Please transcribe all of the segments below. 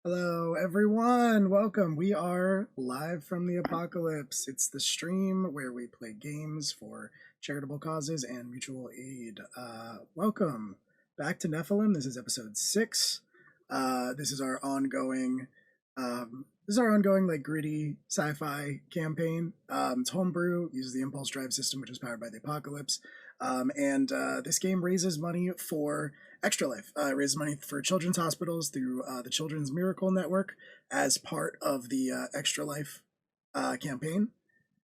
Hello, everyone. Welcome. We are live from the apocalypse. It's the stream where we play games for charitable causes and mutual aid. Welcome back to Nephilim. This is episode 6. This is our ongoing, like gritty sci-fi campaign. It's homebrew, uses the impulse drive system, which is powered by the apocalypse. And this game raises money for Extra Life. It raises money for children's hospitals through the Children's Miracle Network as part of the Extra Life campaign.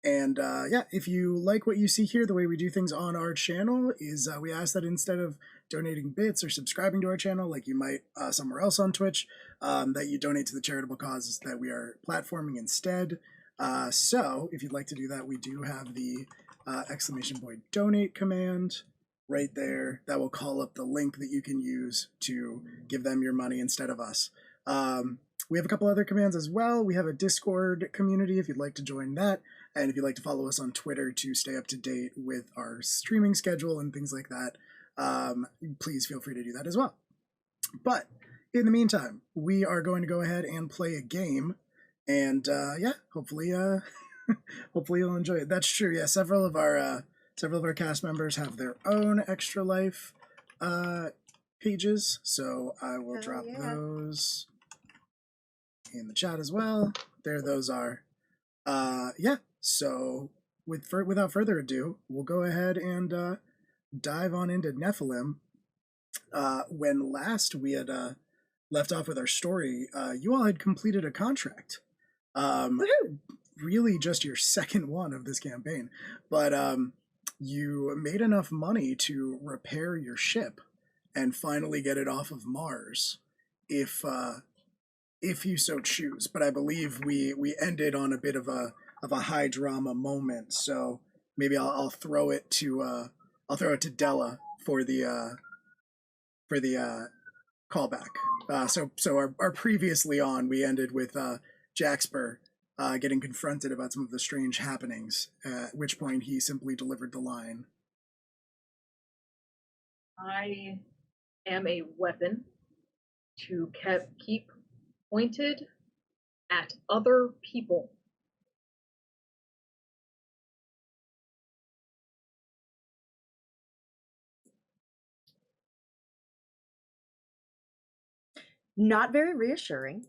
And yeah, if you like what you see here, the way we do things on our channel is we ask that instead of donating bits or subscribing to our channel like you might somewhere else on Twitch, that you donate to the charitable causes that we are platforming instead. So if you'd like to do that, we do have the exclamation point donate command right there that will call up the link that you can use to give them your money instead of us. We have a couple other commands as well. We have a Discord community if you'd like to join that, and if you'd like to follow us on Twitter to stay up to date with our streaming schedule and things like that, please feel free to do that as well. But in the meantime, we are going to go ahead and play a game, and yeah, hopefully hopefully you'll enjoy it. That's true. Yeah, several of our cast members have their own Extra Life pages, so I will drop those in the chat as well. There those are. Yeah, so without further ado, we'll go ahead and dive on into Nephilim. When last we had left off with our story, you all had completed a contract. Really just your second one of this campaign, but you made enough money to repair your ship and finally get it off of Mars, if you so choose. But I believe we ended on a bit of a high drama moment, so maybe I'll throw it to Della for the callback. So our previously on, we ended with Jaxper getting confronted about some of the strange happenings, at which point he simply delivered the line, "I am a weapon to keep pointed at other people." Not very reassuring.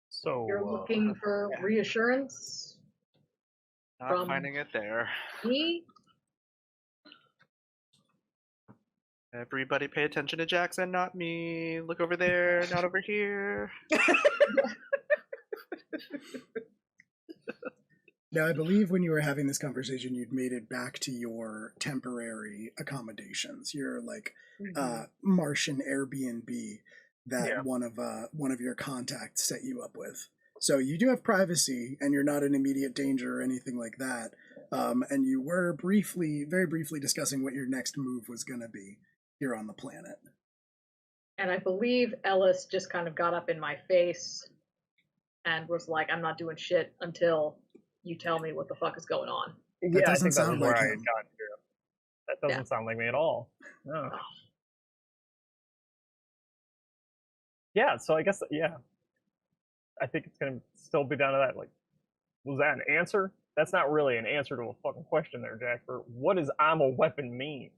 So You're looking for reassurance not from finding it there. me? Everybody pay attention to Jackson, not me. Look over there, not over here. Now, I believe when you were having this conversation, you'd made it back to your temporary accommodations, your Martian Airbnb that one of your contacts set you up with. So you do have privacy, and you're not in immediate danger or anything like that. And you were very briefly discussing what your next move was going to be here on the planet. And I believe Ellis just kind of got up in my face and was like, "I'm not doing shit until you tell me what the fuck is going on." That doesn't sound like I him. got to. That doesn't sound like me at all. No. Oh. Yeah, so I guess, I think it's going to still be down to that. Like, was that an answer? That's not really an answer to a fucking question there, Jasper. What does "I'm a weapon" mean?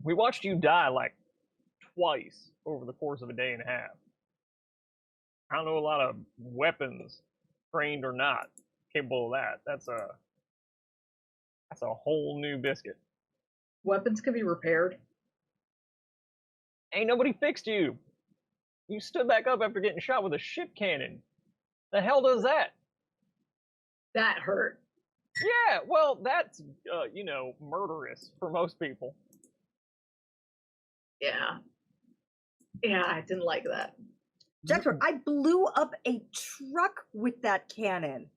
We watched you die like twice over the course of a day and a half. I don't know a lot of weapons, trained or not, capable of that. That's a whole new biscuit. Weapons can be repaired. Ain't nobody fixed you. You stood back up after getting shot with a ship cannon. The hell does that? That hurt. Yeah, well, that's murderous for most people. Yeah, I didn't like that. Jackson, I blew up a truck with that cannon,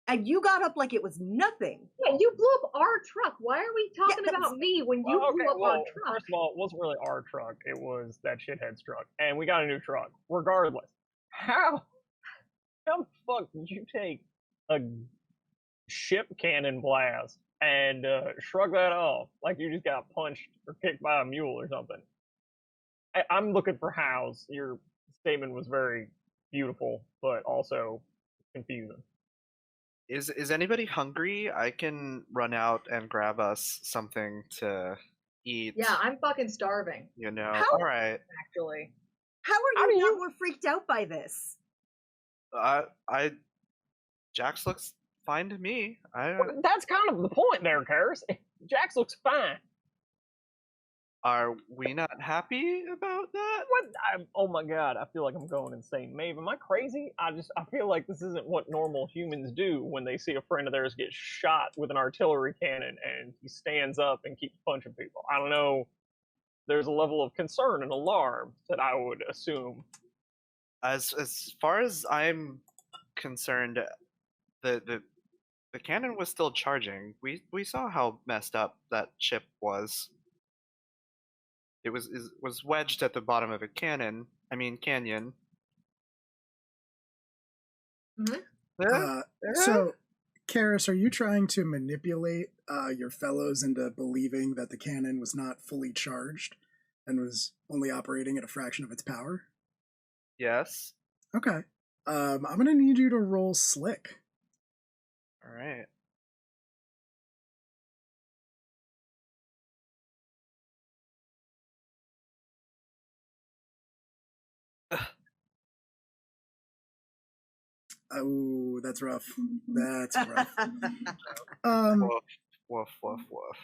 and you got up like it was nothing. Yeah, you blew up our truck. Why are we talking about me when you blew up our truck? First of all, it wasn't really our truck. It was that shithead's truck, and we got a new truck. Regardless, how How the fuck did you take a ship cannon blast and shrug that off like you just got punched or kicked by a mule or something? I'm looking for hows. Your statement was very beautiful, but also confusing. Is anybody hungry? I can run out and grab us something to eat. Yeah, I'm fucking starving, You know. How- All right. actually. How How are do you not you- more freaked out by this? Jax looks fine to me. That's kind of the point there, Karis. Jax looks fine. Are we not happy about that? Oh my god, I feel like I'm going insane. Maeve, am I crazy? I feel like this isn't what normal humans do when they see a friend of theirs get shot with an artillery cannon and he stands up and keeps punching people. I don't know. There's a level of concern and alarm that I would assume. As far as I'm concerned, the cannon was still charging. We saw how messed up that ship was. It was wedged at the bottom of a canyon. Mhm. So, Karis, are you trying to manipulate your fellows into believing that the cannon was not fully charged and was only operating at a fraction of its power? Yes. Okay. I'm gonna need you to roll slick. All right. Oh, that's rough. That's rough. Woof, woof, woof, woof.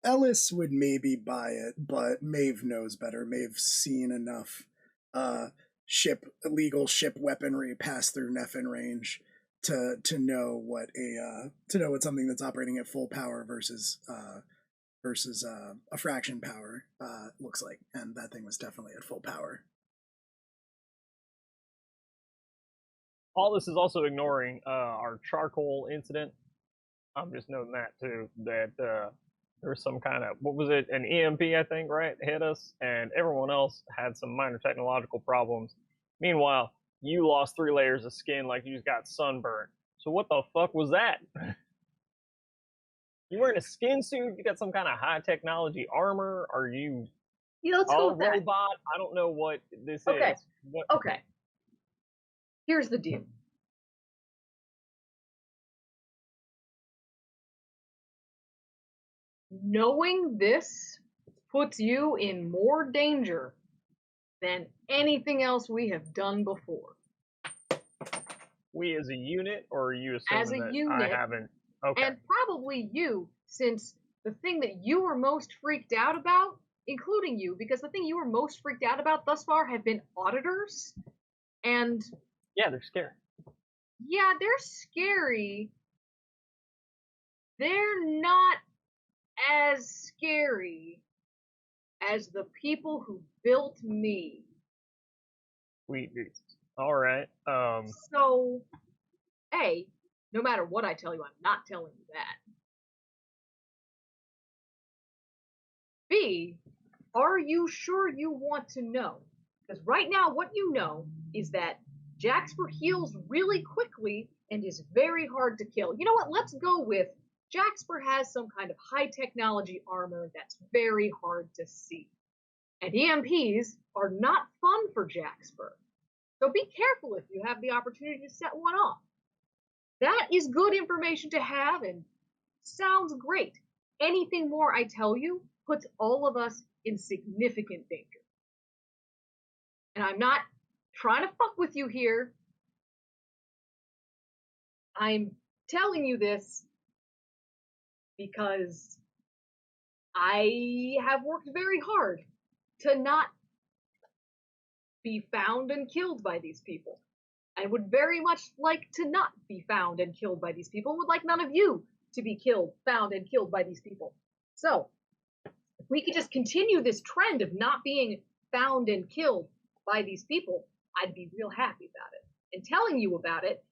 Ellis would maybe buy it, but Maeve knows better. Maeve's seen enough illegal ship weaponry pass through Nephin range to know what something that's operating at full power versus a fraction power looks like, and that thing was definitely at full power. All this is also ignoring our charcoal incident. I'm just noting that too, that there was some kind of, what was it, an EMP, I think, right, hit us, and everyone else had some minor technological problems. Meanwhile, you lost 3 layers of skin like you just got sunburned. So what the fuck was that? You wearing a skin suit? You got some kind of high technology armor? Are you Let's a go with that. robot? I don't know what this Okay. is. What? Okay. Here's the deal. Knowing this puts you in more danger than anything else we have done before. We as a unit, or are you assuming As a that unit, I haven't? Okay. And probably you, since the thing that you were most freaked out about, including you, because the thing you were most freaked out about thus far have been auditors. And Yeah, they're scary. yeah, they're scary. They're not as scary as the people who built me. Sweet Jesus. All right. So, A, no matter what I tell you, I'm not telling you that. B, are you sure you want to know? Because right now, what you know is that Jaxper heals really quickly and is very hard to kill. You know what? Let's go with Jaxper has some kind of high technology armor that's very hard to see. And EMPs are not fun for Jaxper. So be careful if you have the opportunity to set one off. That is good information to have and sounds great. Anything more I tell you puts all of us in significant danger. And I'm not trying to fuck with you here. I'm telling you this because I have worked very hard to not be found and killed by these people. I would very much like to not be found and killed by these people, would like none of you to be found and killed by these people. So, if we could just continue this trend of not being found and killed by these people, I'd be real happy about it. And telling you about it,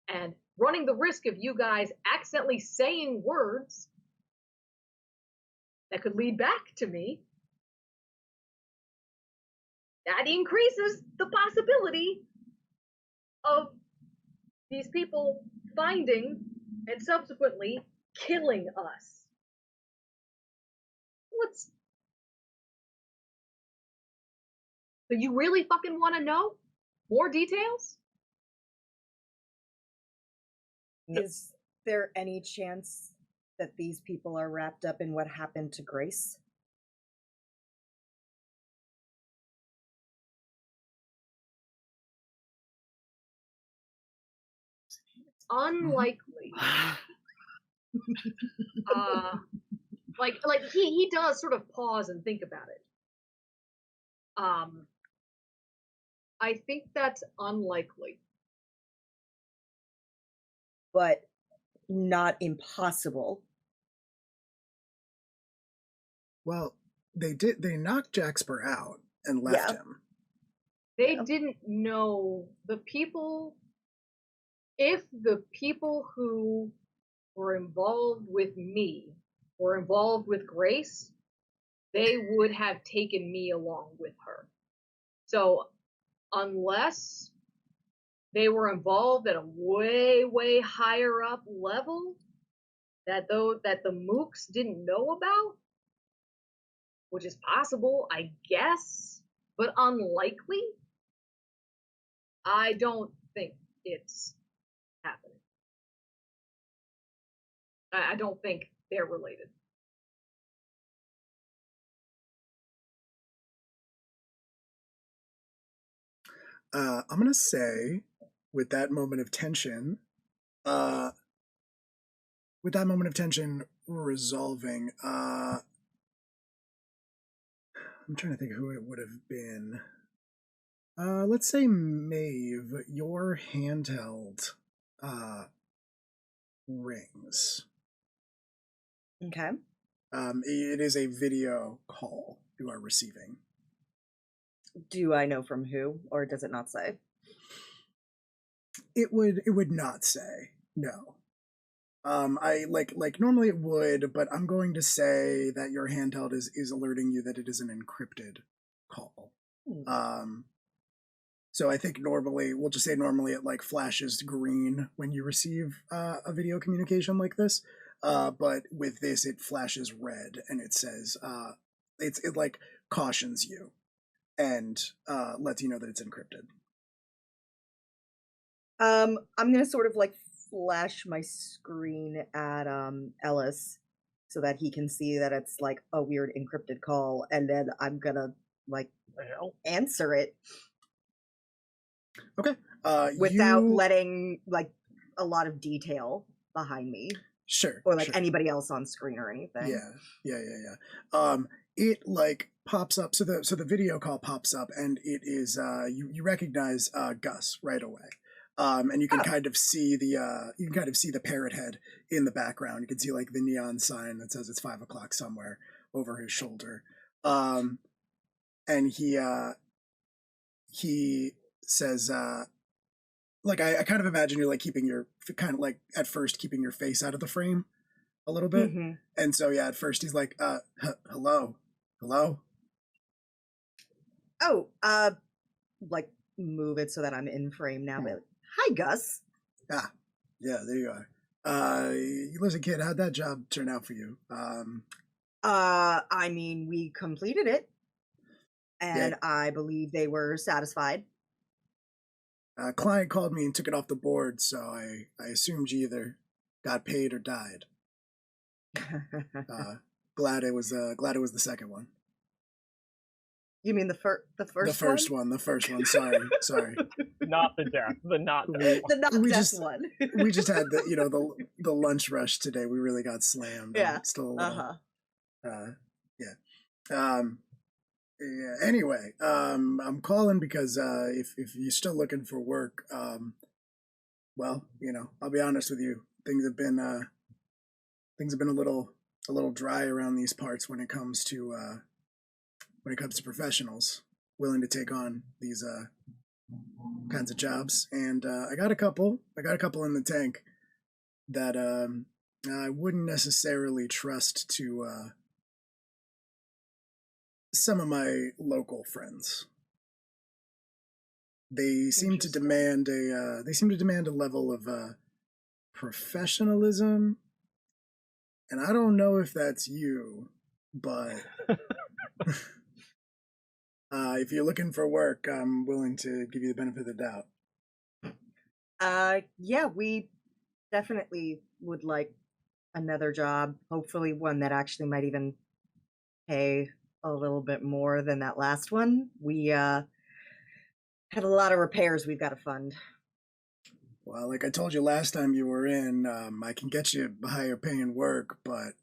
and running the risk of you guys accidentally saying words that could lead back to me, that increases the possibility of these people finding and subsequently killing us. What's... So you really fucking want to know more details? No. Is there any chance that these people are wrapped up in what happened to Grace? Unlikely. Like he does sort of pause and think about it. I think that's unlikely. But not impossible. Well, they knocked Jaxper out and left him. They didn't know the people. If the people who were involved with me were involved with Grace, they would have taken me along with her. So unless they were involved at a way, way higher up level that the mooks didn't know about, which is possible, I guess, but unlikely, I don't think it's happening. I don't think they're related. I'm gonna say, with that moment of tension, resolving, I'm trying to think who it would have been. Let's say Maeve, your handheld rings. Okay. It is a video call you are receiving. Do I know from who, or does it not say? It would not say, no. I like normally it would, but I'm going to say that your handheld is alerting you that it is an encrypted call. So I think normally, we'll just say normally it like flashes green when you receive a video communication like this. But with this, it flashes red and it says, it like cautions you and lets you know that it's encrypted. I'm gonna sort of like flash my screen at Ellis so that he can see that it's like a weird encrypted call, and then I'm gonna like answer it. Okay. Without letting like a lot of detail behind me. Sure. Or like anybody else on screen or anything. Yeah. It like pops up. So the video call pops up, and it is you recognize Gus right away. And you can kind of see the parrot head in the background. You can see like the neon sign that says it's 5 o'clock somewhere over his shoulder. And he says, like I kind of imagine you're like keeping your kind of like at first keeping your face out of the frame a little bit. Mm-hmm. And so yeah, at first he's like, hello. Oh, like move it so that I'm in frame now. But hi, Gus. Ah, yeah, there you are. Listen, kid, how'd that job turn out for you? I mean, we completed it, and I believe they were satisfied. Client called me and took it off the board, so I assumed you either got paid or died. Glad it was the second one. You mean the first one? The first one. Sorry. Not the death. The not death one. We just had the lunch rush today. We really got slammed. Yeah. Still a little, yeah. Yeah. Anyway, I'm calling because if you're still looking for work, well, I'll be honest with you. Things have been a little dry around these parts when it comes to professionals willing to take on these kinds of jobs. And I got a couple in the tank that I wouldn't necessarily trust to some of my local friends. they seem to demand a level of professionalism, and I don't know if that's you, but if you're looking for work, I'm willing to give you the benefit of the doubt. Yeah, we definitely would like another job. Hopefully, one that actually might even pay a little bit more than that last one. We have a lot of repairs we've got to fund. Well, like I told you last time you were in, I can get you higher paying work, but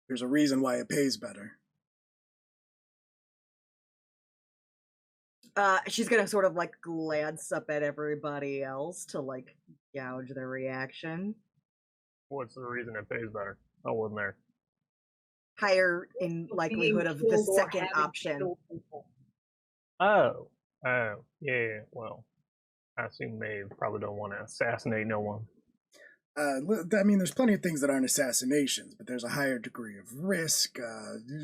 there's a reason why it pays better. She's gonna sort of like glance up at everybody else to like gauge their reaction. What's the reason it pays better? I wasn't there. Higher in likelihood of the second option. Oh, yeah. Well, I assume they probably don't want to assassinate no one. I mean, there's plenty of things that aren't assassinations, but there's a higher degree of risk,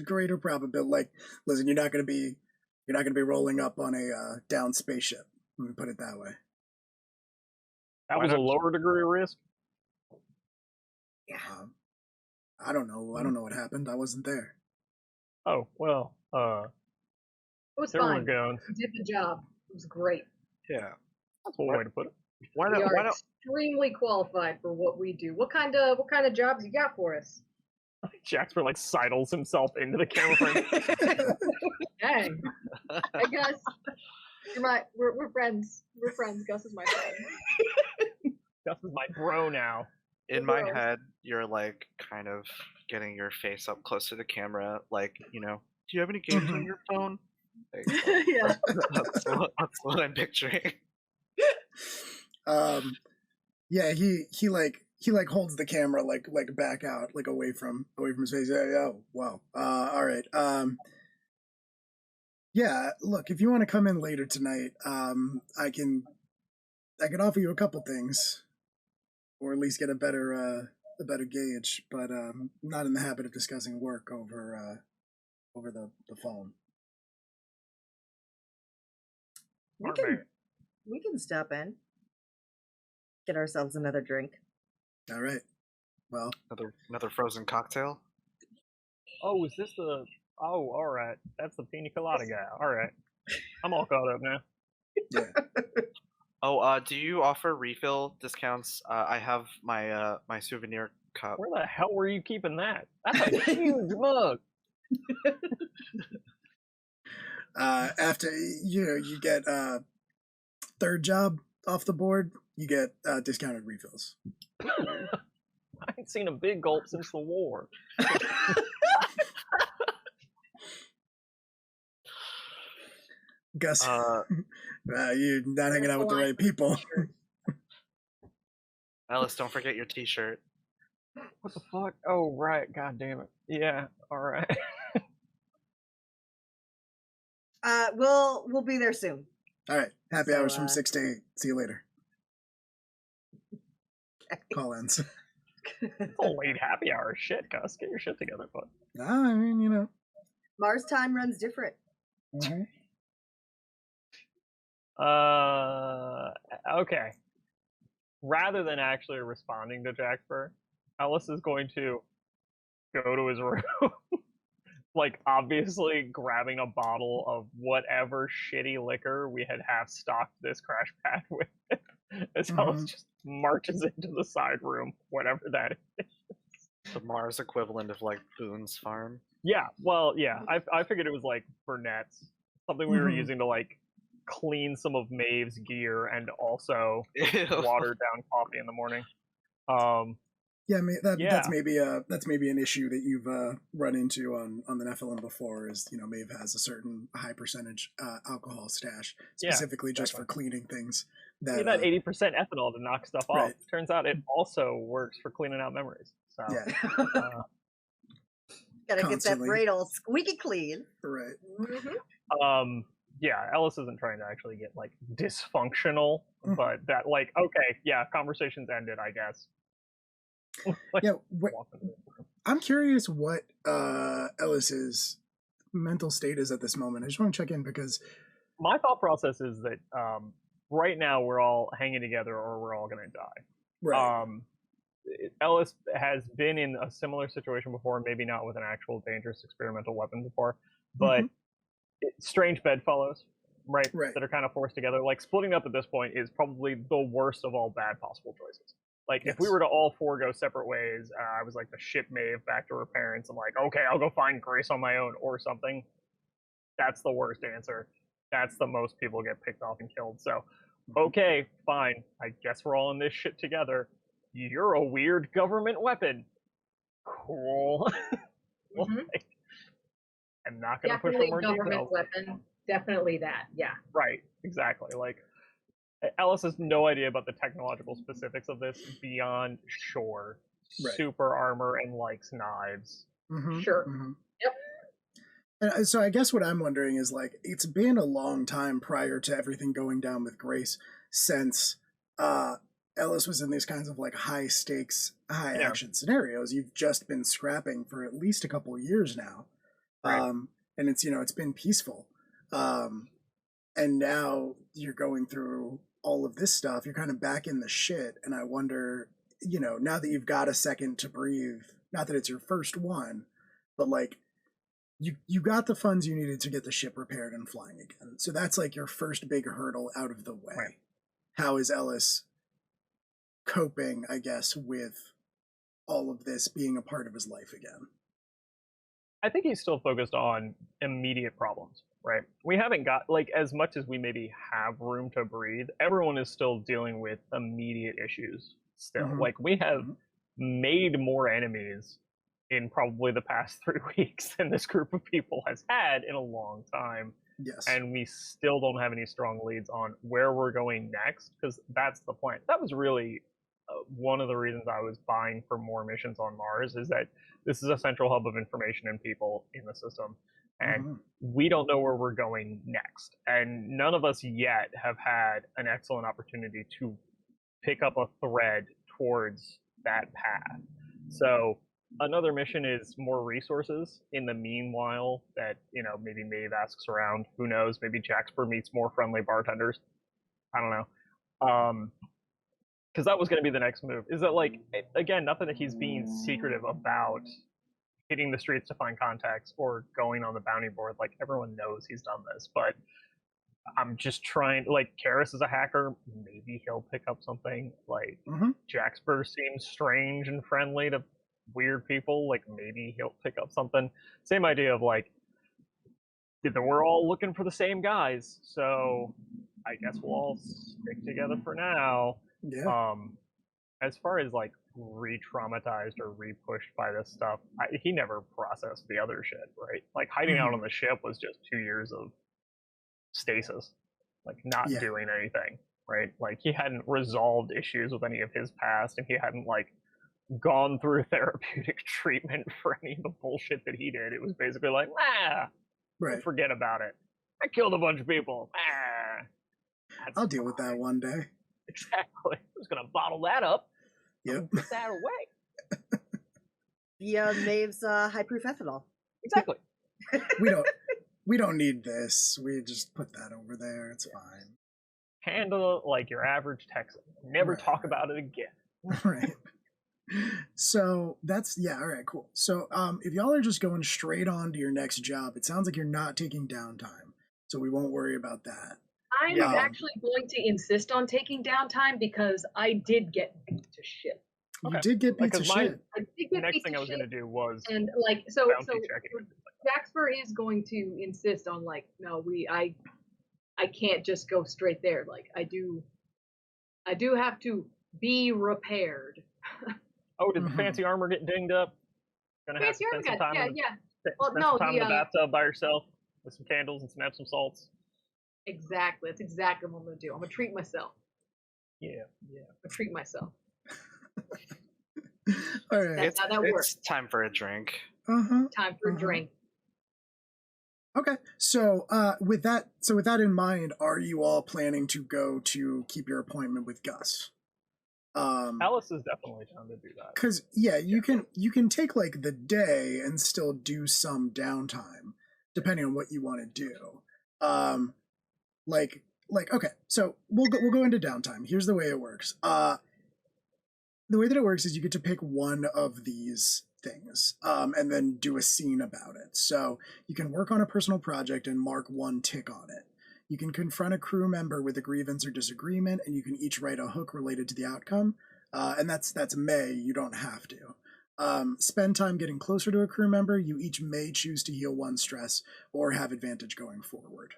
greater probability. Like, listen, you're not going to be rolling up on a downed spaceship. Let me put it that way. That was a lower degree of risk. Yeah. I don't know. I don't know what happened. I wasn't there. Oh well. It was fine. You did the job. It was great. Yeah. That's one way to put it. We are extremely qualified for what we do. What kind of jobs you got for us? Jasper like sidles himself into the camera frame. Dang. I guess we're friends. We're friends. Gus is my friend. Gus is my bro now. In my head, you're like kind of getting your face up close to the camera, like, do you have any games on your phone? Like, Yeah. That's what I'm picturing. Yeah, he holds the camera like back out, like away from his face. Oh, wow. All right. Yeah, look, if you want to come in later tonight, I can offer you a couple things, or at least get a better gauge. But not in the habit of discussing work over the phone. We can stop in. Get ourselves another drink. All right. Well, another frozen cocktail. Oh, is this the? Oh, all right. That's the pina colada guy. All right. I'm all caught up now. Yeah. Oh, do you offer refill discounts? I have my my souvenir cup. Where the hell were you keeping that? That's a huge mug. After you get third job off the board, you get discounted refills. I ain't seen a big gulp since the war. Gus, you're not hanging out with the right people. Alice, don't forget your T-shirt. What the fuck? Oh, right. God damn it. Yeah. All right. We'll be there soon. All right. Happy hours from 6 to 8. See you later. Call ends. Oh, late happy hour. Shit, Gus. Get your shit together, bud. I mean, Mars time runs different. Mm-hmm. Okay. Rather than actually responding to Jackspur, Ellis is going to go to his room, like obviously grabbing a bottle of whatever shitty liquor we had half stocked this crash pad with, as Ellis just marches into the side room, whatever that is. The Mars equivalent of like Boone's Farm. Yeah, well, yeah, I figured it was like Burnett's, something we were using to like clean some of Maeve's gear and also water down coffee in the morning. That's maybe an issue that you've run into on the Nephilim before. Is Maeve has a certain high percentage alcohol stash specifically just for cleaning things. That 80% ethanol to knock stuff off. Right. Turns out it also works for cleaning out memories. So gotta get that braid all squeaky clean. Right. Mm-hmm. Yeah, Ellis isn't trying to actually get like dysfunctional, but that like conversations ended, I guess. I'm curious what Ellis's mental state is at this moment. I just want to check in because my thought process is that right now we're all hanging together or we're all going to die. Right. Ellis has been in a similar situation before, maybe not with an actual dangerous experimental weapon before, but strange bedfellows, right? That are kind of forced together. Like, splitting up at this point is probably the worst of all bad possible choices. Like, if we were to all four go separate ways, I was like the ship Maeve back to her parents, I'm like, okay, I'll go find Grace on my own or something. That's the worst answer. That's the most people get picked off and killed. So, okay, fine. I guess we're all in this shit together. You're a weird government weapon. Cool. Like, I'm not going to push for more government details. Weapon. Definitely that. Yeah. Right. Exactly. Like, Ellis has no idea about the technological specifics of this beyond super armor and likes knives. Sure. Yep. And so I guess what I'm wondering is, like, it's been a long time prior to everything going down with Grace since Ellis was in these kinds of like high stakes, high action scenarios. You've just been scrapping for at least a couple of years now. And it's, it's been peaceful. And now you're going through all of this stuff. You're kind of back in the shit. And I wonder, now that you've got a second to breathe, not that it's your first one, but like you got the funds you needed to get the ship repaired and flying again. So that's like your first big hurdle out of the way. How is Ellis coping, I guess, with all of this being a part of his life again? I think he's still focused on immediate problems, right? We haven't got, like, as much as we maybe have room to breathe, everyone is still dealing with immediate issues still. Like, we have made more enemies in probably the past 3 weeks than this group of people has had in a long time. Yes. And we still don't have any strong leads on where we're going next, because that's the point. That was really one of the reasons I was buying for more missions on Mars, is that this is a central hub of information and people in the system. And we don't know where we're going next. And none of us yet have had an excellent opportunity to pick up a thread towards that path. So another mission is more resources in the meanwhile that, maybe Maeve asks around. Who knows? Maybe Jaxper meets more friendly bartenders. I don't know. Because that was going to be the next move. Is that, like, again, nothing that he's being secretive about hitting the streets to find contacts or going on the bounty board. Like, everyone knows he's done this, but I'm just trying, like, Karis is a hacker. Maybe he'll pick up something. Like, Jaxper seems strange and friendly to weird people. Like, maybe he'll pick up something. Same idea of, like, we're all looking for the same guys, so I guess we'll all stick together for now. Yeah. As far as like re-traumatized or re-pushed by this stuff, he never processed the other shit, right? Like, hiding out on the ship was just 2 years of stasis, like not doing anything, right? Like, he hadn't resolved issues with any of his past, and he hadn't like gone through therapeutic treatment for any of the bullshit that he did. It was basically like, forget about it. I killed a bunch of people. I'll deal with that one day. Exactly. I was gonna bottle that up. Yep. Put that away. Yeah, Maeve's high proof ethanol. Exactly. We don't need this. We just put that over there. It's fine. Handle it like your average Texan. Never talk about it again. Right. So that's all right, cool. So if y'all are just going straight on to your next job, it sounds like you're not taking downtime. So we won't worry about that. I'm actually going to insist on taking downtime because I did get beat to shit. You did get beat to shit. I did get the next beat thing to I was going to do was and like so Jaxper is going to insist on like, no, I can't just go straight there. Like, I do have to be repaired. Oh, did the fancy armor get dinged up? Gonna have to spend some time in the bathtub by yourself with some candles and some Epsom salts. Exactly. That's exactly what I'm going to do. I'm going to treat myself. Yeah. I'm going to treat myself. All right. That's how that works. It's time for a drink. Time for a drink. Okay. So with that in mind, are you all planning to go to keep your appointment with Gus? Alice is definitely down to do that. Because you can take like the day and still do some downtime, depending on what you want to do. like okay, so we'll go into downtime. Here's the way it works. The way that it works is you get to pick one of these things, and then do a scene about it. So you can work on a personal project and mark one tick on it. You can confront a crew member with a grievance or disagreement, and you can each write a hook related to the outcome. And that's May. You don't have to. Spend time getting closer to a crew member. You each may choose to heal one stress or have advantage going forward.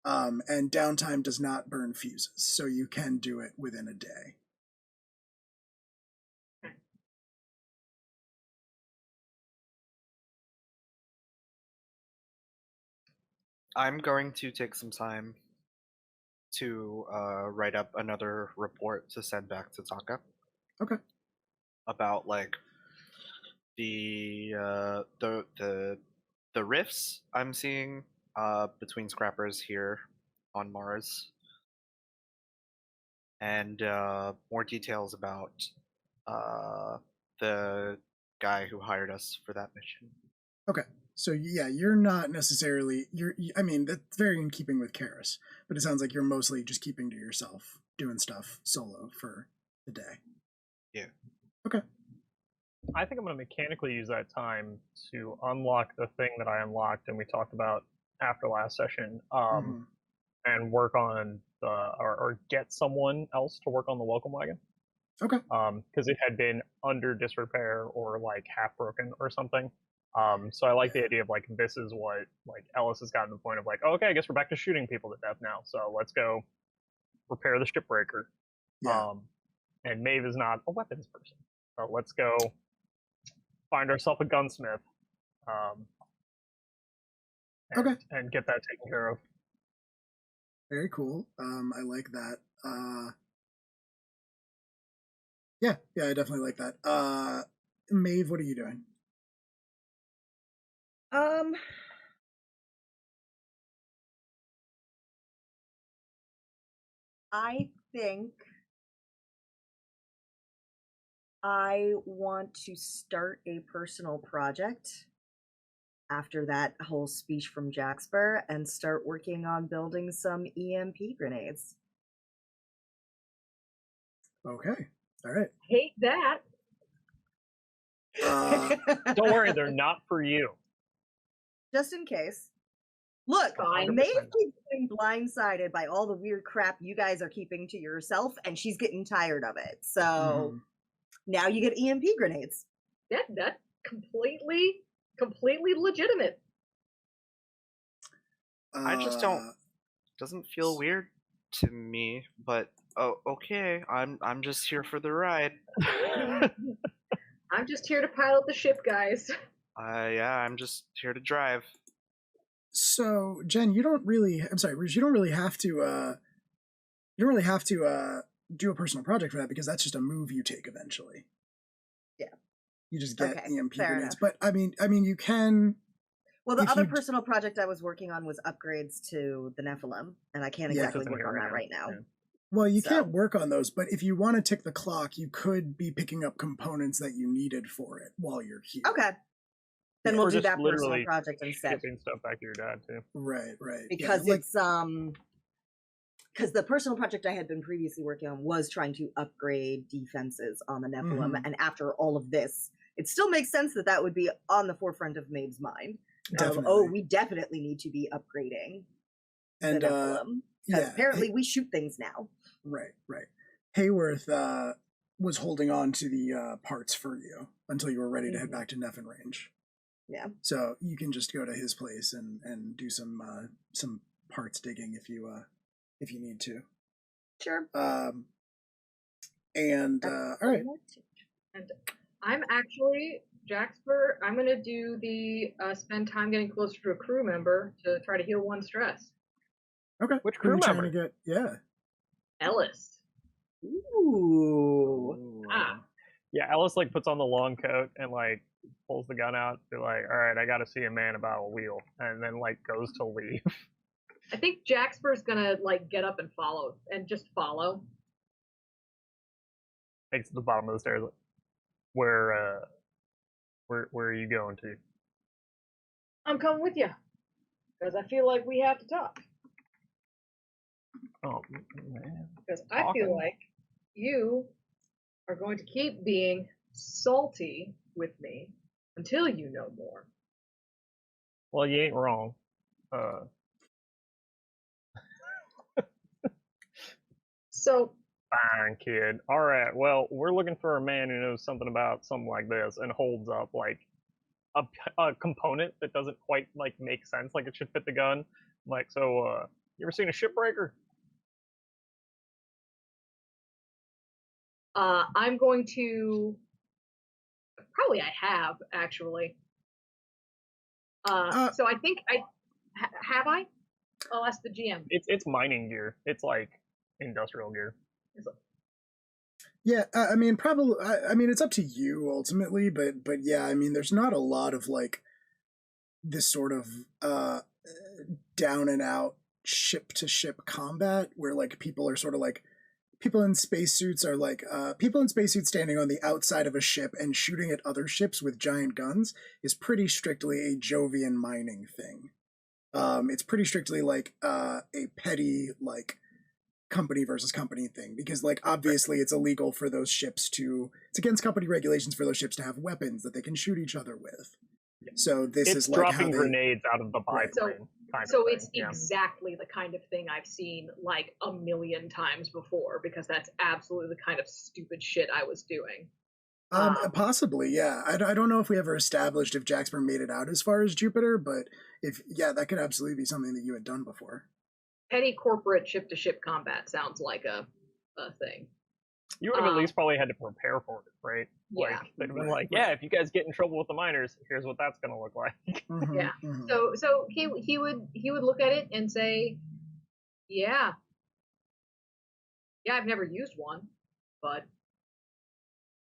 And downtime does not burn fuses, so you can do it within a day. I'm going to take some time to write up another report to send back to Taka. Okay. About like the rifts I'm seeing between scrappers here on Mars, and more details about the guy who hired us for that mission. Okay. So yeah, you're not necessarily I mean, that's very in keeping with Karis, but it sounds like you're mostly just keeping to yourself, doing stuff solo for the day. Yeah. Okay. I think I'm going to mechanically use that time to unlock the thing that I unlocked and we talked about after last session, and work on or get someone else to work on the welcome wagon. Okay. Because it had been under disrepair or like half broken or something. So I like the idea of like, this is what like Ellis has gotten to the point of like, oh, okay, I guess we're back to shooting people to death now. So let's go repair the shipbreaker. Yeah. And Maeve is not a weapons person. So let's go find ourselves a gunsmith. And get that taken care of. Very cool. I like that. Yeah, I definitely like that. Maeve, what are you doing? I think I want to start a personal project after that whole speech from Jaxper and start working on building some EMP grenades. Okay. All right. Hate that. Don't worry, they're not for you. Just in case. Look, Fine. Maeve keeps getting blindsided by all the weird crap you guys are keeping to yourself, and she's getting tired of it. So now you get EMP grenades. That's completely legitimate. I just don't. Doesn't feel weird to me, but okay. I'm just here for the ride. I'm just here to pilot the ship, guys. Yeah, I'm just here to drive. So, Jen, you don't really. I'm sorry, Rouge. You don't really have to. You don't really have to do a personal project for that because that's just a move you take eventually. Yeah. You just get EMP grenades, enough. but I mean, you can. Well, the other personal project I was working on was upgrades to the Nephilim, and I can't exactly work on that right now. Yeah. Well, you can't work on those, but if you want to tick the clock, you could be picking up components that you needed for it while you're here. Okay. Then we'll do that personal project instead. Shipping stuff back to your dad too. Right. Because it's because the personal project I had been previously working on was trying to upgrade defenses on the Nephilim, and after all of this, it still makes sense that would be on the forefront of Maeve's mind. We definitely need to be upgrading the Nephilim. Because apparently we shoot things now. Right. Hayworth was holding on to the parts for you until you were ready to head back to Nephin Range. Yeah. So you can just go to his place and do some parts digging if you need to. Sure. All right. And I'm actually Jaxper. I'm gonna do the spend time getting closer to a crew member to try to heal one stress. Okay. Which crew member? Ellis. Ooh. Yeah, Ellis like puts on the long coat and like pulls the gun out. Be like, all right, I got to see a man about a wheel, and then like goes to leave. I think Jaxper's gonna like get up and follow. Takes to the bottom of the stairs. Like, where are you going to? I'm coming with you because I feel like we have to talk. Oh man. Because I feel like you are going to keep being salty with me until you know more. Well, you ain't wrong. So, Fine, kid. All right. Well, we're looking for a man who knows something about something like this and holds up like a component that doesn't quite like make sense, like it should fit the gun. Like, so, you ever seen a shipbreaker? I'm going to. Probably I have, actually. So I think I. Have I? I'll ask the GM. It's mining gear. It's like industrial gear. Yeah, I mean, probably. I mean, it's up to you ultimately, but yeah, I mean, there's not a lot of like this sort of down and out ship to ship combat where like people are sort of like people in spacesuits are like people in spacesuits standing on the outside of a ship and shooting at other ships with giant guns is pretty strictly a Jovian mining thing. It's pretty strictly like a petty like company versus company thing because like obviously it's illegal for those ships to it's against company regulations for those ships to have weapons that they can shoot each other with. So this it's is like dropping how they, grenades out of the Right. biplane. So it's exactly the kind of thing I've seen like a million times before because that's absolutely the kind of stupid shit I was doing. Possibly, yeah. I don't know if we ever established if Jaxper made it out as far as Jupiter, but if yeah, that could absolutely be something that you had done before. Petty corporate ship-to-ship combat sounds like a thing. You would have at least probably had to prepare for it, right? Yeah. Like, they'd been Right, like, yeah, if you guys get in trouble with the miners, here's what that's gonna look like. Mhm, Yeah. mhm. So he would look at it and say, yeah, I've never used one, but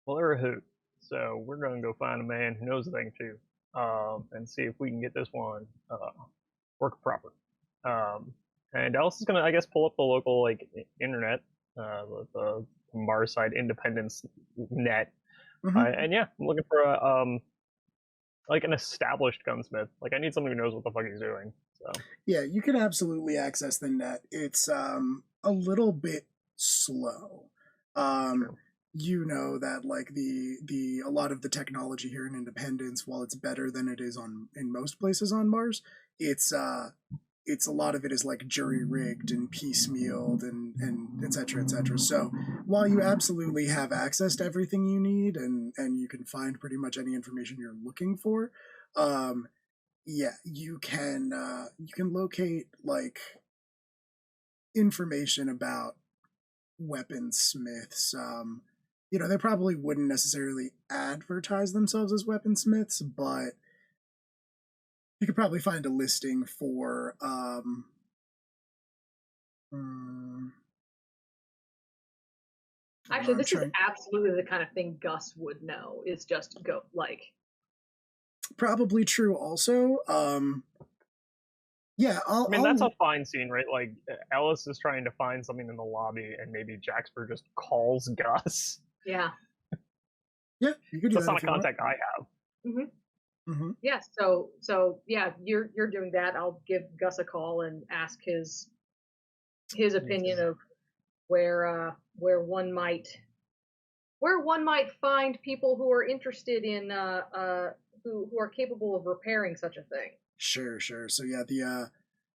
Well, they're a hoot. So we're gonna go find a man who knows a thing too, and see if we can get this one work proper. And Alice is gonna, I guess, pull up the local like internet, the Marside Independence net, Mhm. and yeah, I'm looking for a like an established gunsmith. Like I need someone who knows what the fuck he's doing. So Yeah, you can absolutely access the net. It's a little bit slow. Sure. You know that like the a lot of the technology here in Independence, while it's better than it is on in most places on Mars, it's a lot of it is like jury rigged and piecemealed and et cetera, et cetera. So while you absolutely have access to everything you need and you can find pretty much any information you're looking for, um, yeah, you can locate like information about weaponsmiths. You know, they probably wouldn't necessarily advertise themselves as weaponsmiths, but you could probably find a listing for actually this is absolutely the kind of thing Gus would know. Is just go like probably true also. Yeah, I mean, that's a fine scene, right? Like, Alice is trying to find something in the lobby, and maybe Jaxper just calls Gus. Yeah. Yeah, you could do that's that. That's not a contact I have. Mm-hmm. Mm-hmm. Yeah, so yeah, you're doing that. I'll give Gus a call and ask his opinion of where one might find people who are interested in who are capable of repairing such a thing. Sure. So yeah, the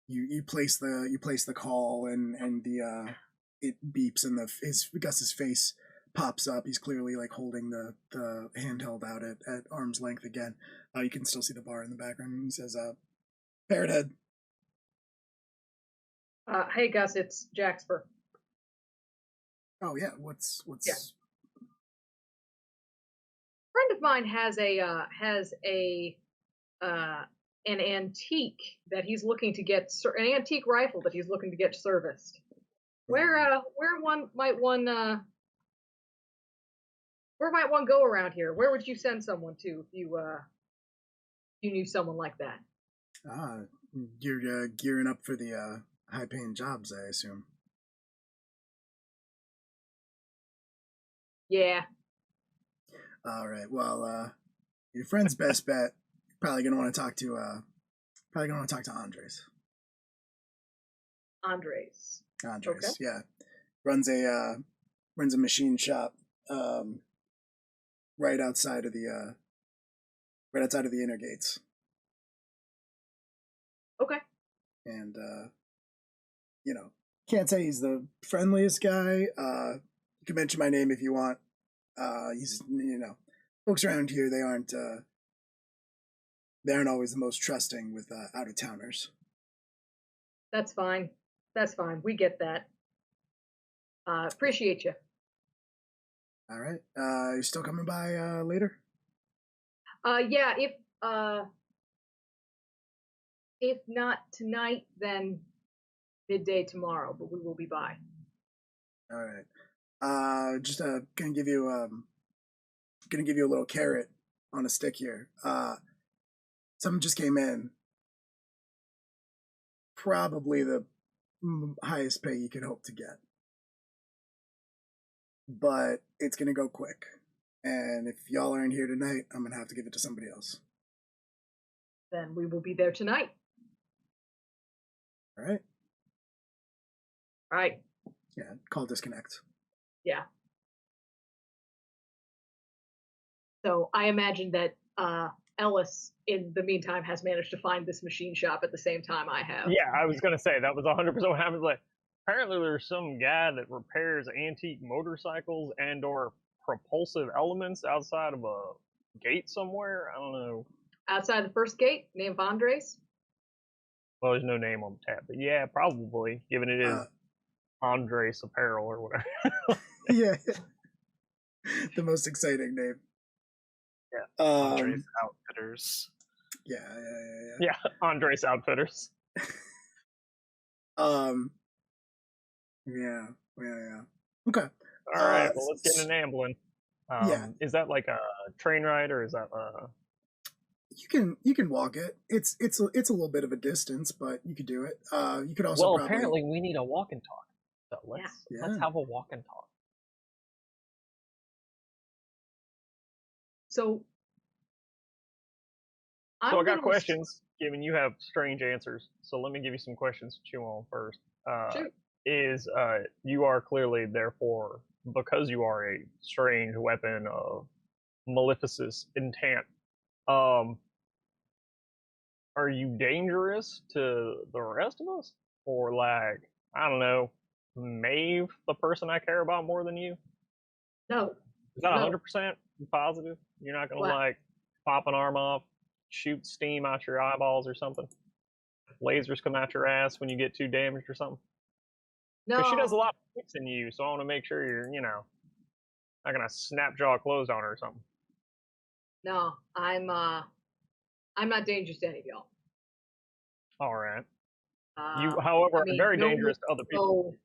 you place the call and the it beeps and Gus's face pops up. He's clearly like holding the handheld out at arm's length again. You can still see the bar in the background. He says, "Parrot head." Hey Gus, it's Jaxper. Oh yeah, what's yeah. Friend of mine has an antique that he's looking to get an antique rifle that he's looking to get serviced. Where might one go around here? Where would you send someone to if you knew someone like that? You're gearing up for the high-paying jobs, I assume. Yeah. All right. Well, your friend's best bet. Probably gonna want to talk to Andres. Andres. Andres, Okay. yeah, runs a machine shop right outside of the inner gates. Okay. And can't say he's the friendliest guy. You can mention my name if you want. He's folks around here, they aren't always the most trusting with out of towners. That's fine. That's fine. We get that. Appreciate you. All right. You're still coming by later? Yeah, if not tonight, then midday tomorrow, but we will be by. All right. Just gonna give you a little carrot on a stick here. Someone just came in. Probably the highest pay you could hope to get. But it's gonna go quick. And if y'all aren't here tonight, I'm gonna have to give it to somebody else. Then we will be there tonight. All right. All right. Yeah. Call disconnect. Yeah. So I imagine that Ellis, in the meantime, has managed to find this machine shop at the same time I have. Yeah, I was gonna say that was 100% what happened. Like, apparently there's some guy that repairs antique motorcycles and/or propulsive elements outside of a gate somewhere. I don't know. Outside the first gate, named Andres. Well, there's no name on the tab, but yeah, probably, given it is Andres Apparel or whatever. Yeah. The most exciting name. Yeah. Andres Outfitters. Yeah. Andres Outfitters. Yeah. Okay. All right, well, let's get an ambulance. Yeah. Is that like a train ride, or is that You can walk it. It's a little bit of a distance, but you could do it. You could also well, apparently we need a walk and talk. So let's have a walk and talk. So I got questions, given you have strange answers. So let me give you some questions to chew on first. Sure. You are clearly, therefore, because you are a strange weapon of maleficous intent, are you dangerous to the rest of us? Or, like, I don't know, Maeve, the person I care about more than you? No. Is that 100% positive? You're not going to, like, pop an arm off, shoot steam out your eyeballs or something? Lasers come out your ass when you get too damaged or something? No. Because she does a lot of fixing you, so I want to make sure you're, not going to snap jaw closed on her or something. No, I'm not dangerous to any of y'all. All right. You, however, are very dangerous to other people.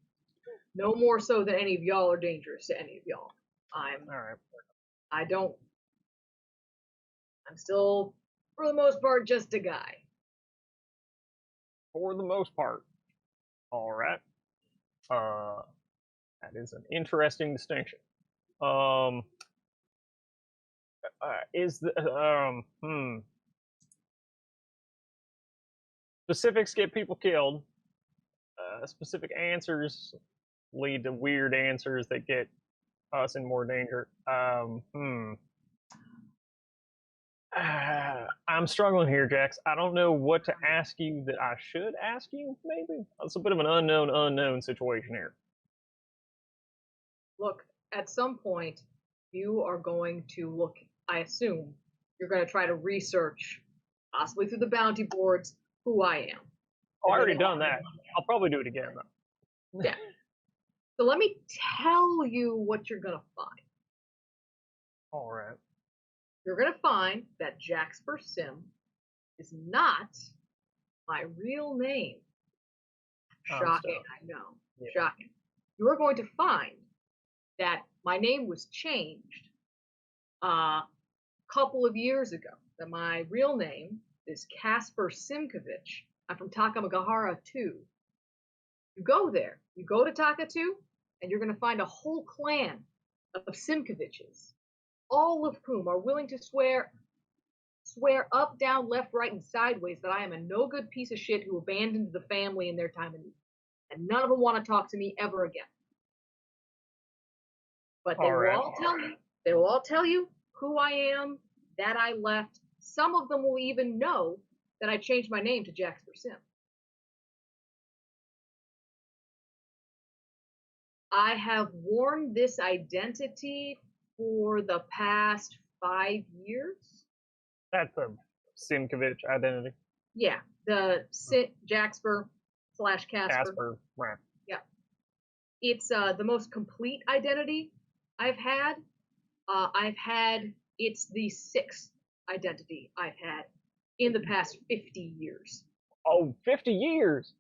No more so than any of y'all are dangerous to any of y'all. All right. I'm still, for the most part, just a guy. For the most part. All right. That is an interesting distinction. Specifics get people killed. Specific answers lead to weird answers that get us in more danger. I'm struggling here, Jax. I don't know what to ask you that I should ask you, maybe? It's a bit of an unknown situation here. Look, at some point, you are going to look, I assume, you're going to try to research, possibly through the bounty boards, who I am. Oh, I already done that. I'll probably do it again, though. Yeah. So let me tell you what you're going to find. All right. You're going to find that Jaxper Sim is not my real name. Shocking, I know. Yeah. Shocking. You're going to find that my name was changed a couple of years ago. That my real name is Casper Simkovich. I'm from Takamagahara 2. You go there. You go to Taka 2, and you're going to find a whole clan of Simkoviches, all of whom are willing to swear up, down, left, right, and sideways that I am a no-good piece of shit who abandoned the family in their time of need. and none of them want to talk to me ever again. But they will all tell you. They will all tell you who I am, that I left. Some of them will even know that I changed my name to Jasper Sim. I have worn this identity for the past 5 years. That's a Simkovich identity. Yeah, the Jasper / Casper. Casper, right. Yeah. It's the most complete identity I've had. It's the 6th identity I've had in the past 50 years. Oh, 50 years?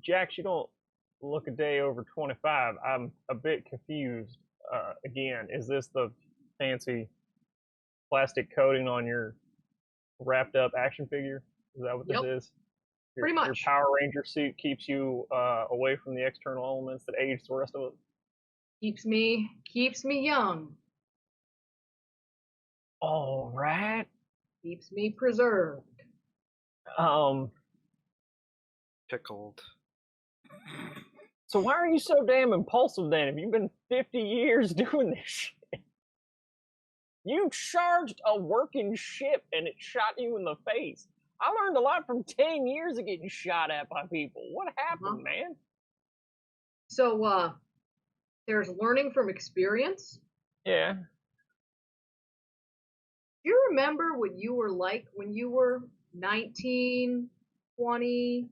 Jax, you don't look a day over 25. I'm a bit confused. Again, is this the fancy plastic coating on your wrapped up action figure? Is that what this is? Pretty much. Your Power Ranger suit keeps you away from the external elements that age the rest of us? Keeps me young. All right. Keeps me preserved. Pickled. So why are you so damn impulsive then? Have you been 50 years doing this shit? You charged a working ship and it shot you in the face. I learned a lot from 10 years of getting shot at by people. What happened, man? So, there's learning from experience. Yeah. Do you remember what you were like when you were 19, 20?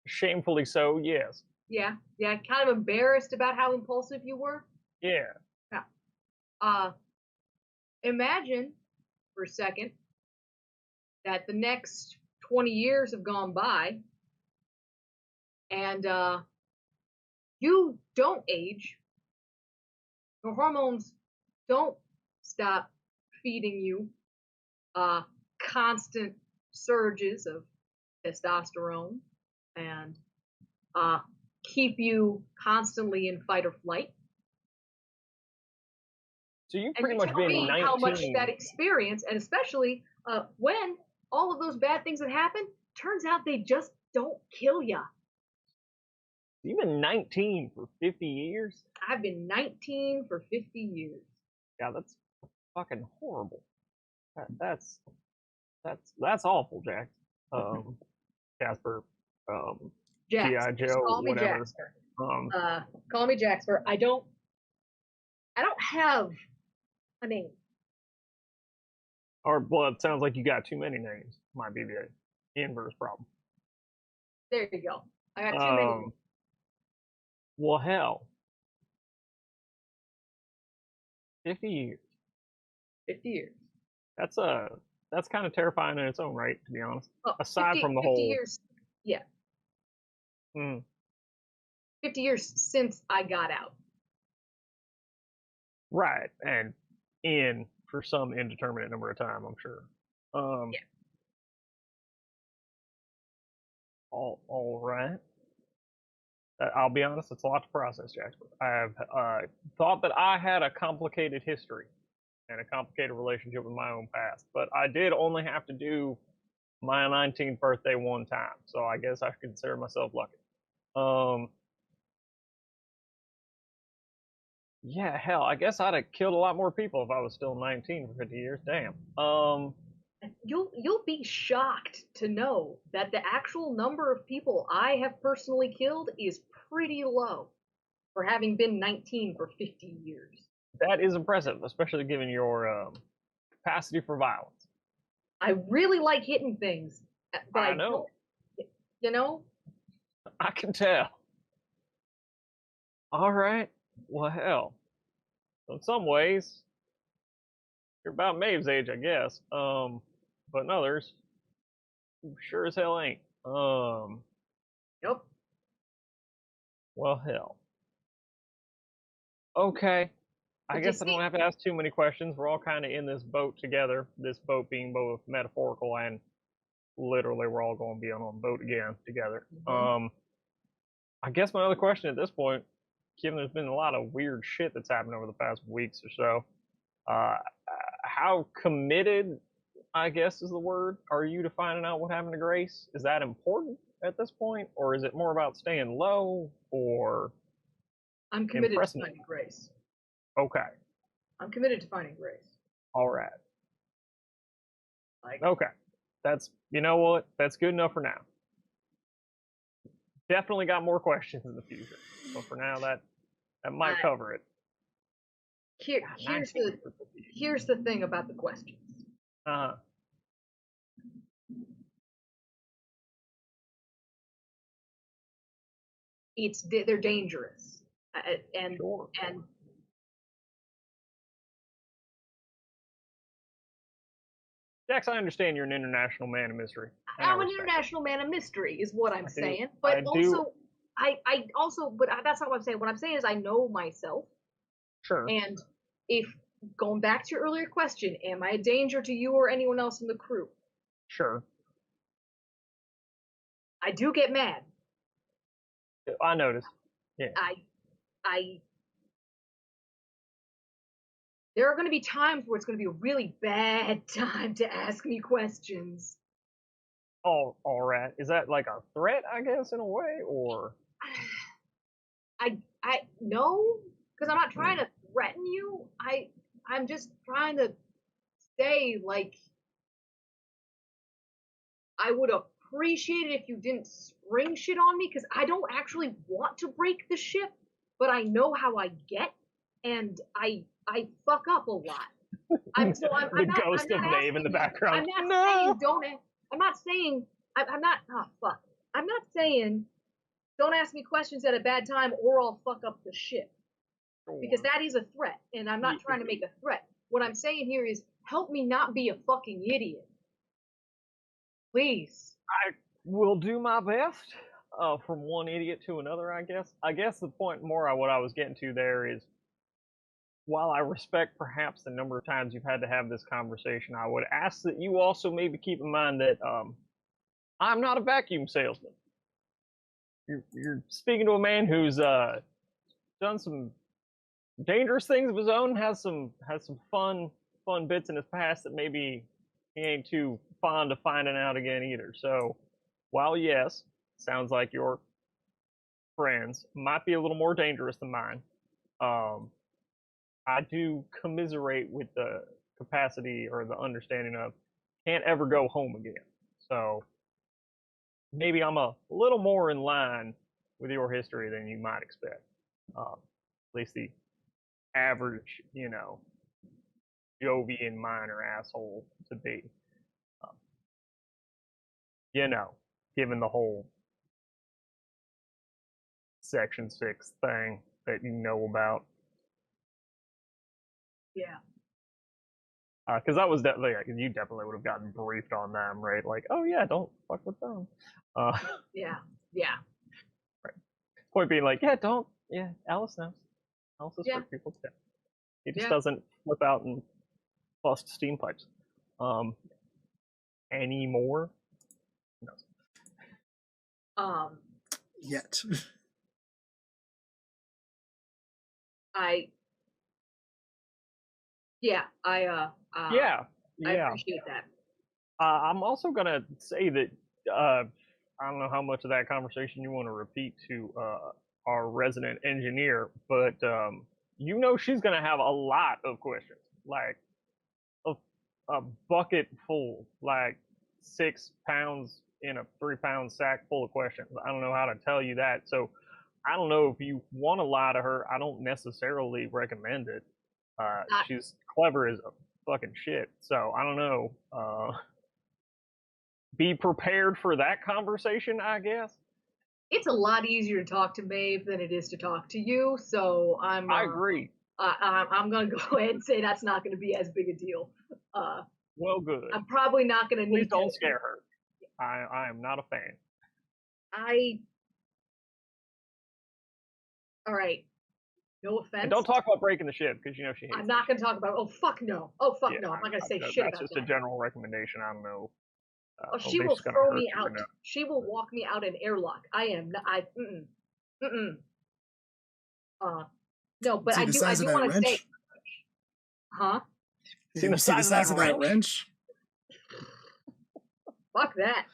Shamefully so, yes. Yeah, kind of embarrassed about how impulsive you were? Yeah. Imagine for a second that the next 20 years have gone by and you don't age. Your hormones don't stop feeding you constant surges of testosterone and keep you constantly in fight or flight. So you've pretty much been 19. How much that experience, and especially when all of those bad things that happen, turns out they just don't kill ya. You've been 19 for 50 years? I've been 19 for 50 years. Yeah, that's fucking horrible. That's awful, Jack. Casper, G.I. Joe, call me whatever. Jaxper. Call me Jaxper. I don't have a name. Or, well, it sounds like you got too many names. Might be the inverse problem. There you go. I got too many names. Well, hell. 50 years. 50 years. That's kind of terrifying in its own right, to be honest. Well, aside 50, from the 50 whole years, yeah. 50 years since I got out. Right, and in for some indeterminate number of time, I'm sure. Yeah. All right. I'll be honest, it's a lot to process, Jasper. I have thought that I had a complicated history and a complicated relationship with my own past, but I did only have to do my 19th birthday one time, so I guess I consider myself lucky. Yeah, hell, I guess I'd have killed a lot more people if I was still 19 for 50 years. Damn. You'll be shocked to know that the actual number of people I have personally killed is pretty low for having been 19 for 50 years. That is impressive, especially given your capacity for violence. I really like hitting things. But I know. You know? I can tell. All right. Well, hell. In some ways, you're about Maeve's age, I guess. But in others, sure as hell ain't. Nope. Well, hell. Okay. I guess I don't have to ask too many questions. We're all kind of in this boat together. This boat being both metaphorical and literally we're all going to be on a boat again together. I guess my other question at this point, given there's been a lot of weird shit that's happened over the past weeks or so, how committed I guess is the word, are you to finding out what happened to Grace? Is that important at this point, or is it more about staying low, or I'm committed to impressing? finding Grace. Okay. I'm committed to finding Grace. All right. Like, Okay. That's, you know what? That's good enough for now. Definitely got more questions in the future, but for now, that might cover it. Here's the thing about the questions. They're dangerous, and Sure. and Jax, I understand you're an international man of mystery. I'm an international man of mystery, is what I'm saying. But but that's not what I'm saying. What I'm saying is I know myself. Sure. And if going back to your earlier question, am I a danger to you or anyone else in the crew? Sure. I do get mad. I noticed. Yeah. There are going to be times where it's going to be a really bad time to ask me questions. Oh, all right. Is that like a threat, I guess, in a way, or? No, because I'm not trying to threaten you. I'm just trying to say, like, I would appreciate it if you didn't spring shit on me, because I don't actually want to break the ship, but I know how I get, and I fuck up a lot. I'm not, ghost of Maeve in the background. I'm not saying don't. I'm not saying. I'm not. Oh fuck. I'm not saying don't ask me questions at a bad time or I'll fuck up the ship, because that is a threat, and I'm not trying to make a threat. What I'm saying here is help me not be a fucking idiot, please. I will do my best. From one idiot to another, I guess. I guess the point more what I was getting to there is, while I respect perhaps the number of times you've had to have this conversation, I would ask that you also maybe keep in mind that I'm not a vacuum salesman. You're speaking to a man who's done some dangerous things of his own, has some fun bits in his past that maybe he ain't too fond of finding out again either. So, while yes, sounds like your friends might be a little more dangerous than mine, I do commiserate with the capacity or the understanding of can't ever go home again. So maybe I'm a little more in line with your history than you might expect. At least the average, Jovian minor asshole to be. Given the whole Section 6 thing that you know about. Yeah. Because that was definitely, you definitely would have gotten briefed on them, right? Like, oh yeah, don't fuck with them. Yeah. Right. Point being, like, Alice knows. Alice is for people. Yeah. He just doesn't flip out and bust steam pipes. Anymore? No. Yet. I appreciate that. I'm also gonna say that I don't know how much of that conversation you want to repeat to our resident engineer, but she's gonna have a lot of questions, like a bucket full, like 6 pounds in a 3-pound sack full of questions. I don't know how to tell you that, so I don't know if you want to lie to her. I don't necessarily recommend it. She's clever as a fucking shit, so I don't know. Be prepared for that conversation, I guess. It's a lot easier to talk to Maeve than it is to talk to you, so I agree. I'm gonna go ahead and say that's not gonna be as big a deal. Well, good. I'm probably not gonna need. Please don't scare her. I am not a fan. All right. No offense. And don't talk about breaking the ship, because she hates I'm not going to talk about it. Oh, fuck no. Oh, fuck no. I'm not going to say shit about that. That's just a general recommendation. I don't know. She will throw me out. She will walk me out an airlock. I am not. No, but I do want to say. Huh? You see the size of that wrench? fuck that.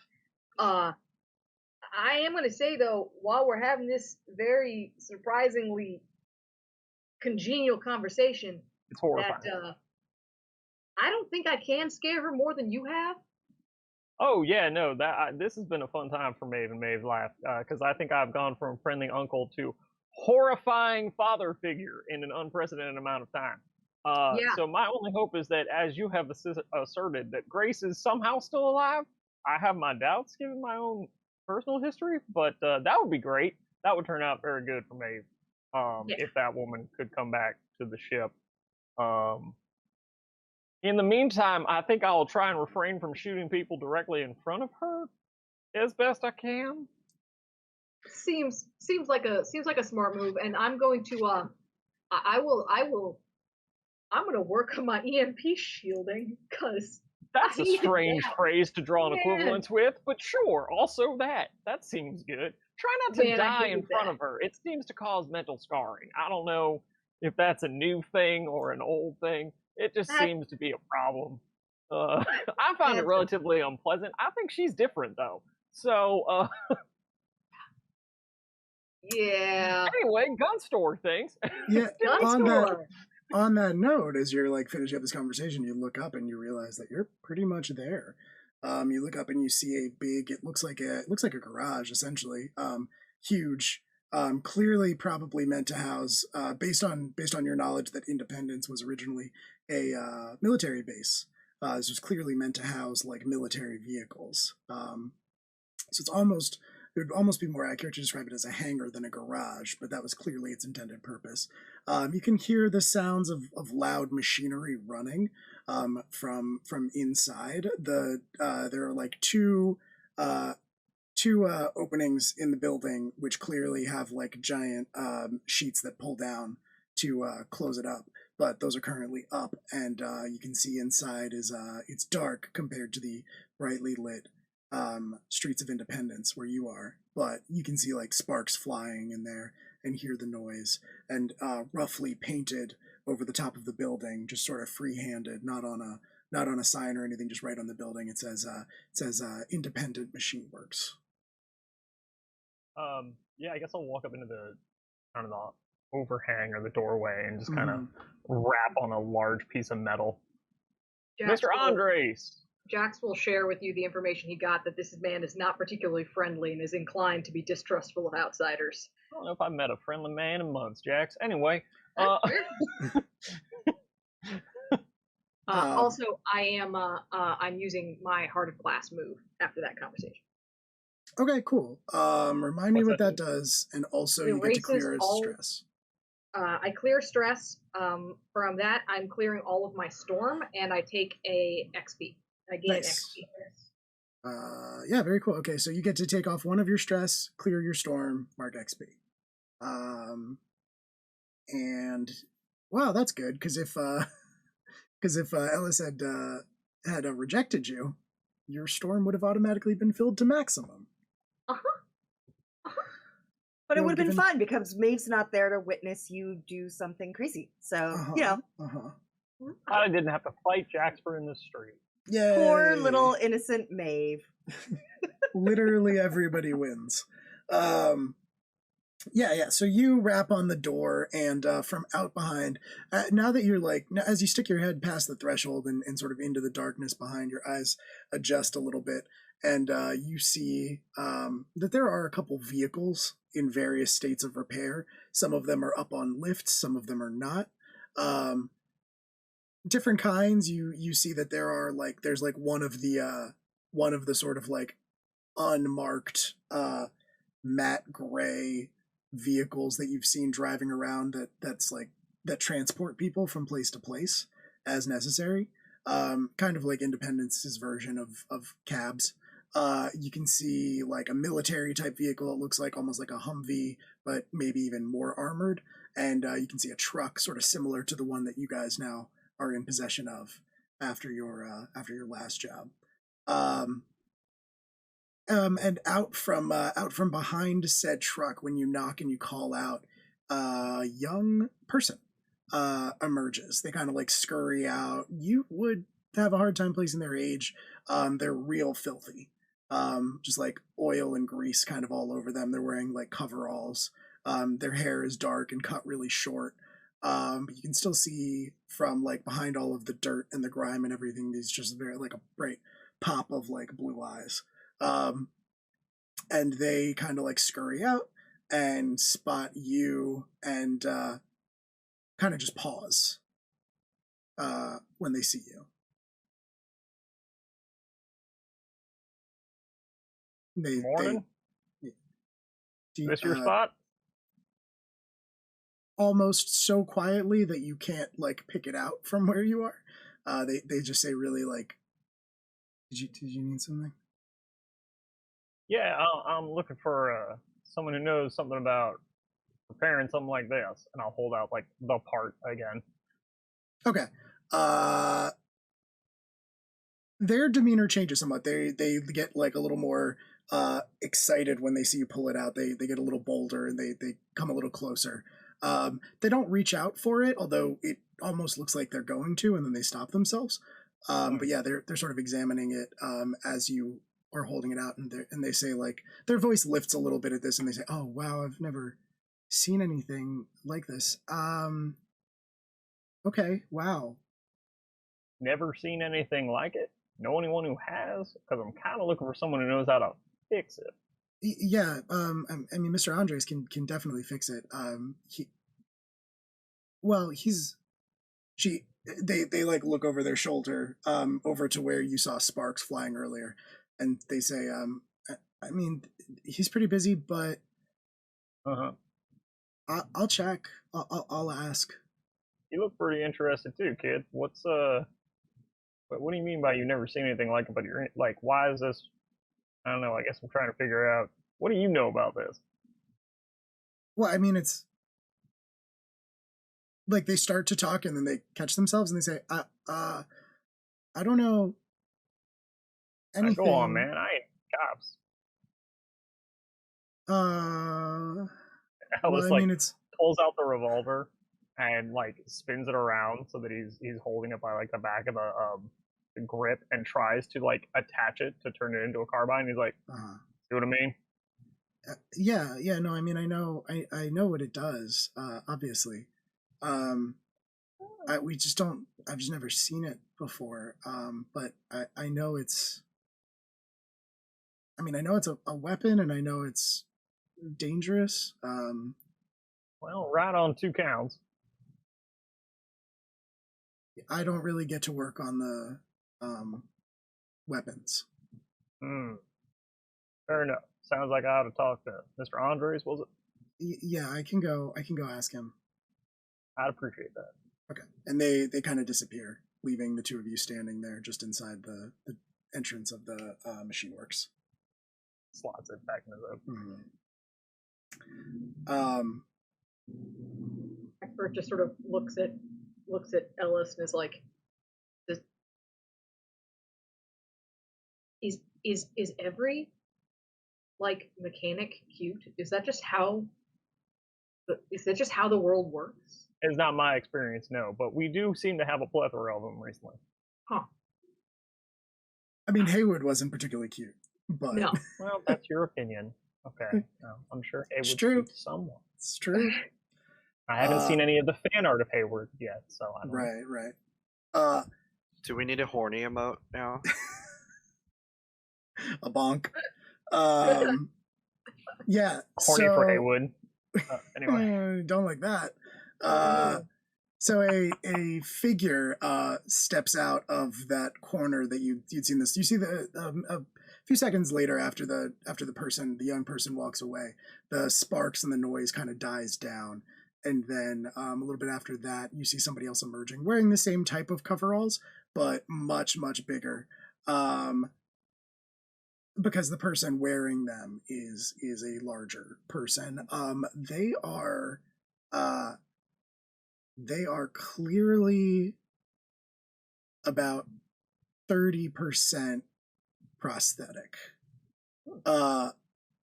I am going to say, though, while we're having this very surprisingly congenial conversation, It's horrifying. that I don't think I can scare her more than you have. Oh yeah, no, this has been a fun time for Maeve and Maeve laughed because I think I've gone from friendly uncle to horrifying father figure in an unprecedented amount of time. Yeah. So my only hope is that, as you have asserted, that Grace is somehow still alive. I have my doubts given my own personal history, but that would be great. That would turn out very good for Maeve if that woman could come back to the ship. In the meantime, I think I'll try and refrain from shooting people directly in front of her as best I can. Seems like a smart move, and I'm going to I'm going to work on my EMP shielding because that's a strange phrase to draw an Man. equivalence with, but sure, also that seems good. Try not to Man, I die hated in front that. of her. It seems to cause mental scarring. I don't know if that's a new thing or an old thing. It just seems to be a problem. I find it relatively unpleasant. I think she's different though. So yeah. anyway, gun store things. Yeah, Gun store. on that note, as you're like finishing up this conversation, you look up and you realize that you're pretty much there. You look up and you see a big. It looks like a garage essentially. Huge. Clearly, probably meant to house. Based on your knowledge that Independence was originally a military base. This was clearly meant to house like military vehicles. So it would almost be more accurate to describe it as a hangar than a garage, but that was clearly its intended purpose. You can hear the sounds of loud machinery running from inside. There are like two openings in the building, which clearly have like giant sheets that pull down to close it up. But those are currently up, and you can see inside is it's dark compared to the brightly lit streets of Independence where you are. But you can see like sparks flying in there and hear the noise. And roughly painted over the top of the building, just sort of free-handed, not on a sign or anything, just right on the building. It says Independent Machine Works. Yeah, I guess I'll walk up into the kind of the overhang or the doorway and just kind of rap on a large piece of metal. Mr. Andres! Jax will share with you the information he got that this man is not particularly friendly and is inclined to be distrustful of outsiders. I don't know if I've met a friendly man in months, Jax. Anyway. Also, I'm using my Heart of Glass move after that conversation. Okay, cool. Remind me what that does, and also you get to clear stress. I clear stress. From that, I'm clearing all of my storm, and I take a XP. I gain nice. XP. Yeah, very cool. Okay, so you get to take off one of your stress, clear your storm, mark XP. And wow, that's good because if Ellis had rejected you, your storm would have automatically been filled to maximum. But it would have been fun because Maeve's not there to witness you do something crazy. So, you know. I didn't have to fight Jaxper in the street. Yeah. Poor little innocent Maeve. Literally everybody wins. Yeah. So you rap on the door, and from out behind, now that you're like, as you stick your head past the threshold and sort of into the darkness behind, your eyes adjust a little bit, and you see that there are a couple vehicles in various states of repair. Some of them are up on lifts, some of them are not. Different kinds. You see that there's one of the sort of like unmarked matte gray vehicles that you've seen driving around that transport people from place to place as necessary. Kind of like Independence's version of cabs. You can see like a military type vehicle. It looks like almost like a Humvee, but maybe even more armored. And you can see a truck sort of similar to the one that you guys now are in possession of after your last job. And out from behind said truck, when you knock and you call out, a young person emerges. They kind of like scurry out. You would have a hard time placing their age. They're real filthy. just like oil and grease kind of all over them. They're wearing like coveralls. Their hair is dark and cut really short. But you can still see from like behind all of the dirt and the grime and everything, these just very like a bright pop of like blue eyes. And they kind of like scurry out and spot you and kind of just pause when they see you. Morning. Do This your spot? Almost so quietly that you can't like pick it out from where you are. They just say really like, did you need something? Yeah, I'm looking for someone who knows something about preparing something like this, and I'll hold out like the part again. Okay. Their demeanor changes somewhat. They get like a little more excited when they see you pull it out. They get a little bolder and they come a little closer. They don't reach out for it, although it almost looks like they're going to, and then they stop themselves. But yeah, they're sort of examining it as you are holding it out, and they say like their voice lifts a little bit at this, and they say, "Oh wow, I've never seen anything like this." Okay, wow. Never seen anything like it. Know anyone who has? Because I'm kind of looking for someone who knows how to fix it. Yeah, I mean, Mr. Andres can definitely fix it. They like look over their shoulder, over to where you saw sparks flying earlier, and they say, I mean, he's pretty busy, but I'll check. I'll ask. You look pretty interested too, kid. What do you mean by you never seen anything like it? But you're like, why is this? I don't know. I guess I'm trying to figure out. What do you know about this? Well, I mean, it's like they start to talk and then they catch themselves and they say, I don't know anything. Go on, man. I ain't cops. Well, I mean, it's pulls out the revolver and like spins it around so that he's holding it by like the back of the grip and tries to like attach it to turn it into a carbine. He's like, see what I mean? Yeah. No, I mean, I know what it does. Obviously, we just don't. I've just never seen it before. But I know it's. I mean, I know it's a weapon, and I know it's dangerous. Well, right on 2 counts. I don't really get to work on the weapons. Fair enough. Sounds like I ought to talk to Mr. Andres, was it? Yeah, I can go ask him. I'd appreciate that. Okay. And they kind of disappear, leaving the two of you standing there just inside the entrance of the machine works. Slots it back into the... Egbert just sort of looks at Ellis and is like, is every like mechanic cute? Is that just how the world works? It's not my experience, no, but we do seem to have a plethora of them recently. Huh. I mean, Haywood wasn't particularly cute, but no. Well, that's your opinion. Okay, I'm sure Haywood's true. Someone. It's true. I haven't seen any of the fan art of Hayward yet, so I don't know. Right. Do we need a horny emote now? A bonk. Yeah. Horny for Haywood. Anyway, don't like that. So a figure steps out of that corner that you'd seen this. You see a few seconds later after the young person walks away, the sparks and the noise kind of dies down. And then a little bit after that, you see somebody else emerging wearing the same type of coveralls, but much, much bigger. Because the person wearing them is a larger person. They are clearly about 30% prosthetic.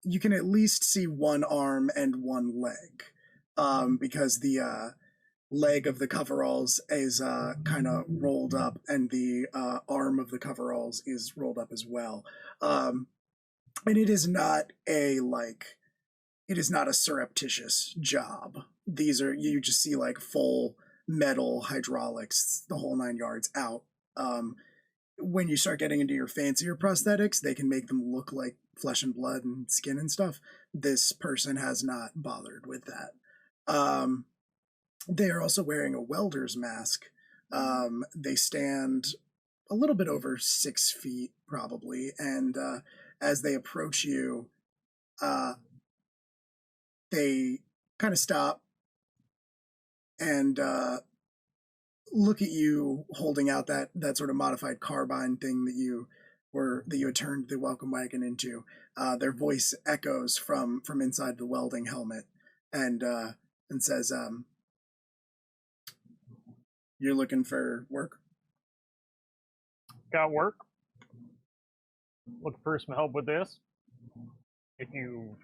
You can at least see one arm and one leg. Because the leg of the coveralls is kind of rolled up, and the arm of the coveralls is rolled up as well. And it is not a surreptitious job. These are, you just see like full metal hydraulics, the whole 9 yards out. When you start getting into your fancier prosthetics, they can make them look like flesh and blood and skin and stuff. This person has not bothered with that. They are also wearing a welder's mask. They stand a little bit over 6 feet, probably, and as they approach you, they kind of stop and look at you holding out that sort of modified carbine thing that you had turned the welcome wagon into. Their voice echoes from inside the welding helmet, and says, "You're looking for work?" Got work? Looking for some help with this? If you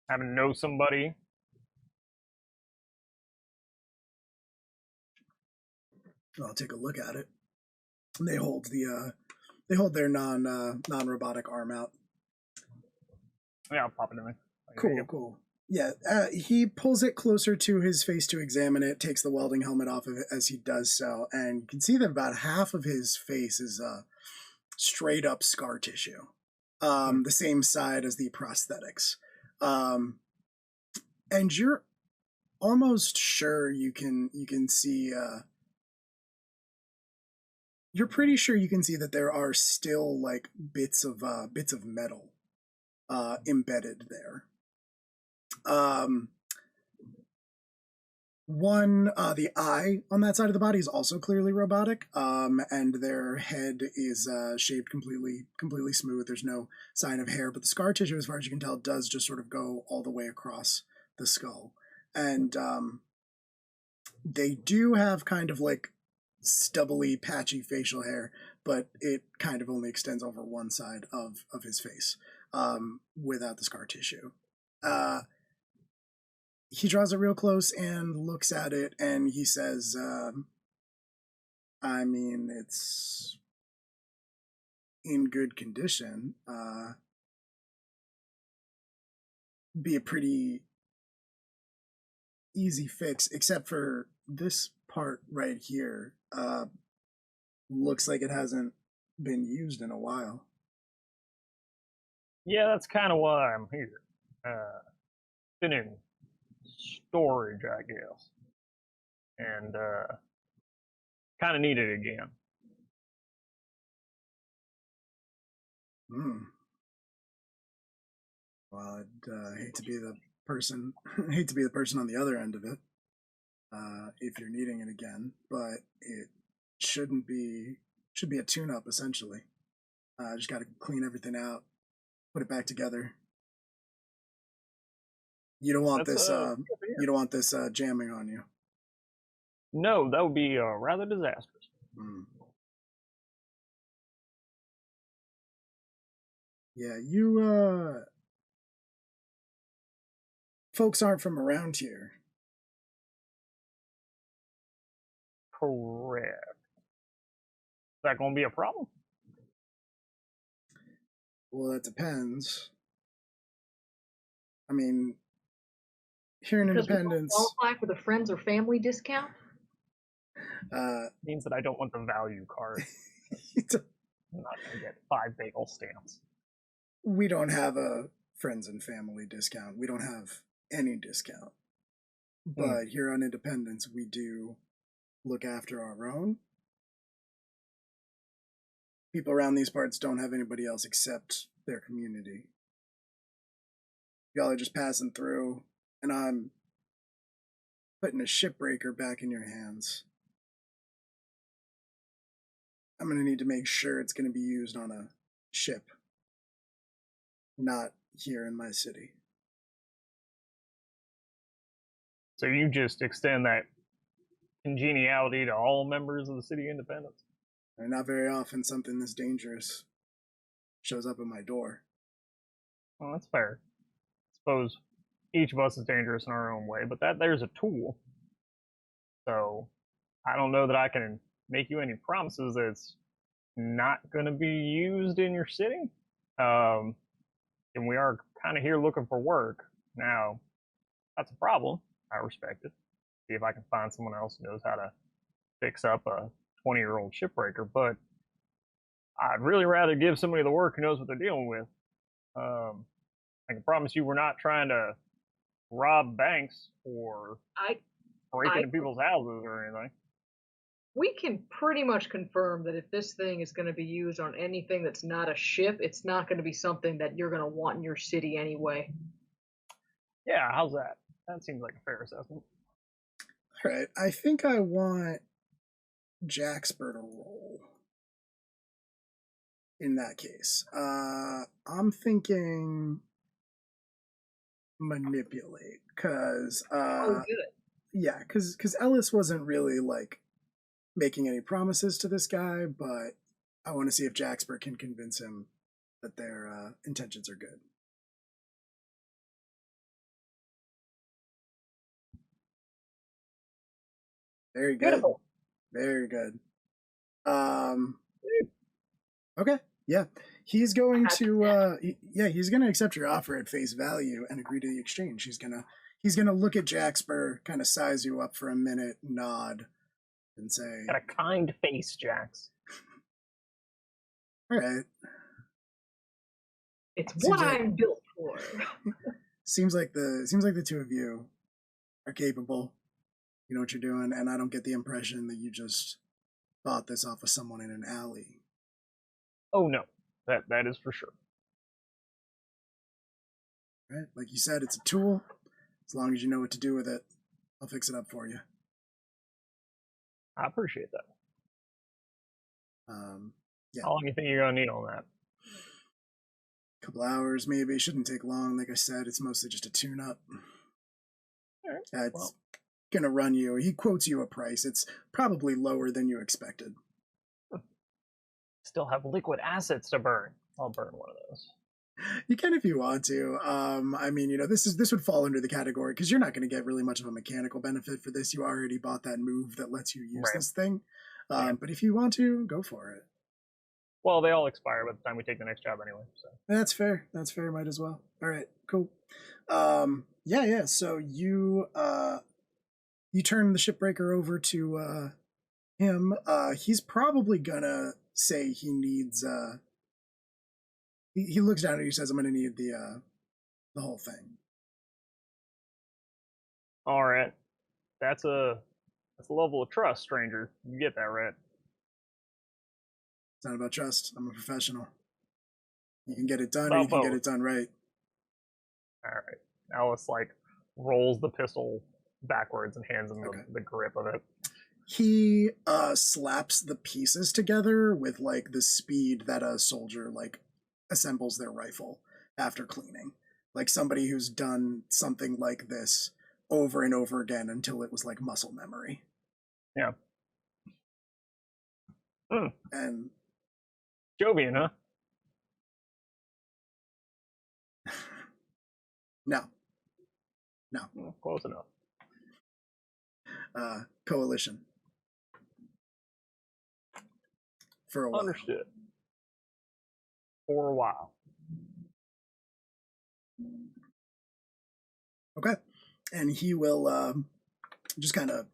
happen to know somebody, I'll take a look at it. They hold their non-robotic arm out. yeah, I'll pop it in there. Cool. Yeah, he pulls it closer to his face to examine it, takes the welding helmet off of it as he does so, and you can see that about half of his face is straight up scar tissue, the same side as the prosthetics. And you're almost sure you can see, you're pretty sure you can see that there are still like bits of metal embedded there. The eye on that side of the body is also clearly robotic, and their head is shaped completely smooth. There's no sign of hair, but the scar tissue, as far as you can tell, does just sort of go all the way across the skull. And they do have kind of like stubbly, patchy facial hair, but it kind of only extends over one side of his face, without the scar tissue. He draws it real close and looks at it, and he says, I mean, it's in good condition. Be a pretty easy fix, except for this part right here. Looks like it hasn't been used in a while. Yeah, that's kind of why I'm here. Been in storage, I guess, and kind of need it again. Well, I'd hate to be the person on the other end of it, if you're needing it again, but it should be a tune-up essentially. Just got to clean everything out, put it back together. You don't want this. You don't want this jamming on you. No, that would be rather disastrous. Yeah, you folks aren't from around here. Correct. Is that going to be a problem? Well, that depends. I mean, here in Independence, we don't qualify for the friends or family discount. Means that I don't want the value card. I'm not going to get 5 bagel stamps. We don't have a friends and family discount. We don't have any discount. But here on Independence, we do look after our own. People around these parts don't have anybody else except their community. Y'all are just passing through, and I'm putting a shipbreaker back in your hands. I'm going to need to make sure it's going to be used on a ship, not here in my city. So you just extend that congeniality to all members of the City of Independence? And not very often something this dangerous shows up at my door. Well, that's fair. I suppose each of us is dangerous in our own way, but there's a tool. So I don't know that I can make you any promises that it's not going to be used in your city. and we are kind of here looking for work. Now, that's a problem. I respect it. See if I can find someone else who knows how to fix up a 20-year-old shipbreaker, but I'd really rather give somebody the work who knows what they're dealing with. I can promise you we're not trying to rob banks or break into people's houses or anything. We can pretty much confirm that if this thing is going to be used on anything that's not a ship, it's not going to be something that you're going to want in your city anyway. Yeah, how's that? That seems like a fair assessment. All right, I think I want Jaxper to roll. In that case, I'm thinking manipulate, because Oh, good. yeah, because Ellis wasn't really like making any promises to this guy, but I want to see if Jaxper can convince him that their intentions are good. Very good. Beautiful. Very good. Okay. Yeah. He's going to he's going to accept your offer at face value and agree to the exchange. He's going to look at Jaxper, kind of size you up for a minute, nod, and say, Got a kind face, Jax. all right. It's what I'm built for. Seems like the two of you are capable. You know what you're doing, and I don't get the impression that you just bought this off of someone in an alley. Oh no, that is for sure. Right? Like you said, it's a tool. As long as you know what to do with it, I'll fix it up for you. I appreciate that. Yeah. How long do you think you're gonna need on that? Couple hours, maybe. Shouldn't take long. Like I said, it's mostly just a tune-up. All right. It's gonna run you. He quotes you a price. It's probably lower than you expected. Still have liquid assets to burn. I'll burn one of those. You can if you want to. I mean, you know, this would fall under the category because you're not going to get really much of a mechanical benefit for this. You already bought that move that lets you use this thing. But if you want to, go for it. Well, they all expire by the time we take the next job anyway. So that's fair. That's fair. Might as well. All right. Cool. Yeah. So you turn the shipbreaker over to him. He's probably gonna say he needs. He looks down and he says, "I'm gonna need the whole thing." All right, that's a level of trust, stranger. You get that right. It's not about trust. I'm a professional. You can get it done, About or you can both. get it done right. All right. Alice like rolls the pistol backwards and hands him the grip of it. He slaps the pieces together with like the speed that a soldier like assembles their rifle after cleaning. Like somebody who's done something like this over and over again until it was like muscle memory. Yeah. And Jovian, huh? No. Close enough. Coalition. For a while. Understood. For a while. Okay. And he will just kind of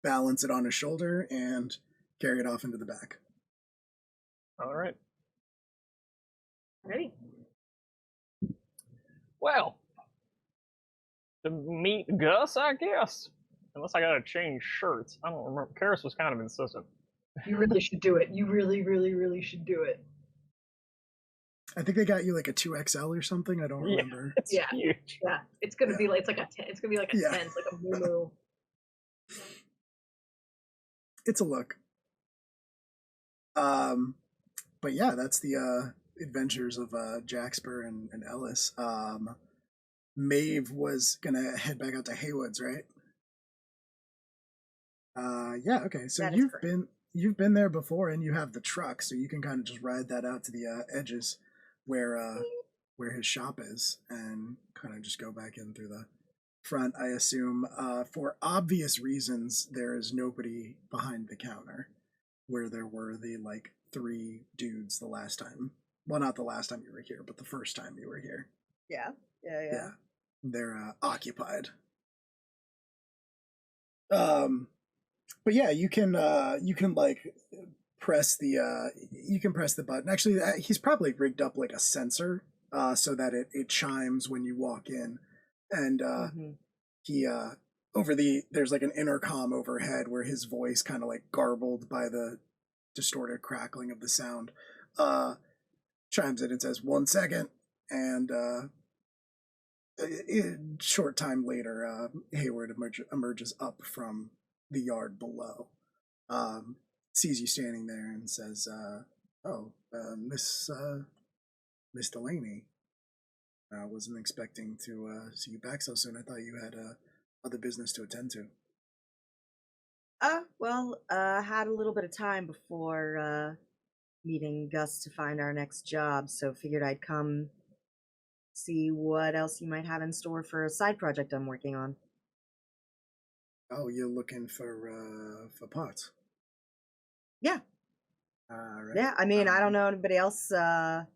balance it on his shoulder and carry it off into the back. All right. Ready? Well, to meet Gus, I guess. Unless I gotta change shirts. I don't remember. Karis was kind of insistent. You really should do it. You really, really, really should do it. I think they got you like a 2XL or something. I don't remember. It's huge. Yeah, it's gonna be like it's gonna be like a 10, like a moo. It's a look. But yeah, that's the adventures of Jaxper and Ellis. Maeve was gonna head back out to Haywoods, right? Yeah. Okay. So you've been there before, and you have the truck, so you can kind of just ride that out to the edges where his shop is, and kind of just go back in through the front. I assume for obvious reasons, there is nobody behind the counter where there were the like 3 dudes the last time Well, not the last time you were here, but the first time you were here. Yeah. Yeah. They're occupied. But yeah, you can like press the button. Actually, he's probably rigged up like a sensor so that it chimes when you walk in, and he there's like an intercom overhead where his voice kind of like garbled by the distorted crackling of the sound chimes in and says 1 second, and short time later Hayward emerges up from the yard below, sees you standing there and says, Miss Delaney, I wasn't expecting to see you back so soon. I thought you had other business to attend to. Had a little bit of time before meeting Gus to find our next job, so figured I'd come see what else you might have in store for a side project I'm working on. Oh, you're looking for pots? Yeah. Right. Yeah, I mean, I don't know anybody else in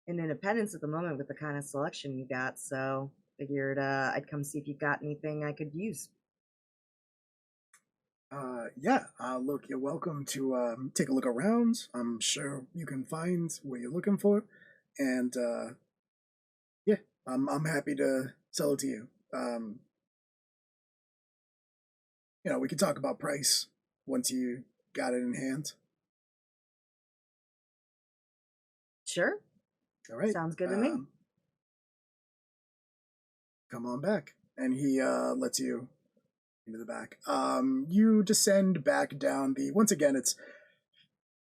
Independence at the moment with the kind of selection you got, so figured I'd come see if you got anything I could use. Look, you're welcome to take a look around. I'm sure you can find what you're looking for, and I'm happy to sell it to you. We can talk about price once you got it in hand. Sure. All right. Sounds good to me. Come on back, and he lets you into the back. You descend back down once again, it's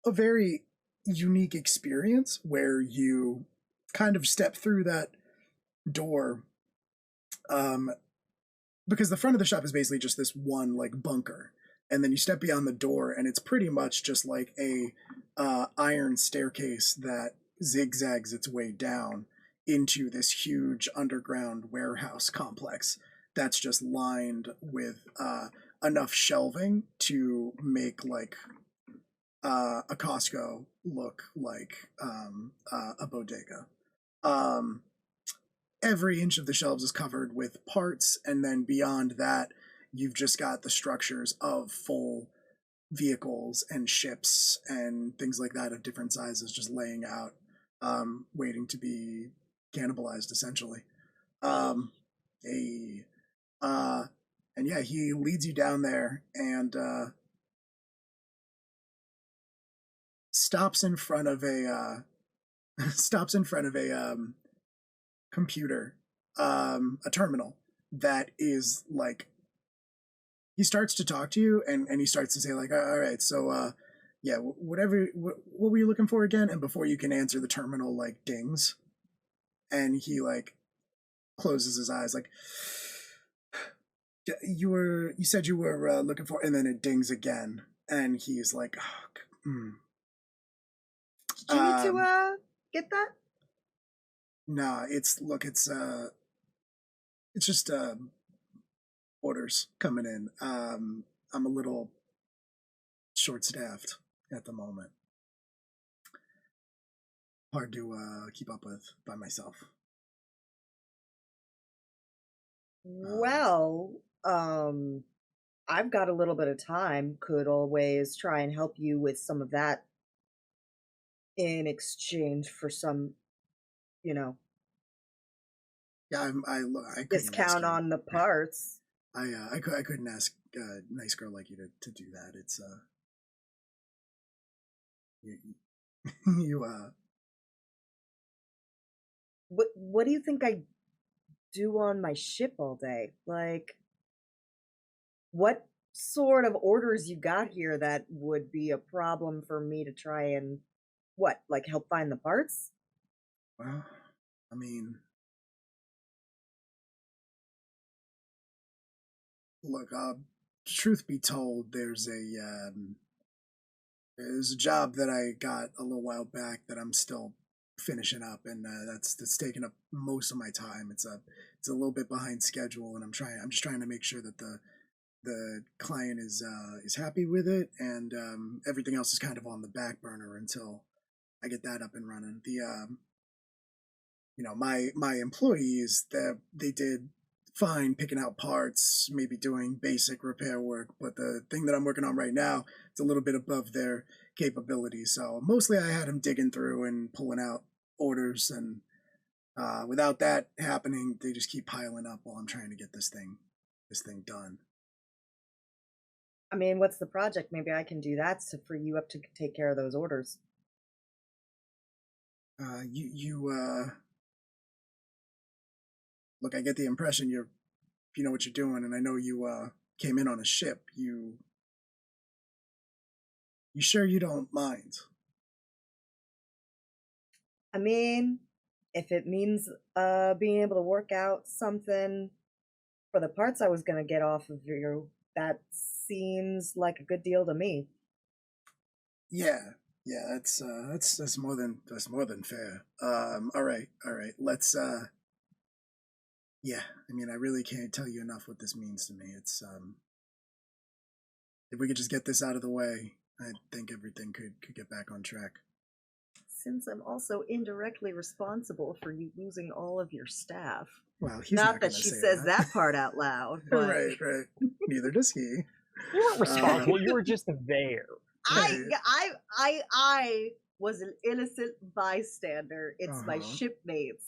a very unique experience where you kind of step through that door, because the front of the shop is basically just this one like bunker, and then you step beyond the door and it's pretty much just like a iron staircase that zigzags its way down into this huge underground warehouse complex that's just lined with enough shelving to make like a Costco look like a bodega. Every inch of the shelves is covered with parts, and then beyond that, you've just got the structures of full vehicles and ships and things like that of different sizes just laying out, waiting to be cannibalized, essentially. And yeah, he leads you down there and stops in front of a computer, a terminal that is like, he starts to talk to you and he starts to say like, all right, so what were you looking for again? And before you can answer, the terminal like dings, and he like closes his eyes like, you said you were looking for, and then it dings again, and he's like, Do you need to get that? Nah, it's just orders coming in. I'm a little short-staffed at the moment. Hard to keep up with by myself. I've got a little bit of time. Could always try and help you with some of that in exchange for some, Yeah, I discount on the parts. I couldn't ask a nice girl like you to do that. It's What do you think I do on my ship all day? Like, what sort of orders you got here that would be a problem for me to try and help find the parts? Well, I mean, look, truth be told, there's a job that I got a little while back that I'm still finishing up, and that's taking up most of my time. It's a little bit behind schedule, and I'm just trying to make sure that the client is happy with it, and everything else is kind of on the back burner until I get that up and running. The my employees, they did fine picking out parts, maybe doing basic repair work, but the thing that I'm working on right now, it's a little bit above their capabilities. So mostly I had them digging through and pulling out orders, and without that happening, they just keep piling up while I'm trying to get this thing done. I mean, what's the project? Maybe I can do that to free you up to take care of those orders. Look, I get the impression you know what you're doing, and I know you came in on a ship. You sure you don't mind? I mean, if it means being able to work out something for the parts I was gonna get off of you, that seems like a good deal to me. Yeah, that's more than fair. All right. Let's yeah. I mean, I really can't tell you enough what this means to me. It's if we could just get this out of the way, I think everything could get back on track. Since I'm also indirectly responsible for you losing all of your staff. Well, he's not that gonna she say says that part out loud. But... right. Neither does he. You weren't responsible. You were just there. I was an innocent bystander. It's my shipmates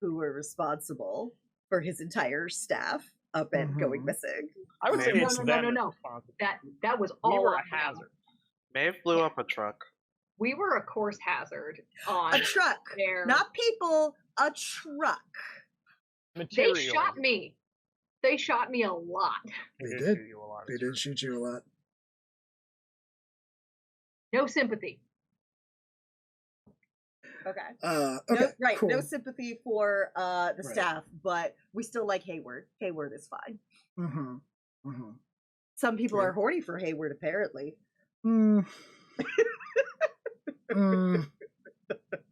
who were responsible for his entire staff up and going missing. I would say it's no. That was all. We were a hazard. Maeve blew up a truck. We were a course hazard on a truck, not people. A truck. Material. They shot me. They shot me a lot. They did. They did shoot you a lot. No sympathy. Okay. Okay. Cool. No sympathy for the staff, but we still like Hayward. Hayward is fine. Some people are horny for Hayward, apparently.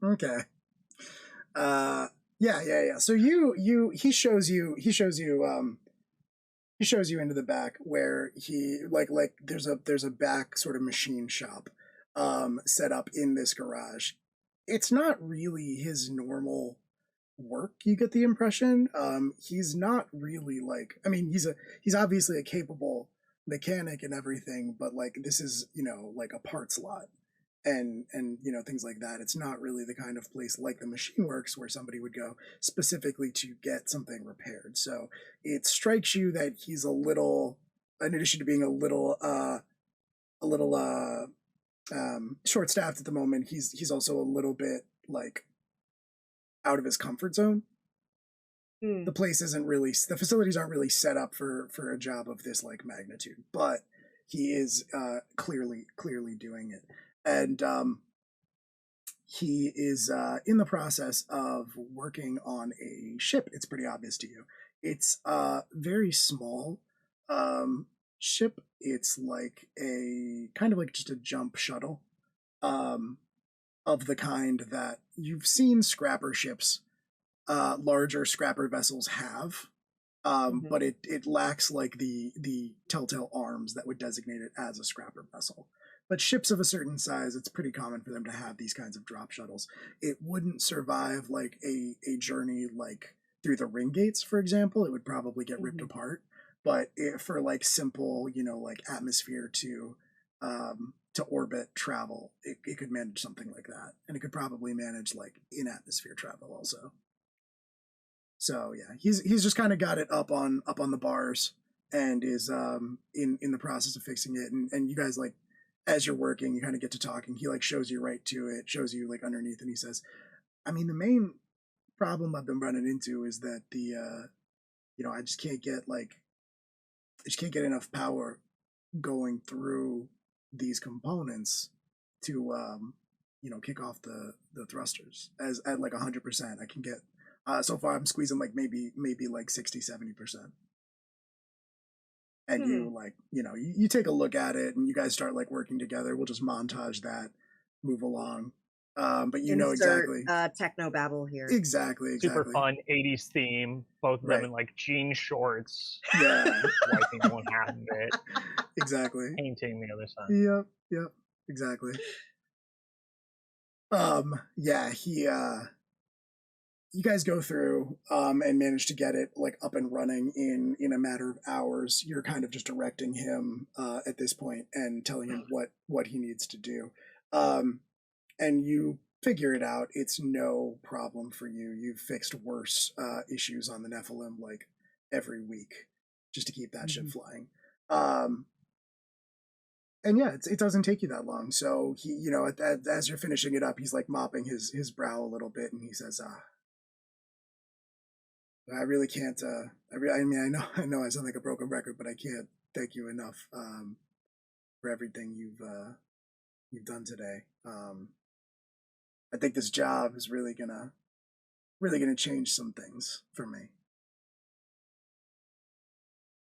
Okay. Yeah. So he shows you into the back where he like there's a back sort of machine shop set up in this garage. It's not really his normal work, you get the impression. He's not really like, I mean, he's obviously a capable mechanic and everything, but like this is, like a parts lot and things like that. It's not really the kind of place like the Machine Works where somebody would go specifically to get something repaired. So it strikes you that he's a little, in addition to being a little short-staffed at the moment, he's also a little bit like out of his comfort zone. The place isn't really, the facilities aren't really set up for a job of this like magnitude, but he is clearly doing it. And he is in the process of working on a ship. It's pretty obvious to you. It's a very small ship. It's like a kind of like just a jump shuttle of the kind that you've seen scrapper ships, larger scrapper vessels have. But it lacks like the telltale arms that would designate it as a scrapper vessel. But ships of a certain size, it's pretty common for them to have these kinds of drop shuttles. It wouldn't survive like a journey like through the ring gates, for example. It would probably get ripped apart. But for like simple, like atmosphere to orbit travel, it could manage something like that. And it could probably manage like in atmosphere travel also. So yeah, he's just kind of got it up on the bars and is in the process of fixing it. And you guys, like, as you're working, you kind of get to talking. He like shows you right to it, shows you like underneath, and he says, I mean, the main problem I've been running into is that I just can't get enough power going through these components to kick off the thrusters as at like 100%. I can get so far I'm squeezing like maybe like 60-70%. And you take a look at it and you guys start like working together. We'll just montage that, move along. But Insert, exactly. Techno babble here. Exactly. Super fun 80s theme. Both of them in like jean shorts. Yeah. Wiping one half of it. Exactly. Painting the other side. Yep. Exactly. Yeah, you guys go through and manage to get it like up and running in a matter of hours. You're kind of just directing him at this point and telling him what he needs to do. And you figure it out. It's no problem for you. You've fixed worse issues on the Nephilim like every week just to keep that shit flying. And yeah, it doesn't take you that long. So he, as you're finishing it up, he's like mopping his brow a little bit, and he says, I really can't. I mean, I know I sound like a broken record, but I can't thank you enough for everything you've done today. I think this job is really gonna change some things for me.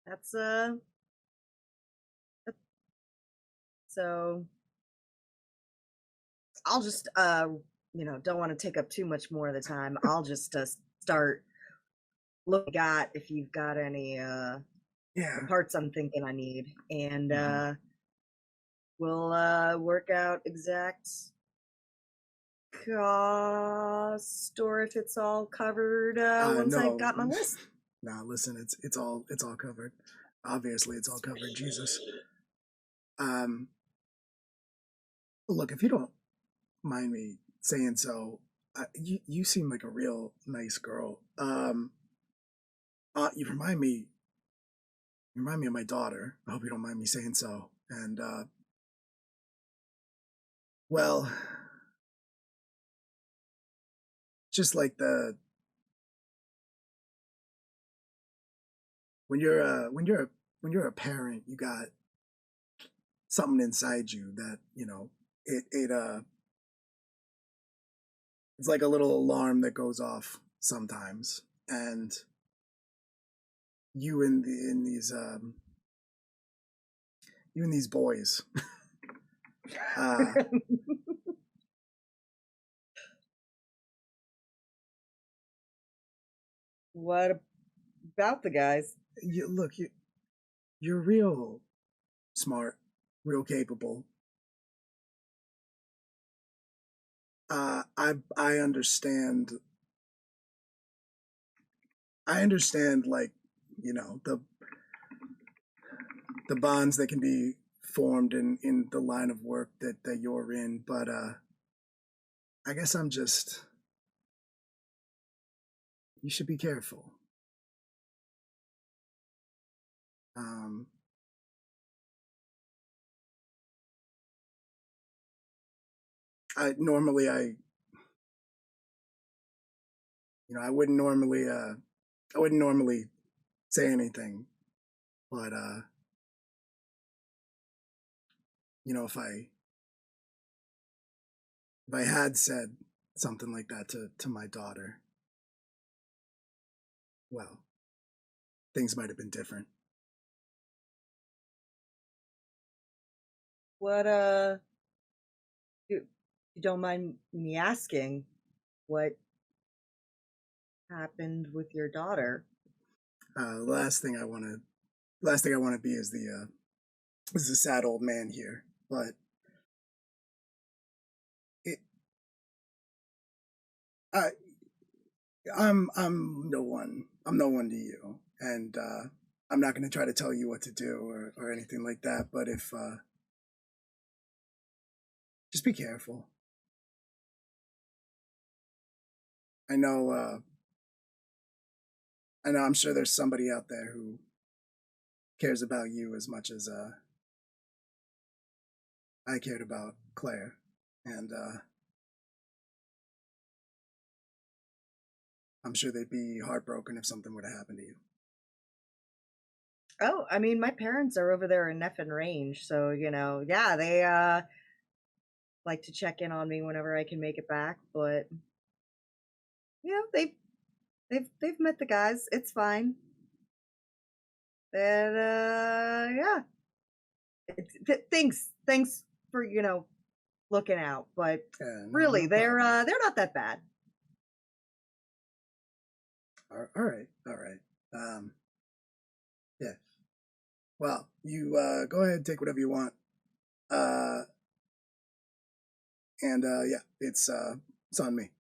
That's so I'll just don't want to take up too much more of the time. I'll just start looking at if you've got any Yeah. the parts I'm thinking I need, and we'll work out exact cost or if it's all covered once No. I've got my list. Nah, listen, it's all covered. Obviously, it's all covered. Jesus. Look, if you don't mind me saying so, you seem like a real nice girl. You remind me of my daughter. I hope you don't mind me saying so. And well, just like when you're a parent, you got something inside you that it's like a little alarm that goes off sometimes, and you and these boys. What about the guys? You're real smart, real capable. I understand. Like, the bonds that can be formed in the line of work that you're in, but I guess you should be careful. I normally I wouldn't normally say anything, but if I had said something like that to my daughter, well, things might have been different. What you don't mind me asking, what happened with your daughter? The last thing I want to be is the sad old man here, but I'm no one. I'm no one to you, and I'm not going to try to tell you what to do or anything like that. But if just be careful. I know. I'm sure there's somebody out there who cares about you as much as I cared about Claire, and I'm sure they'd be heartbroken if something were to happen to you. Oh, I mean, my parents are over there in Nephin Range, so yeah, they like to check in on me whenever I can make it back. But they've met the guys. It's fine. And yeah, thanks for looking out. But Yeah, really, no they're problem. they're not that bad. All right. Yeah. Well, you go ahead and take whatever you want. And yeah, it's on me.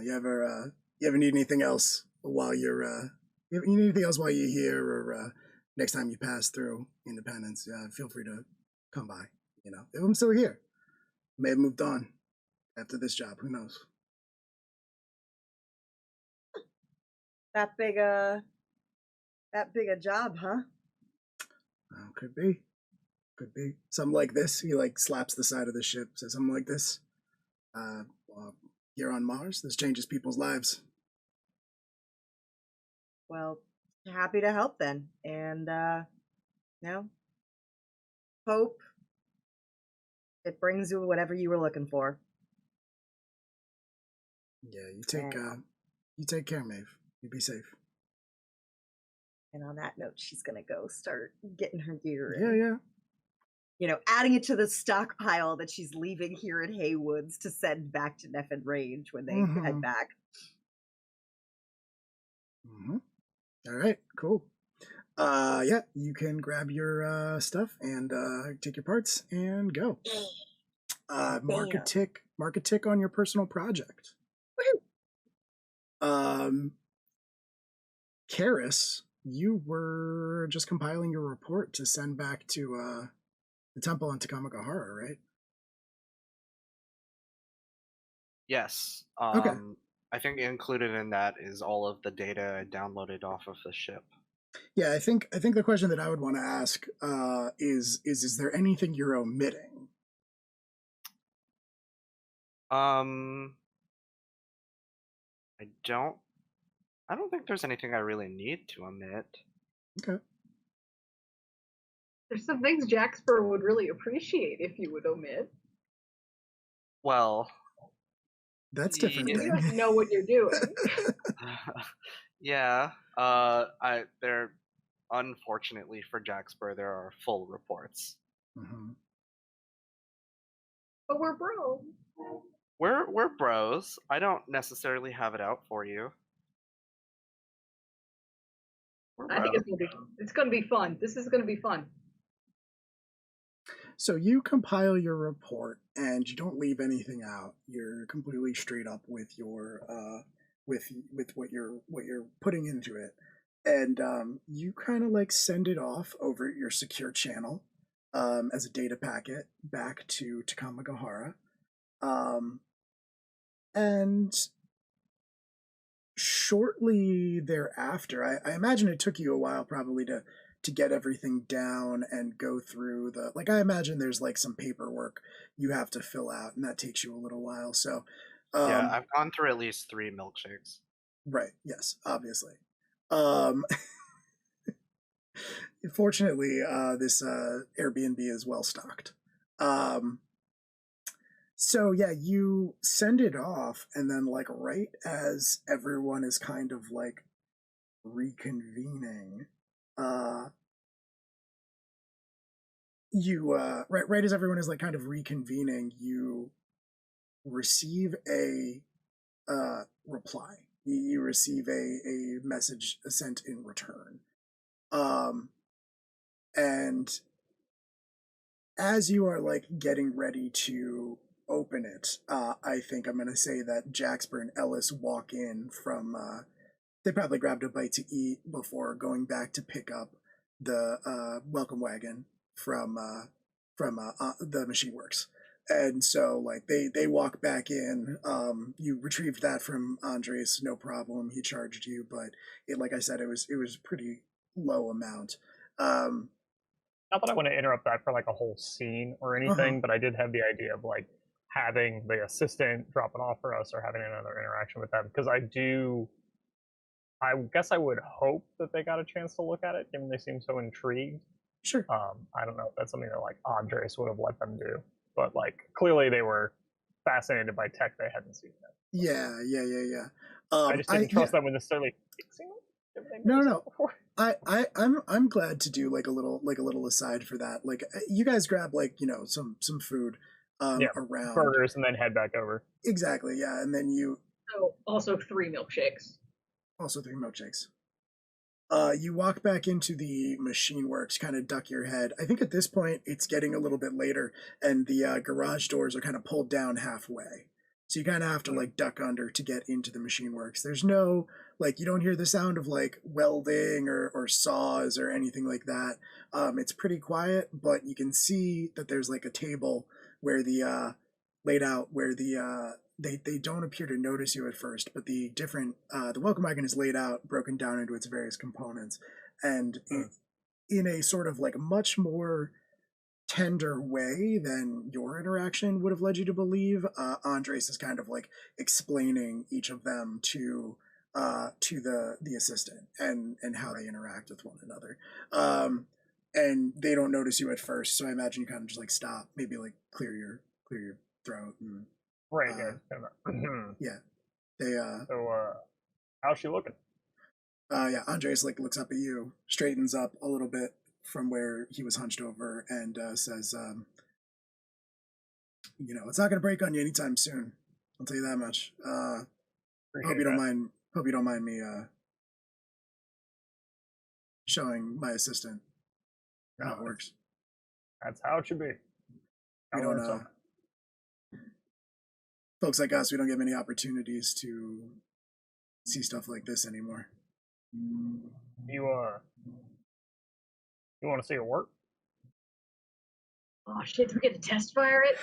You ever need anything else while you're you need anything else while you're here, or next time you pass through Independence, feel free to come by. You know, if I'm still here, may have moved on after this job. Who knows? That big a job, huh? Could be. Could be. Something like this. He like slaps the side of the ship, says something like this. Well, here on Mars, this changes people's lives. Well, happy to help then. And hope it brings you whatever you were looking for. Yeah, you take care, Maeve. You be safe. And on that note, she's gonna go start getting her gear. Yeah. You know, adding it to the stockpile that she's leaving here at Haywoods to send back to Neff and Range when they head back. Mm-hmm. All right, cool. Yeah, you can grab your stuff and take your parts and go. Mark a tick on your personal project. Karis, you were just compiling your report to send back to the temple in Takamagahara, right? Yes. Okay. I think included in that is all of the data I downloaded off of the ship. Yeah, I think the question that I would want to ask is there anything you're omitting? I don't think there's anything I really need to omit. Okay. There's some things Jaxper would really appreciate if you would omit. Well, that's different. You don't know what you're doing. Yeah. There, unfortunately for Jaxper, there are full reports. Mm-hmm. But we're bros. We're bros. I don't necessarily have it out for you. I think it's gonna be fun. This is gonna be fun. So you compile your report and you don't leave anything out. You're completely straight up with your with what you're putting into it, and you kind of like send it off over your secure channel as a data packet back to Takamagahara, and shortly thereafter, I imagine it took you a while probably to get everything down and go through the, like, I imagine there's like some paperwork you have to fill out and that takes you a little while. So yeah, I've gone through at least 3 milkshakes. Right, yes, obviously. Fortunately, this Airbnb is well stocked. So yeah, you send it off, and then like right as everyone is kind of like reconvening, you right as everyone is like kind of reconvening, you receive a reply. You receive a message sent in return, and as you are like getting ready to open it, I think I'm gonna say that Jaxper and Ellis walk in from they probably grabbed a bite to eat before going back to pick up the welcome wagon from the Machine Works. And so like they walk back in. You retrieved that from Andres, no problem. He charged you, but it, like I said, it was pretty low amount. Not that I want to interrupt that for like a whole scene or anything, but I did have the idea of like having the assistant drop it off for us or having another interaction with them, because I guess I would hope that they got a chance to look at it, given they seem so intrigued. Sure. I don't know if that's something that like Andres would have let them do, but like clearly they were fascinated by tech they hadn't seen yet. Yeah. I just didn't trust them with necessarily fixing it. No. I'm glad to do like a little aside for that. Like you guys grab like, you know, some food around burgers and then head back over. Exactly, yeah. And then you also 3 milkshakes. Also 3 milkshakes. You walk back into the machine works, kind of duck your head. I think at this point it's getting a little bit later, and the garage doors are kind of pulled down halfway. So you kind of have to like duck under to get into the machine works. There's no like you don't hear the sound of like welding or saws or anything like that. It's pretty quiet, but you can see that there's like a table where the laid out where the they don't appear to notice you at first, but the different the welcome wagon is laid out, broken down into its various components, and in a sort of like much more tender way than your interaction would have led you to believe. Andres is kind of like explaining each of them to the assistant and how they interact with one another. And they don't notice you at first, so I imagine you kind of just like stop, maybe like clear your throat and Right, yeah. yeah. They So, how's she looking? yeah, Andres like looks up at you, straightens up a little bit from where he was hunched over, and says, you know, it's not gonna break on you anytime soon. I'll tell you that much. Hope you don't mind me showing my assistant how it works. That's how it should be. We don't folks like us, we don't get many opportunities to see stuff like this anymore. You want to see her work? Oh shit, do we get to test fire it?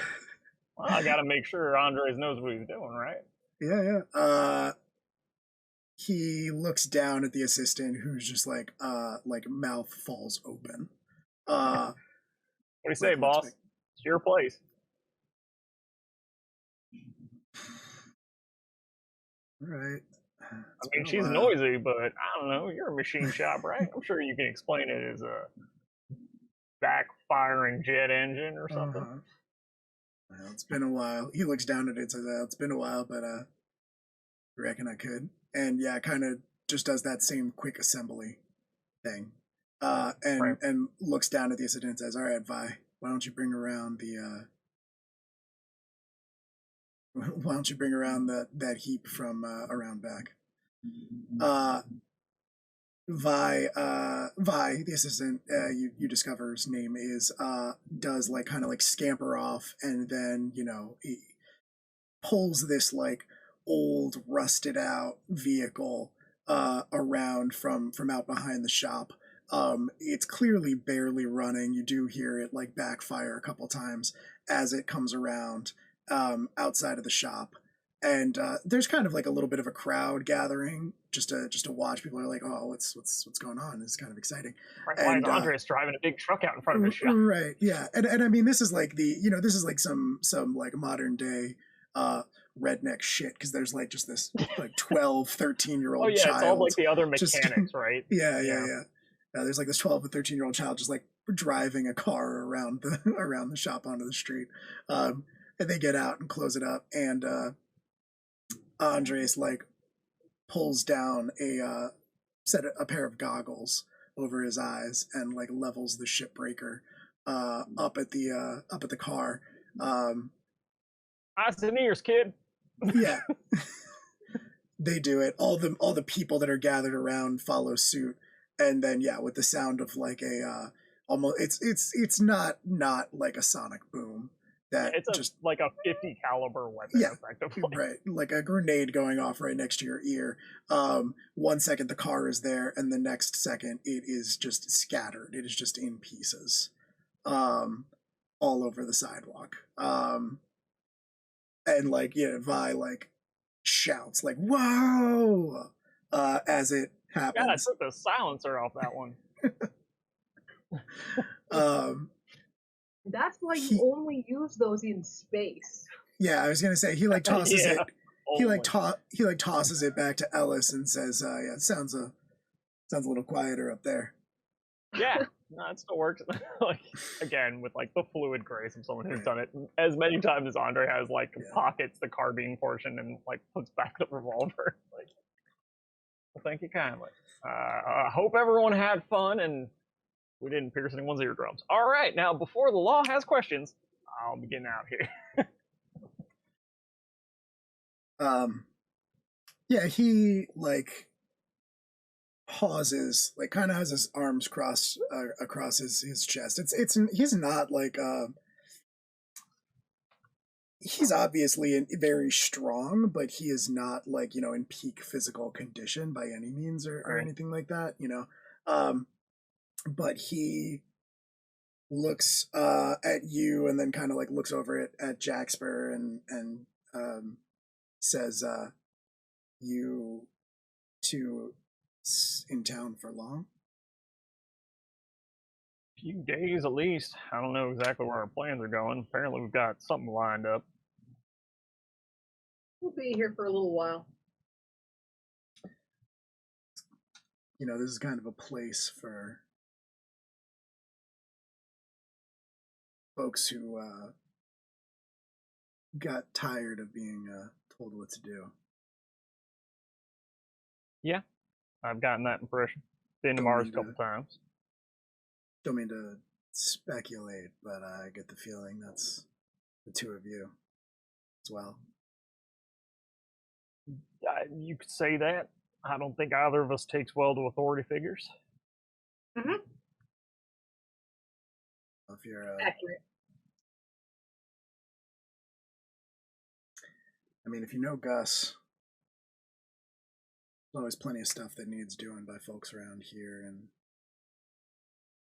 Well, I gotta make sure Andres knows what he's doing, right? Yeah. He looks down at the assistant, who's just like mouth falls open. What do you say, boss? It's your place. All right. I mean, she's noisy, but I don't know. You're a machine shop, right? I'm sure you can explain it as a backfiring jet engine or something. Well, it's been a while. He looks down at it and says, it's been a while, but I reckon I could. And yeah, kind of just does that same quick assembly thing. And looks down at the assistant and says, all right, Vi, why don't you bring around that heap from around back? Vi, the assistant, you discover his name is, does like kind of like scamper off, and then, you know, he pulls this like old rusted out vehicle around from out behind the shop. It's clearly barely running. You do hear it like backfire a couple times as it comes around outside of the shop. And there's kind of like a little bit of a crowd gathering just to watch. People are like, "Oh, what's going on?" It's kind of exciting. Right, why is Andres driving a big truck out in front of his shop? Right, yeah, and I mean, this is like this is like some like modern day redneck shit, because there's like just this like 12, 13-year-old child. It's all like the other mechanics, just, right? Yeah. There's like this 12 or 13-year-old child just like driving a car around the shop onto the street, and they get out and close it up, and Andres like pulls down a pair of goggles over his eyes and like levels the shipbreaker up at the car. Eyes and ears, kid. Yeah. They do it. All the people that are gathered around follow suit, and then yeah, with the sound of like a almost it's not like a sonic boom. It's just like a 50 caliber weapon, effectively. Right, like a grenade going off right next to your ear. 1 second the car is there, and the next second it is just scattered. It is just in pieces, all over the sidewalk. And like Vi like shouts like "Whoa!" As it happens. God, I took the silencer off that one. That's why you only use those in space. Yeah, I was gonna say he like tosses it. He like tosses it back to Ellis and says, "Yeah, it sounds a little quieter up there." Yeah, no, it still works. Like again, with like the fluid grace of someone who's done it as many times as Andre has, like pockets the carbine portion and like puts back the revolver. Like, well, thank you kindly. I hope everyone had fun and we didn't pierce anyone's eardrums. All right, now before the law has questions, I'll be getting out here. Yeah, he like pauses, like kind of has his arms crossed across his chest. He's not like he's obviously very strong, but he is not like, you know, in peak physical condition by any means or Right. anything like that, you know. But he looks at you and then kind of like looks over at Jaxper and says, "You two in town for long?" Few days at least. I don't know exactly where our plans are going. Apparently, we've got something lined up. We'll be here for a little while. You know, this is kind of a place for folks who got tired of being told what to do. Yeah, I've gotten that impression. Been to Mars a couple times. Don't mean to speculate, but I get the feeling that's the two of you as well. You could say that. I don't think either of us takes well to authority figures. Mm-hmm. If you're Accurate. I mean, if you know Gus, there's always plenty of stuff that needs doing by folks around here, and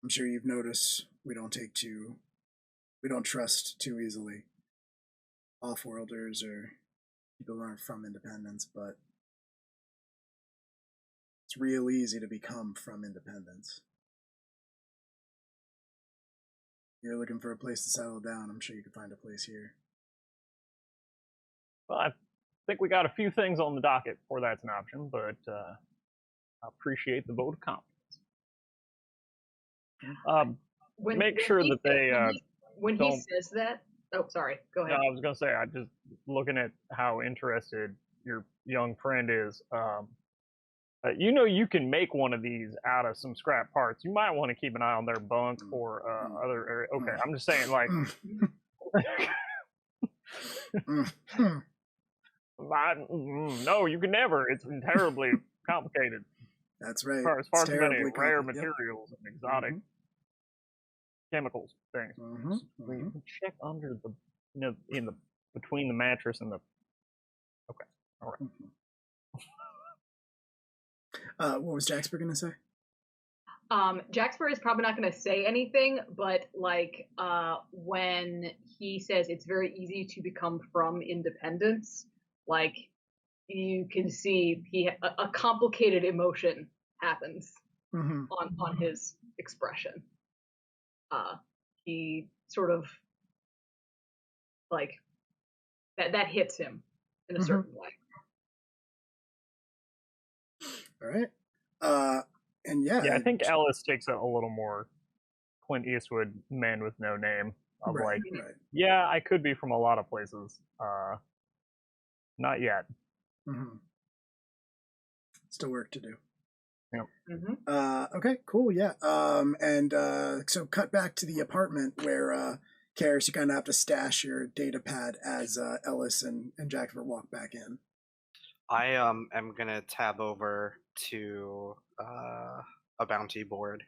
I'm sure you've noticed we don't trust too easily off-worlders or people who aren't from Independence, but it's real easy to become from Independence. You're looking for a place to settle down, I'm sure you can find a place here. Well, I think we got a few things on the docket before that's an option, but I appreciate the vote of confidence. Make sure that they when he says that. Oh, sorry. Go ahead. No, I was gonna say, I just looking at how interested your young friend is. You know, you can make one of these out of some scrap parts. You might want to keep an eye on their bunk or other area. Okay, I'm just saying, like. No, you can never. It's terribly complicated. That's right. As far as many rare materials and exotic chemicals things. We can check under the, you know, in the between the mattress and the. Okay, all right. What was Jaxper gonna say? Jaxper is probably not going to say anything, but like when he says it's very easy to become from Independence, like you can see a complicated emotion happens on his expression. He sort of like that hits him in a certain way. All right. And yeah, I think Ellis takes a little more Clint Eastwood man with no name of yeah, I could be from a lot of places. Not yet. Still work to do. Yep. Okay, cool. Yeah. And so cut back to the apartment where Karis, you kind of have to stash your data pad as Ellis and Jaxper walk back in. I am gonna tab over to a bounty board.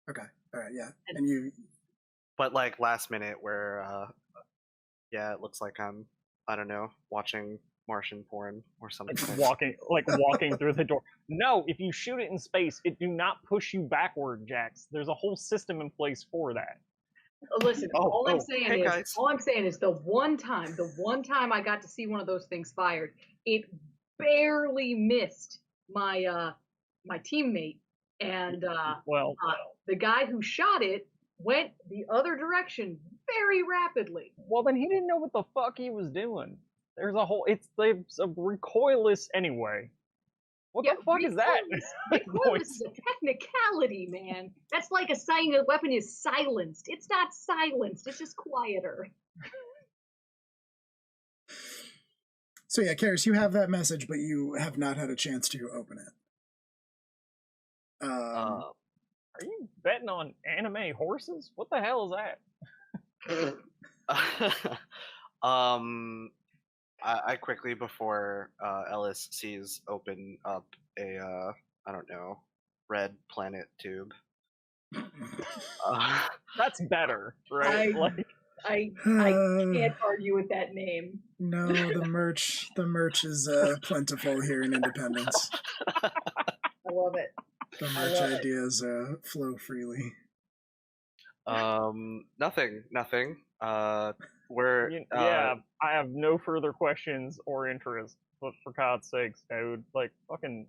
Okay. All right. Yeah. And you. But like last minute, where yeah, it looks like I'm, I don't know, watching Martian porn or something. Walking through the door. No, if you shoot it in space, it do not push you backward, Jax. There's a whole system in place for that. Listen, all I'm saying is the one time I got to see one of those things fired, it barely missed my my teammate, and the guy who shot it went the other direction very rapidly. Well, then he didn't know what the fuck he was doing. There's a whole, it's a recoilless anyway. What the fuck is that? Recoilless is a technicality, man. That's like a sign a weapon is silenced. It's not silenced, it's just quieter. So yeah, Karis, you have that message, but you have not had a chance to open it. Are you betting on anime horses? What the hell is that? I quickly, before Ellis sees open up a I don't know, red planet tube. Uh, That's better, right? I can't argue with that name. No, the merch is plentiful here in Independence. I love it. The I merch love it. ideas flow freely. nothing. Yeah, I have no further questions or interest. But for God's sakes, dude, like fucking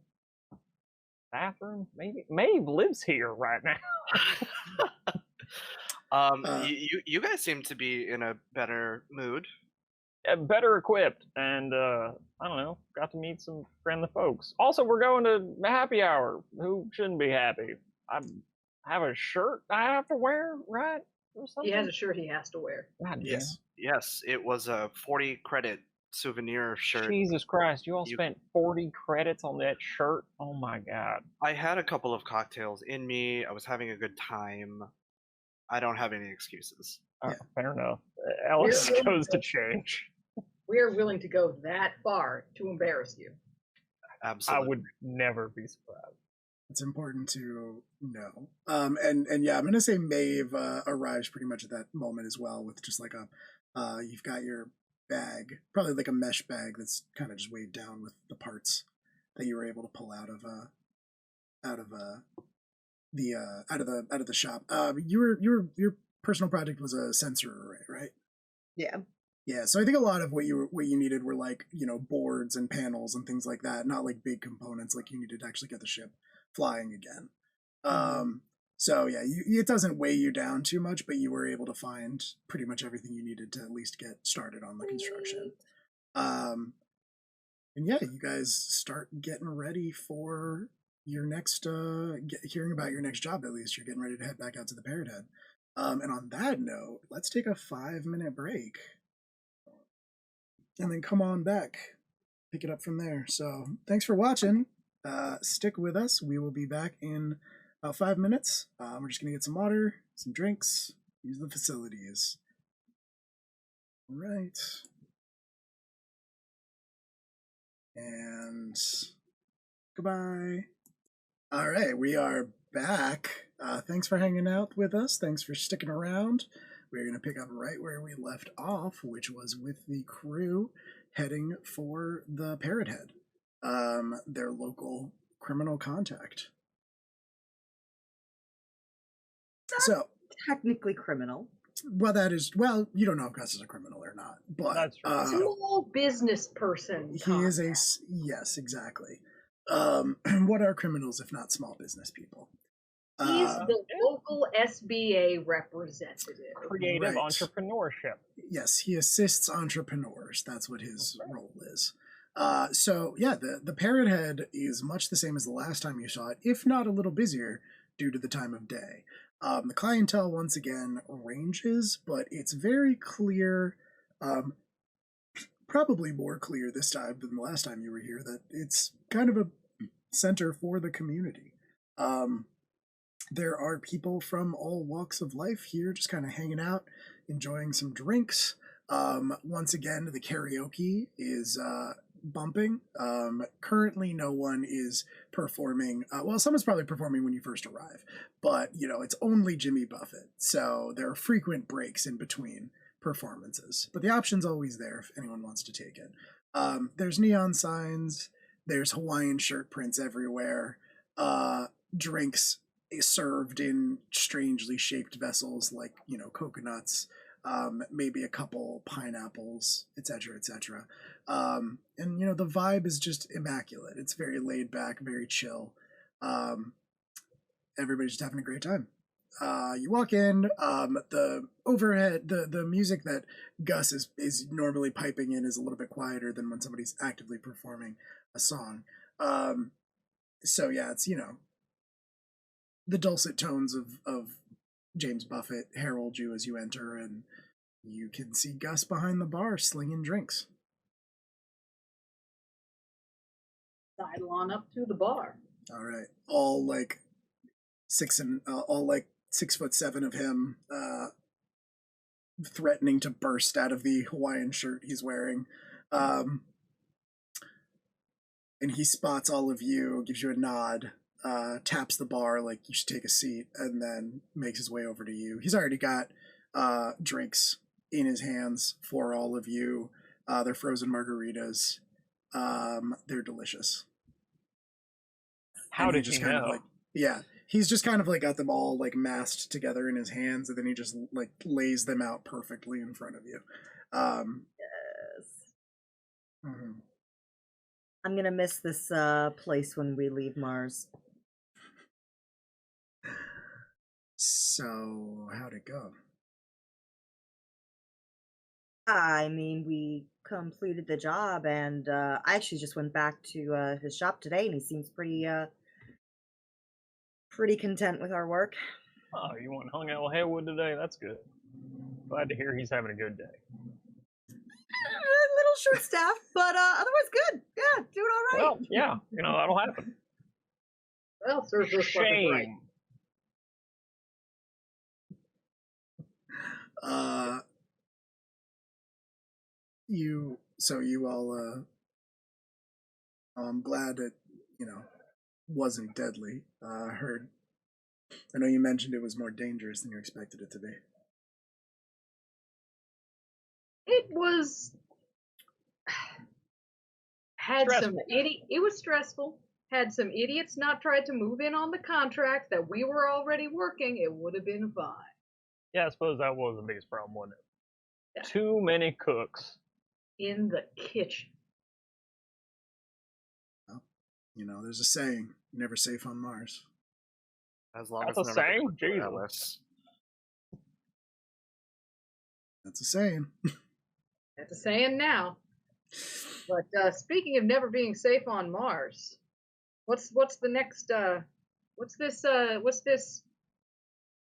bathroom. Maybe Maeve lives here right now. You guys seem to be in a better mood. Better equipped, and I don't know, got to meet some friendly folks. Also, we're going to happy hour. Who shouldn't be happy? I have a shirt I have to wear, right? Or something? He has a shirt he has to wear. God damn. Yes, it was a 40 credit souvenir shirt. Jesus Christ, you all spent 40 credits on that shirt? Oh my god. I had a couple of cocktails in me. I was having a good time. I don't have any excuses. Fair enough. Alice goes to change. We are willing to go that far to embarrass you. Absolutely. I would never be surprised. It's important to know. And yeah, I'm gonna say Maeve arrives pretty much at that moment as well, with just like you've got your bag, probably like a mesh bag that's kind of just weighed down with the parts that you were able to pull out of the shop. Your personal project was a sensor array, right? Yeah. Yeah, so I think a lot of what you needed were like, boards and panels and things like that, not like big components like you needed to actually get the ship flying again. So yeah, it doesn't weigh you down too much, but you were able to find pretty much everything you needed to at least get started on the construction. And yeah, you guys start getting ready for your next hearing about your next job. At least you're getting ready to head back out to the Parrot Head. And on that note, let's take a 5-minute break and then come on back, pick it up from there. So thanks for watching. Stick with us. We will be back in about 5 minutes. We're just gonna get some water, some drinks, use the facilities. All right. And goodbye. All right, we are back. Thanks for hanging out with us. Thanks for sticking around. We're going to pick up right where we left off, which was with the crew heading for the Parrot Head, their local criminal contact. So technically criminal. Well, you don't know if Gus is a criminal or not, but that's true. Small business person. He is yes, exactly. What are criminals if not small business people? He's the local SBA representative. Creative entrepreneurship. Yes, he assists entrepreneurs. That's what his role is. So yeah, the Parrot Head is much the same as the last time you saw it, if not a little busier due to the time of day. The clientele once again ranges, but it's very clear, probably more clear this time than the last time you were here, that it's kind of a center for the community. There are people from all walks of life here just kind of hanging out, enjoying some drinks. Once again, the karaoke is bumping. Currently, no one is performing. Well, someone's probably performing when you first arrive, but, it's only Jimmy Buffett. So there are frequent breaks in between performances. But the option's always there if anyone wants to take it. There's neon signs. There's Hawaiian shirt prints everywhere. Drinks served in strangely shaped vessels like, coconuts, maybe a couple pineapples, etc., etc. And, the vibe is just immaculate. It's very laid back, very chill. Everybody's just having a great time. You walk in, the overhead, the music that Gus is normally piping in is a little bit quieter than when somebody's actively performing a song. So yeah, it's, the dulcet tones of James Buffett herald you as you enter, and you can see Gus behind the bar slinging drinks. Sidle on up to the bar. All right, all like 6'7" of him, threatening to burst out of the Hawaiian shirt he's wearing. And he spots all of you, gives you a nod. taps the bar like you should take a seat, and then makes his way over to you. He's already got drinks in his hands for all of you. They're frozen margaritas. They're delicious. How And he did just you kind know? of like, yeah, he's just kind of like got them all like massed together in his hands, and then he just like lays them out perfectly in front of you. Yes. Mhm. I'm gonna miss this place when we leave Mars. So how'd it go? I mean, we completed the job, and I actually just went back to his shop today, and he seems pretty content with our work. Oh, you went and hung out with Haywood today? That's good. Glad to hear he's having a good day. A little short staffed, but otherwise good. Yeah, doing all right. Well, yeah, that'll happen. Well, serves us fucking right. Shame. You all I'm glad it wasn't deadly. I know you mentioned it was more dangerous than you expected it to be. It was it was stressful. Had some idiots not tried to move in on the contract that we were already working, it would have been fine. Yeah, I suppose that was the biggest problem, wasn't it? Yeah. Too many cooks. In the kitchen. Well, there's a saying, never safe on Mars. As long That's as a none of the saying? cooks were Jesus. Ellis. That's a saying. That's a saying now. But speaking of never being safe on Mars, what's the next what's this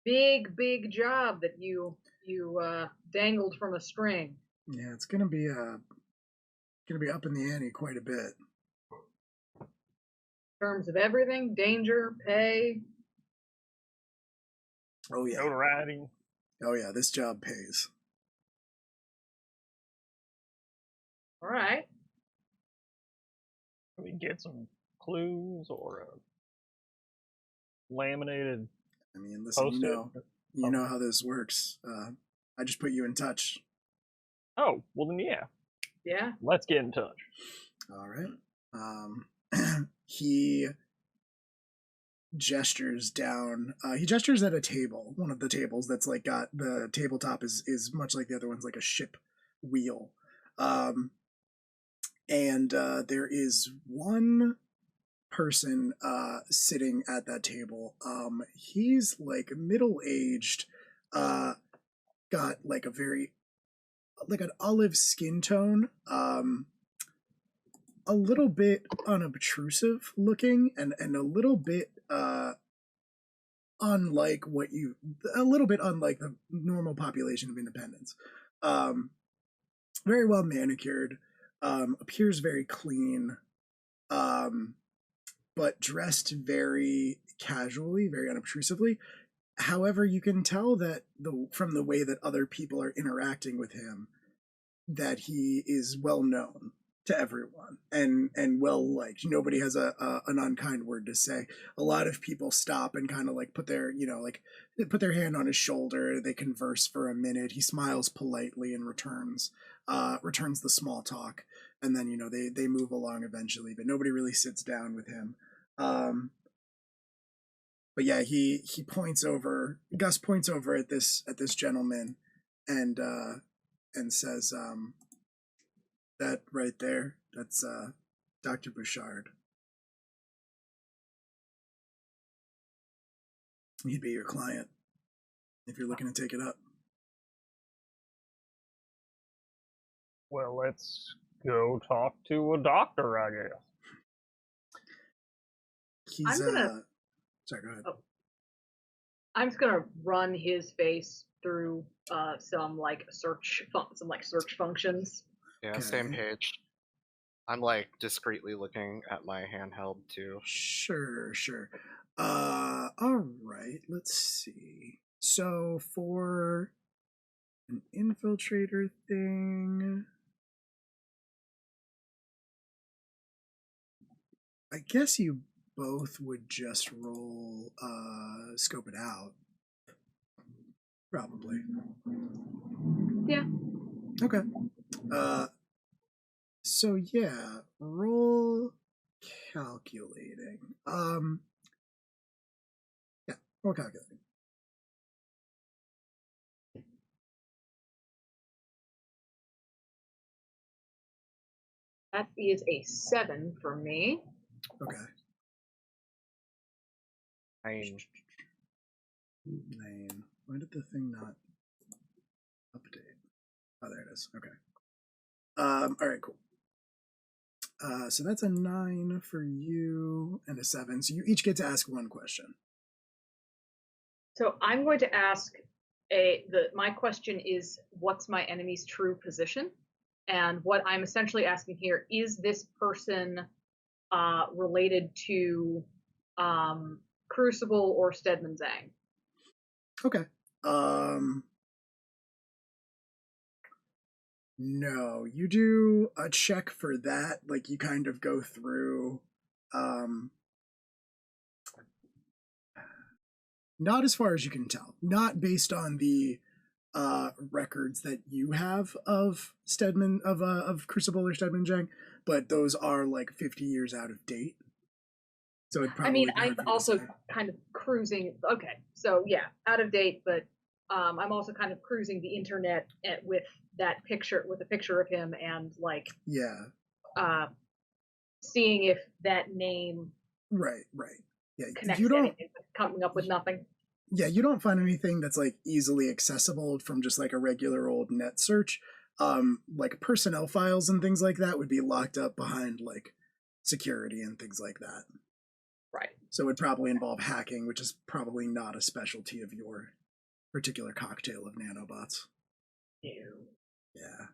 big job that you dangled from a string? Yeah, it's gonna be up in the ante quite a bit. In terms of everything, danger, pay. Oh yeah. Notoriety. Oh yeah, this job pays. All right. Can we get some clues or a laminated I mean, listen, post-it? you know how this works. I just put you in touch. Oh, well then yeah. Yeah. Let's get in touch. All right. He gestures down. He gestures at a table, one of the tables that's like got the tabletop is much like the other one's like a ship wheel. And there is one person sitting at that table. He's like middle-aged, got like an olive skin tone, a little bit unobtrusive looking, and a little bit unlike the normal population of Independence. Very well manicured, appears very clean, but dressed very casually, very unobtrusively. However, you can tell that from the way that other people are interacting with him, that he is well known to everyone and well liked. Nobody has an unkind word to say. A lot of people stop and kind of like put their put their hand on his shoulder. They converse for a minute. He smiles politely and returns the small talk, and then they move along eventually. But nobody really sits down with him. But yeah, Gus points over at this gentleman, and says, that right there, that's Dr. Bouchard. He'd be your client if you're looking to take it up. Well, let's go talk to a doctor, I guess. He's sorry, go ahead. I'm just gonna run his face through some search functions. Yeah, Okay. same page. I'm like discreetly looking at my handheld too. Sure. All right, let's see. So for an infiltrator thing, I guess you both would just roll scope it out. Probably. Yeah. Okay. So yeah, roll calculating. Yeah, roll calculating. That is a 7 for me. Okay. 9. 9. Why did the thing not update? Oh, there it is. Okay. All right, cool. So that's a 9 for you and a 7. So you each get to ask one question. So I'm going to ask my question is, what's my enemy's true position? And what I'm essentially asking here, is this person related to Crucible or Stedman Zhang? Okay. No, you do a check for that. Like you kind of go through, not as far as you can tell, not based on the records that you have of Stedman of Crucible or Stedman Zhang, but those are like 50 years out of date. So it probably. I mean, I'm also kind of cruising. Okay, so yeah, out of date, but I'm also kind of cruising the internet with that picture, with a picture of him, and like seeing if that name. Right. Yeah, connects you don't anything, coming up with nothing. Yeah, you don't find anything that's like easily accessible from just like a regular old net search. Like personnel files and things like that would be locked up behind like security and things like that. Right. So it would probably involve hacking, which is probably not a specialty of your particular cocktail of nanobots. Ew. Yeah.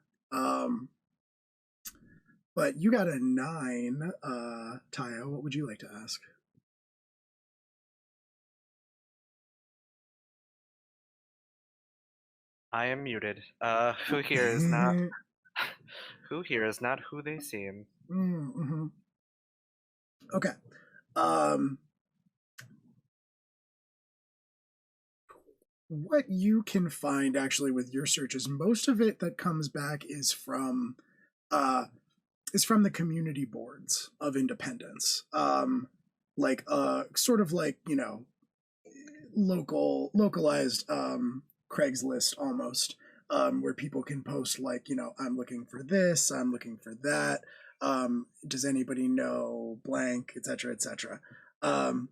But you got a 9, Tayo. What would you like to ask? I am muted. Who here is not? Who here is not who they seem? Mm-hmm. Okay. What you can find actually with your searches, most of it that comes back is from the community boards of independence. Like sort of like, you know, localized Craigslist almost, where people can post like, you know, I'm looking for this, I'm looking for that. Does anybody know blank, etc., etc. And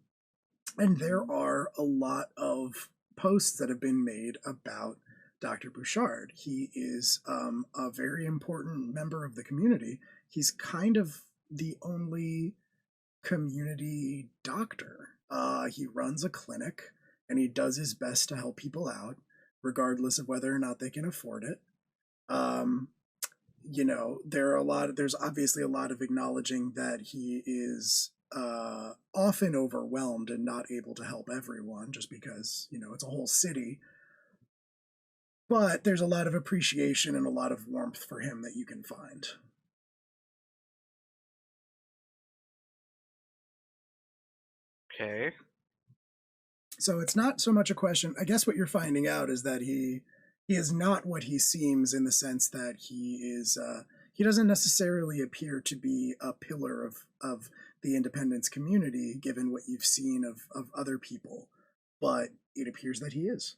there are a lot of posts that have been made about Dr. Bouchard. He is a very important member of the community. He's kind of the only community doctor. He runs a clinic and he does his best to help people out, regardless of whether or not they can afford it. You know, there's obviously a lot of acknowledging that he is often overwhelmed and not able to help everyone just because, you know, it's a whole city. But there's a lot of appreciation and a lot of warmth for him that you can find. Okay. So it's not so much a question. I guess what you're finding out is that he is not what he seems, in the sense that he doesn't necessarily appear to be a pillar of the independence community, given what you've seen of other people, but it appears that he is.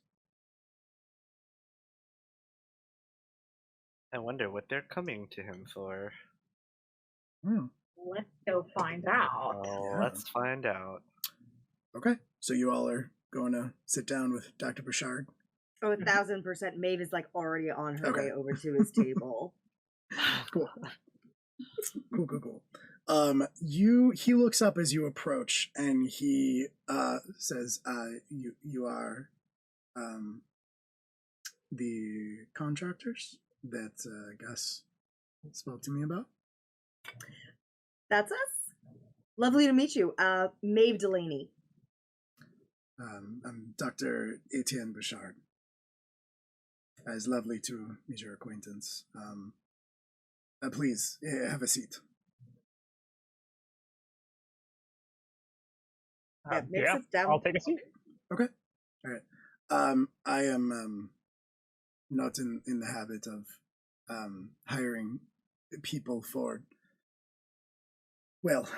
I wonder what they're coming to him for. Let's go find out. Oh, Yeah. let's find out. Okay, so you all are going to sit down with Dr. Bouchard? Oh, 1,000%. Maeve is like already on her Okay. way over to his table. Cool. He looks up as you approach and he says, you are the contractors that Gus spoke to me about? That's us. Lovely to meet you. Maeve Delaney. I'm Dr. Etienne Bouchard. It's lovely to meet your acquaintance. Please, have a seat. That makes Yeah, it down. I'll take a seat. Okay. All right. I am not in the habit of hiring people for, well,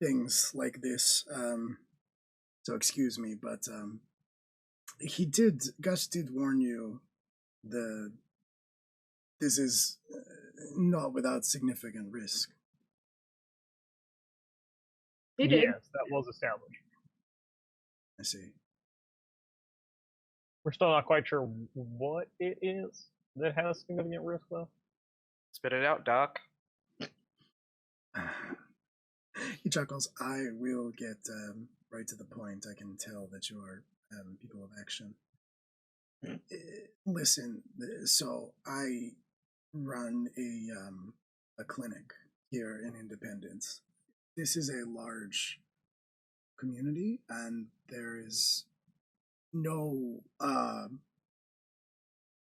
things like this. So excuse me, but Gus did warn you this is not without significant risk. He did. Yes, that was established. I see. We're still not quite sure what it is that has significant risk, though. Spit it out, Doc. He chuckles. I will get right to the point. I can tell that you are people of action. Listen, so I run a clinic here in Independence. This is a large community, and there is no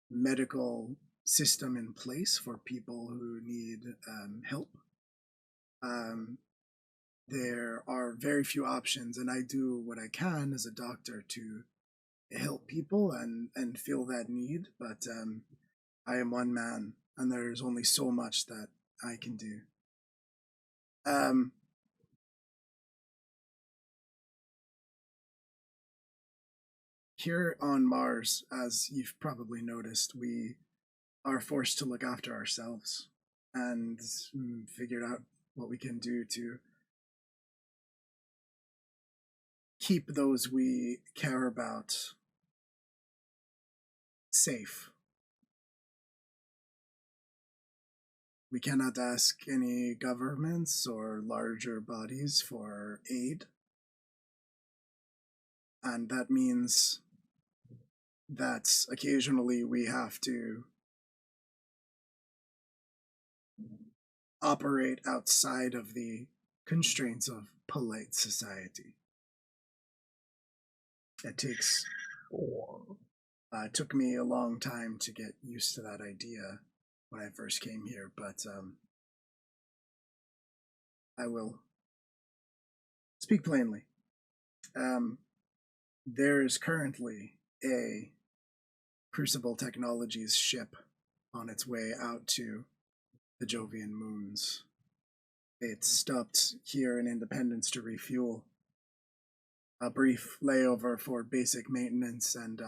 medical system in place for people who need help. There are very few options, and I do what I can as a doctor to help people and feel that need, but I am one man, and there's only so much that I can do. Here on Mars, as you've probably noticed, we are forced to look after ourselves and figured out what we can do to keep those we care about safe. We cannot ask any governments or larger bodies for aid. And that means that occasionally we have to operate outside of the constraints of polite society. It took me a long time to get used to that idea when I first came here, but I will speak plainly. There is currently a Crucible Technologies ship on its way out to the Jovian moons. It stopped here in Independence to refuel. A brief layover for basic maintenance, and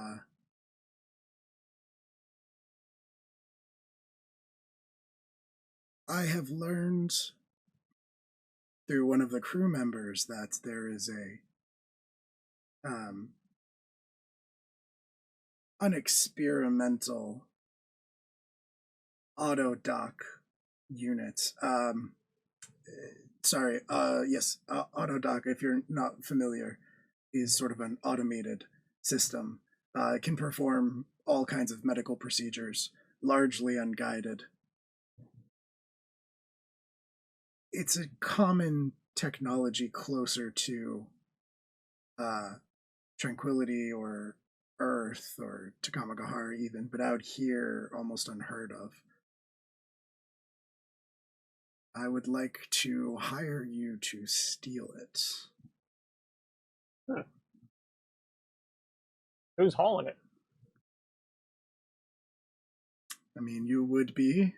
I have learned through one of the crew members that there is a an experimental auto dock unit. Yes, auto dock, if you're not familiar, is sort of an automated system. It can perform all kinds of medical procedures, largely unguided. It's a common technology closer to Tranquility or Earth or Takamagahara even, but out here, almost unheard of. I would like to hire you to steal it. Huh. Who's hauling it? I mean, you would be.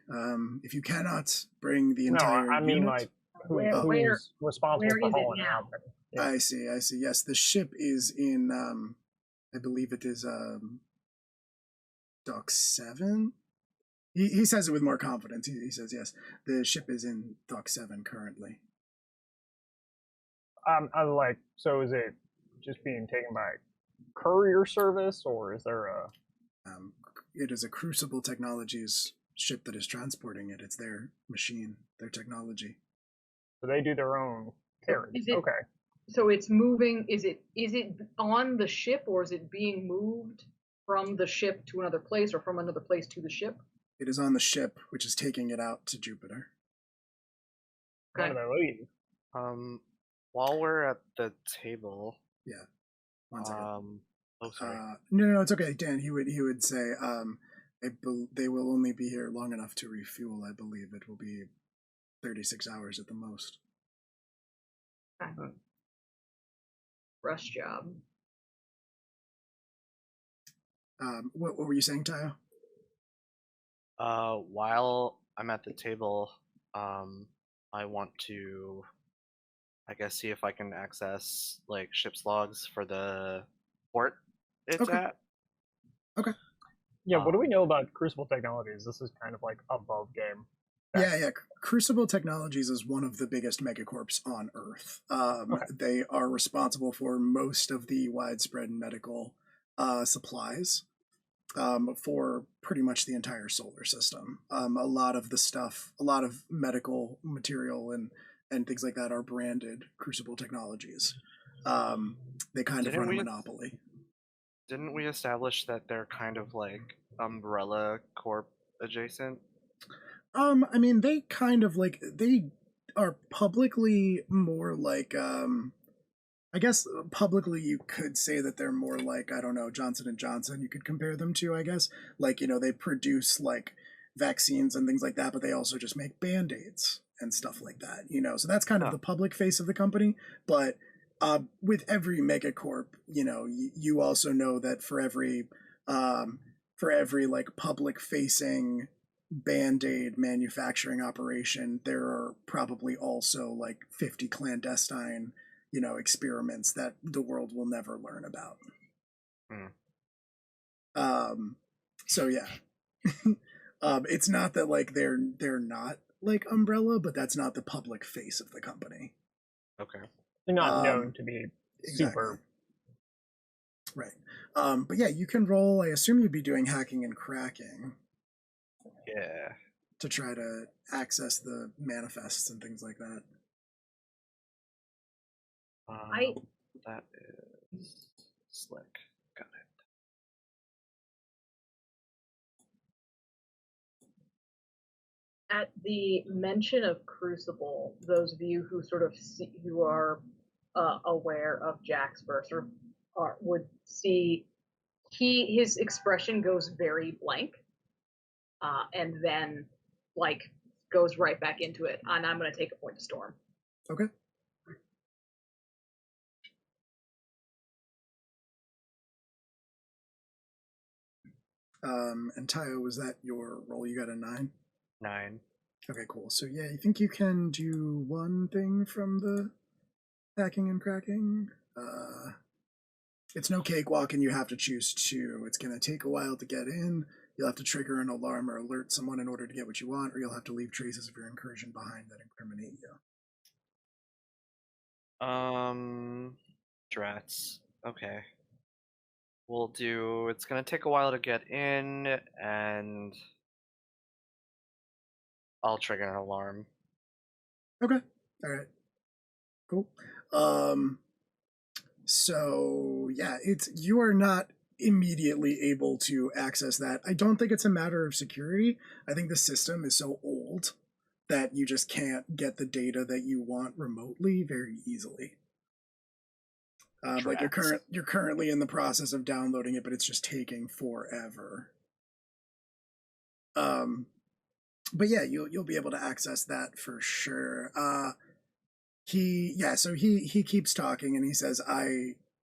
If you cannot bring the entire No, I mean, unit, like, Where who's responsible where for is it hauling it now? out there? Yeah. I see. Yes, the ship is in, I believe it is Dock 7? He says it with more confidence. He says, yes, the ship is in Dock 7 currently. I like, so is it just being taken by courier service, or is there a... It is a Crucible Technologies ship that is transporting it. It's their machine, their technology. So they do their own carriage. Is it- Okay. So it's moving. Is it on the ship, or is it being moved from the ship to another place, or from another place to the ship? It is on the ship, which is taking it out to Jupiter. When do they leave? While we're at the table, Yeah. One second. Oh, sorry. No, it's okay, Dan. He would say, they will only be here long enough to refuel. I believe it will be 36 hours at the most. Okay. rush job. What were you saying, Tayo? While I'm at the table, I want to, I guess, see if I can access like ship's logs for the port it's Okay. at. Okay. Yeah, what do we know about Crucible Technologies? This is kind of like above game. Yeah. Crucible Technologies is one of the biggest megacorps on Earth. Okay. They are responsible for most of the widespread medical supplies for pretty much the entire solar system. A lot of the stuff, a lot of medical material and things like that are branded Crucible Technologies. They kind of run a monopoly. Didn't we establish that they're kind of like Umbrella Corp adjacent? I mean, they kind of like, they are publicly more like, I guess publicly you could say that they're more like, I don't know, Johnson and Johnson. You could compare them to, I guess. Like, you know, they produce like vaccines and things like that, but they also just make band-aids and stuff like that, you know. So that's kind of the public face of the company. But with every megacorp, you know, you also know that for every like public facing band-aid manufacturing operation, there are probably also like 50 clandestine, you know, experiments that the world will never learn about. So yeah. It's not that like they're not like Umbrella, but that's not the public face of the company. Okay. They're not known to be super. Right. But yeah, you can roll. I assume you'd be doing hacking and cracking. Yeah. To try to access the manifests and things like that. That is slick. Got it. At the mention of Crucible, those of you who sort of who are aware of Jaxper sort of would see his expression goes very blank, and then like goes right back into it. And I'm going to take a point to Storm. Okay. And Tayo, was that your roll? You got a 9? 9. Okay, cool. So yeah, you think you can do one thing from the hacking and cracking? It's no cakewalk, and you have to choose 2. It's going to take a while to get in. You'll have to trigger an alarm or alert someone in order to get what you want, or you'll have to leave traces of your incursion behind that incriminate you. Drats. Okay. We'll do. It's gonna take a while to get in, and I'll trigger an alarm. Okay. All right. Cool. So yeah, you are not immediately able to access that. I don't think it's a matter of security. I think the system is so old that you just can't get the data that you want remotely very easily. Like you're currently in the process of downloading it, but it's just taking forever. But yeah, you'll be able to access that for sure. So he keeps talking and he says,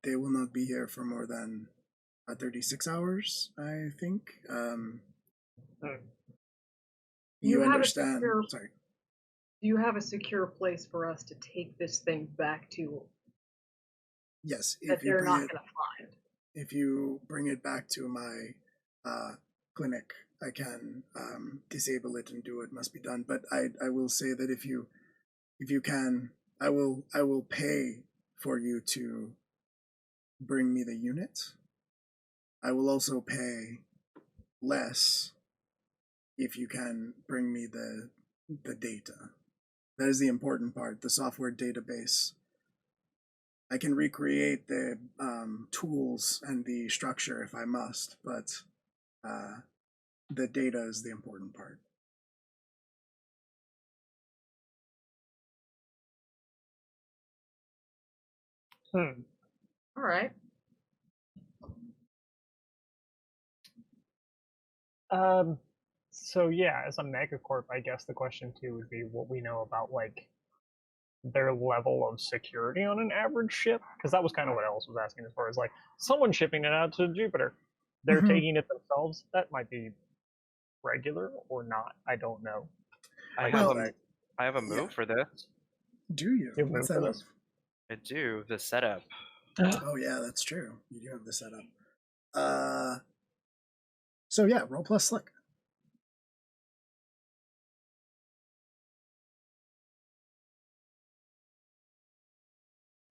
they will not be here for more than 36 hours, I think. You understand. Sorry. Do you have a secure place for us to take this thing back to? Yes, that they're not going to find. If you bring it back to my clinic, I can disable it and do what must be done. But I will say that if you can, I will pay for you to bring me the unit. I will also pay less if you can bring me the data. That is the important part, the software database. I can recreate the tools and the structure if I must, but the data is the important part. All right. So yeah, as a megacorp, I guess the question too would be what we know about like their level of security on an average ship? Because that was kind of what Ellis was asking, as far as like someone shipping it out to Jupiter, they're Mhm. taking it themselves. That might be regular or not. I don't know. I Like, have Well, a I have a move yeah. for this. Do you? You have What's room that for move? this? I do the setup. Oh yeah, that's true. You do have the setup. So yeah, roll plus slick.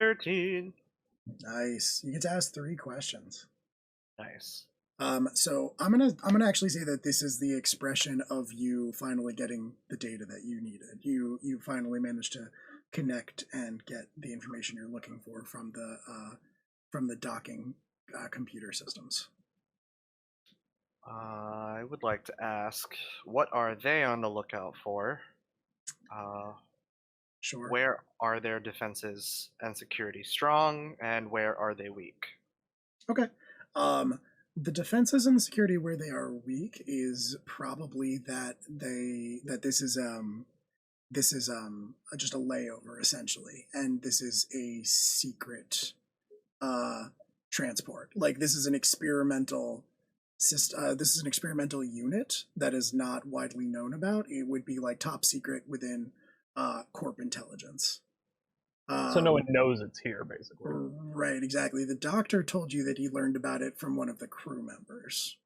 $13. Nice. You get to ask 3 questions. Nice. So I'm gonna actually say that this is the expression of you finally getting the data that you needed. You finally managed to connect and get the information you're looking for from the docking computer systems. I would like to ask, what are they on the lookout for? Sure. Where are their defenses and security strong, and where are they weak? Okay. The defenses and security where they are weak is probably that this is just a layover essentially, and this is a secret transport. Like this is an experimental this is an experimental unit that is not widely known about. It would be like top secret within corp intelligence. So no one knows it's here, basically. Right, exactly. The doctor told you that he learned about it from one of the crew members.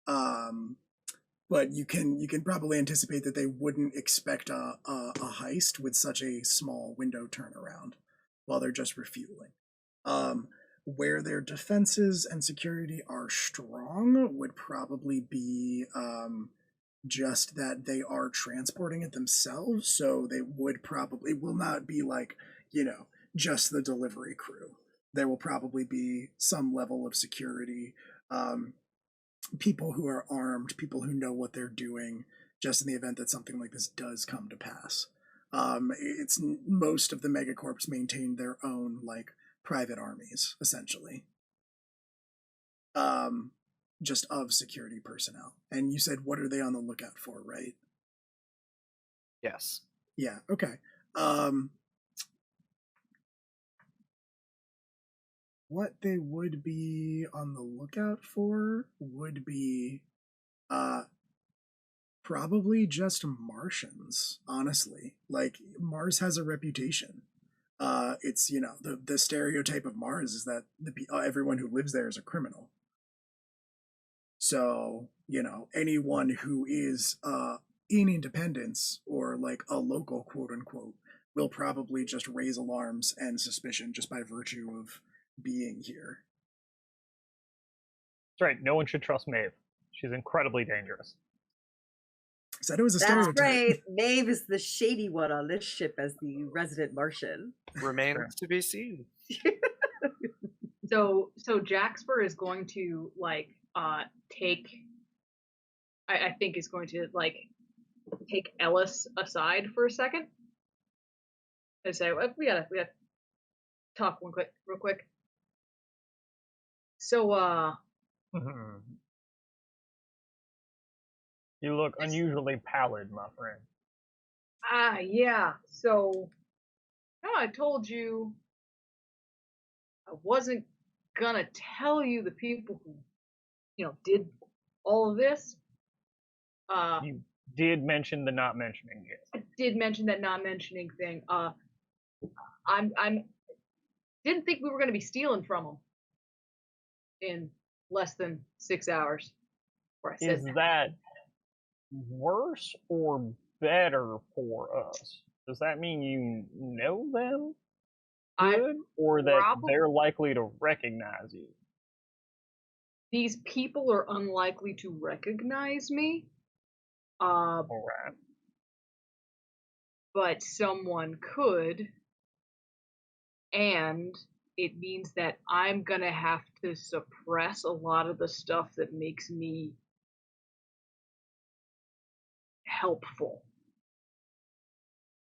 But you can probably anticipate that they wouldn't expect a heist with such a small window turnaround while they're just refueling. Where their defenses and security are strong would probably be just that they are transporting it themselves, so they would probably will not be like, just the delivery crew. There will probably be some level of security, people who are armed, people who know what they're doing, just in the event that something like this does come to pass. It's most of the megacorps maintain their own like private armies, essentially. Just of security personnel. And you said, what are they on the lookout for, right? Yes. Yeah, okay. What they would be on the lookout for would be probably just Martians, honestly. Like Mars has a reputation. It's the stereotype of Mars is that everyone who lives there is a criminal. So anyone who is in Independence or like a local quote unquote will probably just raise alarms and suspicion just by virtue of being here. That's right. No one should trust Maeve. She's incredibly dangerous. Said it was a That's stereotype. right. Maeve is the shady one on this ship as the resident Martian. Remains to be seen. So Jaxper is going to like take. I think is going to like take Ellis aside for a second and say, well, we gotta talk real quick. So You look unusually pallid, my friend. yeah. So I told you I wasn't gonna tell you the people who did all of this. You did mention the not mentioning it. I did mention that not mentioning thing. I'm didn't think we were going to be stealing from them in less than 6 hours. Is that worse or better for us? Does that mean you know them good, or that they're likely to recognize you? These people are unlikely to recognize me. All right. But someone could, and it means that I'm gonna have to suppress a lot of the stuff that makes me helpful.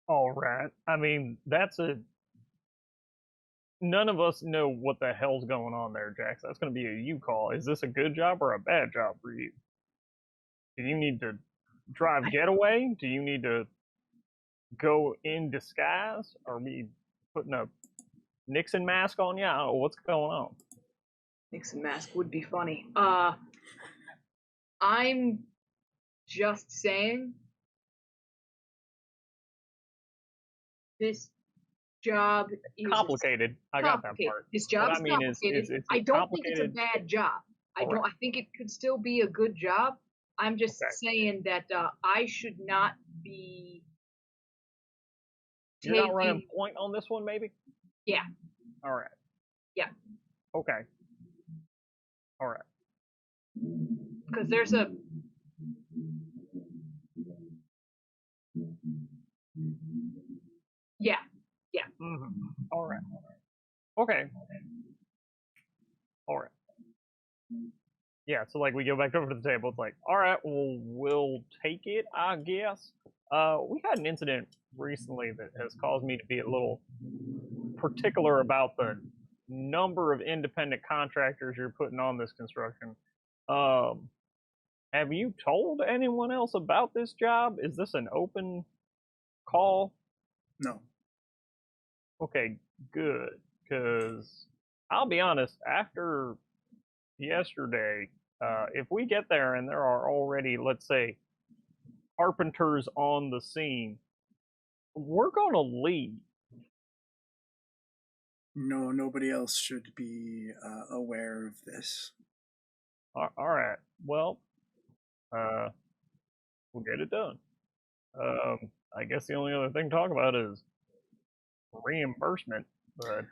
All right. I mean, none of us know what the hell's going on there, Jax. That's going to be a you call. Is this a good job or a bad job for you? Do you need to drive getaway? Do you need to go in disguise? Are we putting a Nixon mask on you? I don't know what's going on. Nixon mask would be funny. I'm just saying this job is Complicated. I got that part. This job is complicated. Is I don't think it's a bad job. I think it could still be a good job. I'm just saying that I should not be. You're not running point on this one, maybe? Yeah. All right. Yeah. Okay. All right. Because there's a. Yeah. Yeah. Mm-hmm. All right. Okay. All right. Yeah, so like we go back over to the table. It's like, all right, well, we'll take it, I guess. We had an incident recently that has caused me to be a little particular about the number of independent contractors you're putting on this construction. Have you told anyone else about this job? Is this an open call? No. Okay, good. Because I'll be honest, after yesterday, if we get there and there are already, let's say, carpenters on the scene, we're going to leave. No, nobody else should be aware of this. All right. Well, we'll get it done. I guess the only other thing to talk about is reimbursement. But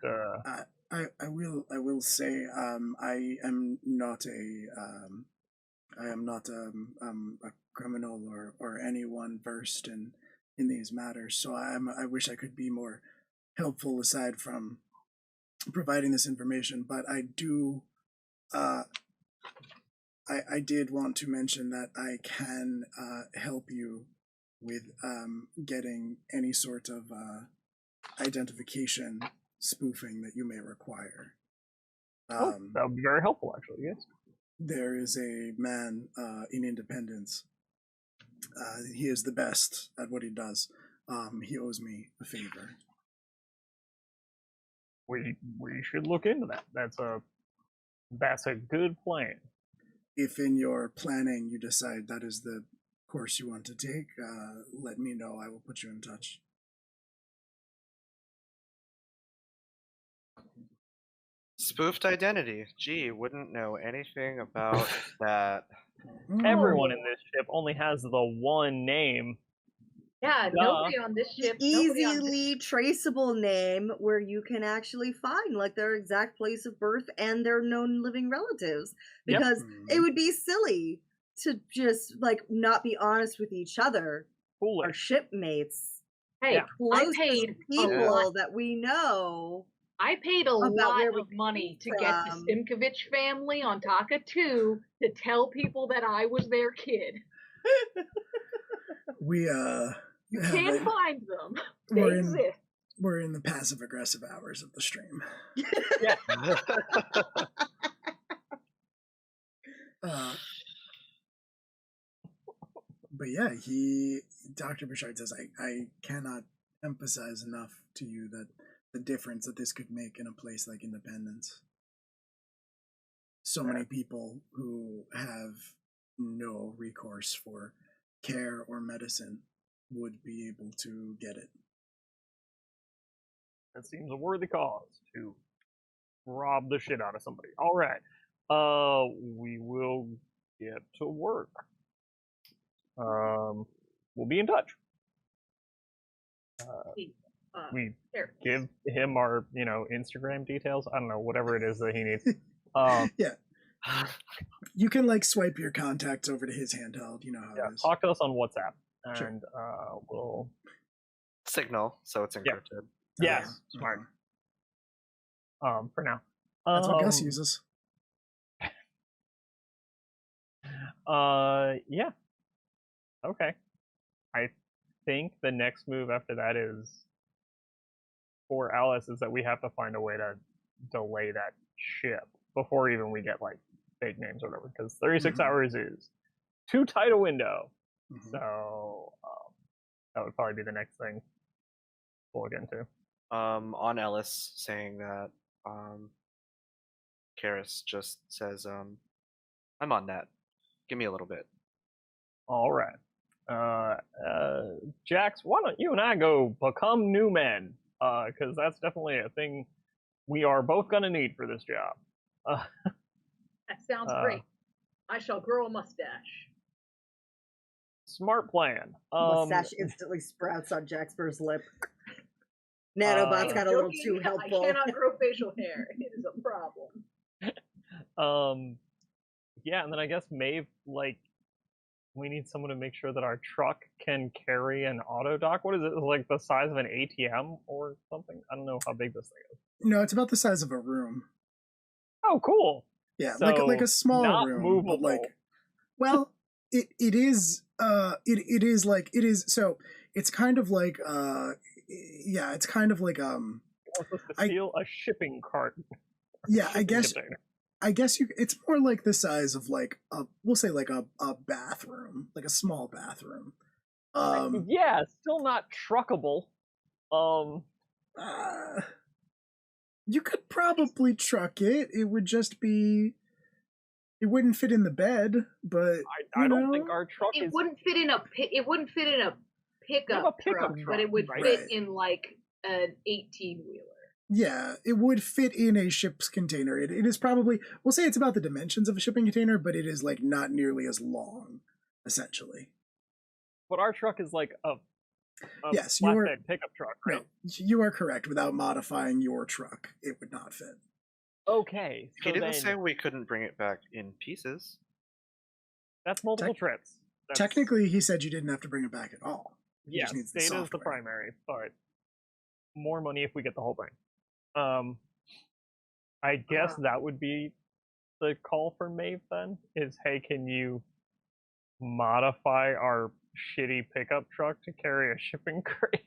I will say I am not a criminal or anyone versed in these matters. So I wish I could be more helpful aside from providing this information. But I do I did want to mention that I can help you with getting any sort of identification spoofing that you may require. that would be very helpful, actually. Yes. There is a man in Independence. He is the best at what he does. He owes me a favor. We should look into that. That's a good plan. If in your planning you decide that is the course you want to take, let me know. I will put you in touch. Spoofed identity. Gee, wouldn't know anything about that. Everyone in this ship only has the one name. Yeah, nobody on this ship. Easily traceable name where you can actually find like their exact place of birth and their known living relatives. Because it would be silly to just like not be honest with each other. Foolish. Our shipmates. Hey, I paid people that we know. I paid a lot of money to get the Simkovich family on Taka 2 to tell people that I was their kid. You can't find them. They exist. We're in the passive aggressive hours of the stream. Yeah. But yeah, Dr. Bouchard says, I cannot emphasize enough to you that the difference that this could make in a place like Independence. So many people who have no recourse for care or medicine would be able to get it. That seems a worthy cause to rob the shit out of somebody. All right. We will get to work. We'll be in touch. We give him our, Instagram details. I don't know, whatever it is that he needs. Yeah. You can like swipe your contacts over to his handheld. You know how it is. Talk to us on WhatsApp, and we'll Signal, so it's encrypted. Yes, smart. For now. That's what Gus uses. Yeah. Okay. I think the next move after that is for Alice is that we have to find a way to delay that ship before even we get like fake names or whatever, because 36 hours is too tight a window. So That would probably be the next thing we'll look into. On Ellis saying that, Karis just says, I'm on that. Give me a little bit. All right. Jax, why don't you and I go become new men? Because that's definitely a thing we are both going to need for this job. That sounds great. I shall grow a mustache. Smart plan. Mustache instantly sprouts on Jaxper's lip. Nanobot's got a little too helpful. I cannot grow facial hair. It is a problem. Yeah, and then I guess Maeve, like, we need someone to make sure that our truck can carry an auto dock. What is it, like the size of an ATM or something? I don't know how big this thing is. No, it's about the size of a room. Oh, cool. Yeah, So, like a small not room, movable. but like, well, it is so it's kind of like yeah, it's kind of like We're supposed to steal a shipping cart. Yeah, I guess container. it's more like the size of like we'll say like a bathroom, like a small bathroom. Yeah, still not truckable. You could probably truck it. It would just be. It wouldn't fit in the bed, but I don't think our truck It is. wouldn't fit in a pickup truck, but it would right. fit in like an 18-wheeler. Yeah, it would fit in a ship's container. It is probably, we'll say it's about the dimensions of a shipping container, but it is like not nearly as long, essentially. But our truck is like a yes, you are flatbed pickup truck, right? No, you are correct. Without modifying your truck, it would not fit. Okay. So He didn't then, say we couldn't bring it back in pieces. that's multiple trips. That's, Technically, he said you didn't have to bring it back at all. He yeah, just needs the data is the software. primary, but more money if we get the whole thing. I guess that would be the call for Maeve then, is, hey, can you modify our shitty pickup truck to carry a shipping crate?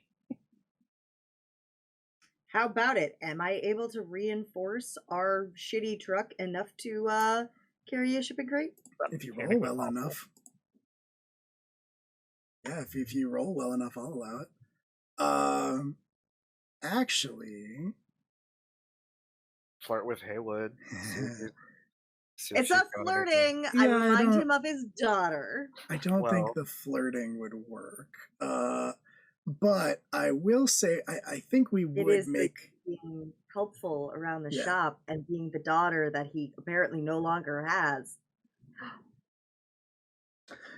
How about it? Am I able to reinforce our shitty truck enough to carry a shipping crate? If you roll well enough. Yeah, if you roll well enough, I'll allow it. Actually, Flirt with Haywood. It's not flirting. I Yeah, I remind don't- him of his daughter. I don't think Well- the flirting would work. But I will say, I think we It would is make. being helpful around the Yeah. shop and being the daughter that he apparently no longer has.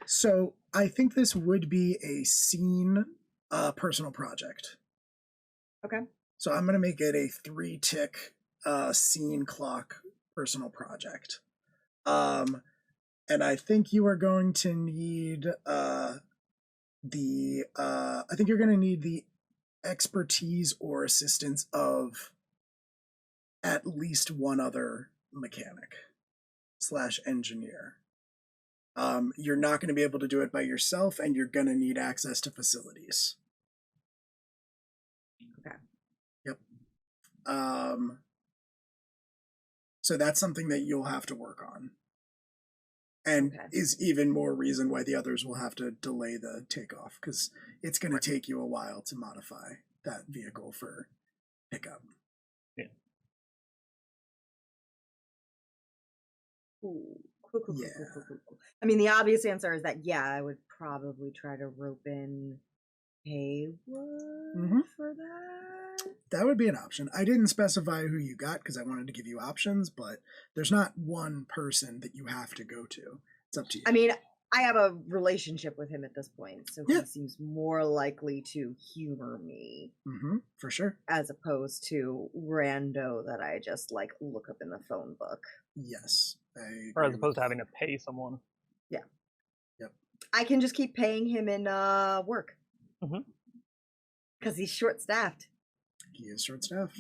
So I think this would be a scene, personal project. Okay. So I'm gonna make it a 3-tick scene clock personal project. And I think you are going to need I think you're going to need the expertise or assistance of at least one other mechanic / engineer. You're not going to be able to do it by yourself, and you're going to need access to facilities. Okay. Yep. So that's something that you'll have to work on. And Okay. is even more reason why the others will have to delay the takeoff, because it's going to take you a while to modify that vehicle for pickup. Ooh. Cool. Yeah. I mean, the obvious answer is that, yeah, I would probably try to rope in Haywood for that. That would be an option. I didn't specify who you got because I wanted to give you options, but there's not one person that you have to go to. It's up to you. I mean, I have a relationship with him at this point, so Yeah. he seems more likely to humor me For sure. as opposed to rando that I just like look up in the phone book. Yes. Or agree as with opposed to that. having to pay someone. I can just keep paying him in work because he's short staffed. He is short staffed.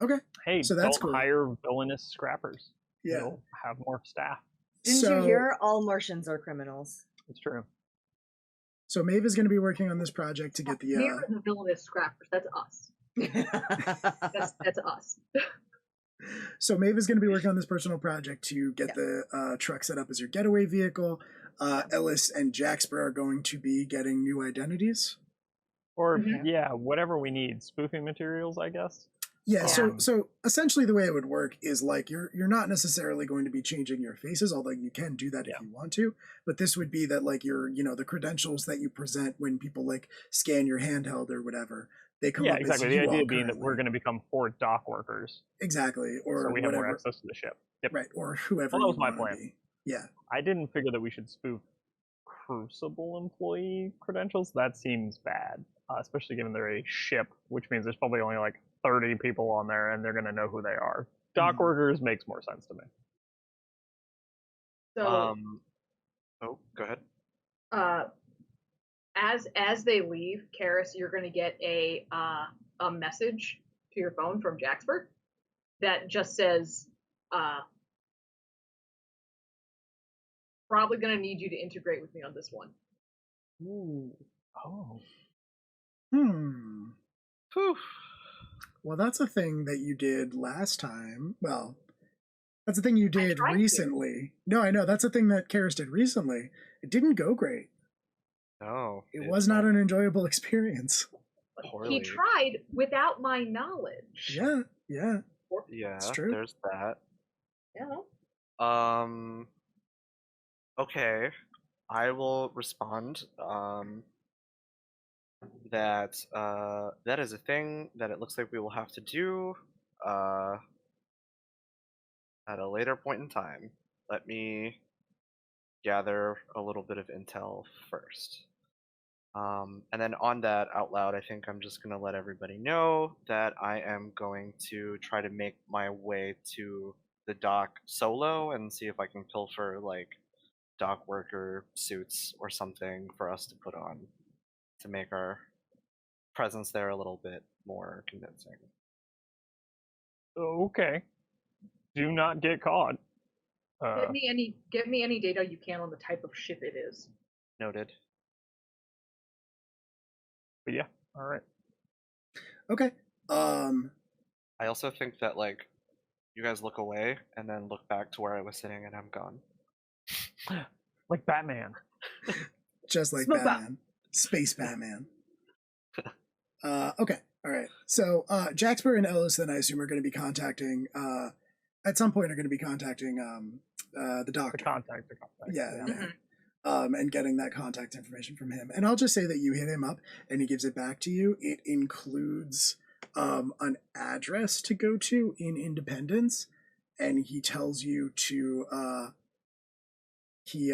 Okay. Hey, So that's don't cool. hire villainous scrappers. Yeah. You'll have more staff. Didn't So- you hear? All Martians are criminals. It's true. So Maeve is going to be working on this project to get the. We're the villainous scrappers. That's us. That's us. So Maeve is going to be working on this personal project to get Yeah. the truck set up as your getaway vehicle. Ellis and Jaxper are going to be getting new identities. Or Mhm. yeah, whatever we need, spoofing materials, I guess. Yeah, Yeah. so essentially the way it would work is like you're not necessarily going to be changing your faces, although you can do that if you want to. But this would be that like your the credentials that you present when people like scan your handheld or whatever, they come Yeah, up exactly. as The you idea all being that we're currently. going to become 4 dock workers, Exactly, or so we have more whatever, access to the ship. Yep. right? Or whoever Well, that you was my want to plan. be. Yeah. I didn't figure that we should spoof Crucible employee credentials. That seems bad, especially given they're a ship, which means there's probably only like 30 people on there, and they're going to know who they are. Dock Mhm. workers makes more sense to me. So, Oh, go ahead. as they leave, Karis, you're going to get a message to your phone from Jaxper that just says, probably going to need you to integrate with me on this one. Ooh. Oh. Whew. Well, that's a thing that you did last time. Well, that's a thing you did tried to. recently. No, I know. That's a thing that Karis did recently. It didn't go great. No. It was not an enjoyable experience. Poorly. He tried without my knowledge. Yeah, yeah. Yeah, It's true. there's that. Yeah. Okay. I will respond. That that is a thing that it looks like we will have to do at a later point in time. Let me gather a little bit of intel first. And then on that out loud, I think I'm just going to let everybody know that I am going to try to make my way to the dock solo and see if I can pilfer like dock worker suits or something for us to put on to make our presence there a little bit more convincing. Okay. Do not get caught. Get me any data you can on the type of ship it is. Noted. But yeah, all right. Okay. I also think that like you guys look away and then look back to where I was sitting and I'm gone. Like Batman. Just like Smoke Batman. Space Batman. Okay. All right. So Jaxper and Ellis then I assume are going to be contacting at some point are going to be contacting the doctor. The contact. Yeah. Mm-hmm. And getting that contact information from him. And I'll just say that you hit him up and he gives it back to you. It includes an address to go to in Independence, and he tells you to he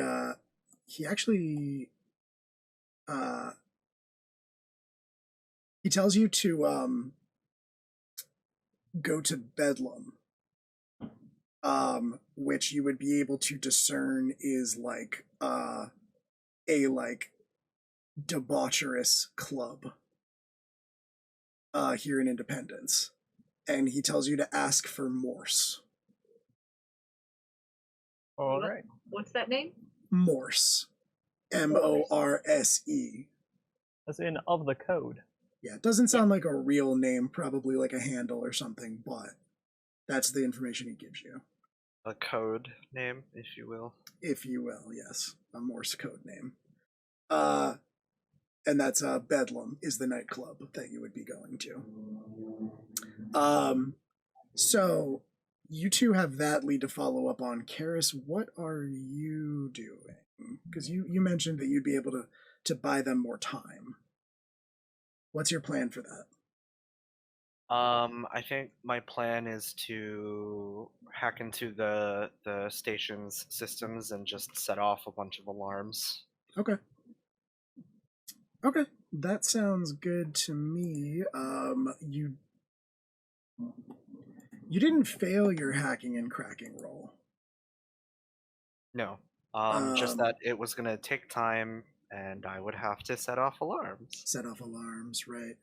tells you to go to Bedlam, which you would be able to discern is like a like debaucherous club here in Independence, and he tells you to ask for Morse. All right. What's that name? Morse, Morse. As in of the code. Yeah, it doesn't sound like a real name, probably like a handle or something, but that's the information he gives you. A code name, if you will. If you will, yes. A Morse code name. And that's Bedlam is the nightclub that you would be going to. So you two have that lead to follow up on. Karis, what are you doing? Because you mentioned that you'd be able to buy them more time. What's your plan for that? I think my plan is to hack into the station's systems and just set off a bunch of alarms. Okay, that sounds good to me. You didn't fail your hacking and cracking roll. No, just that it was gonna take time, and I would have to set off alarms. Set off alarms, right,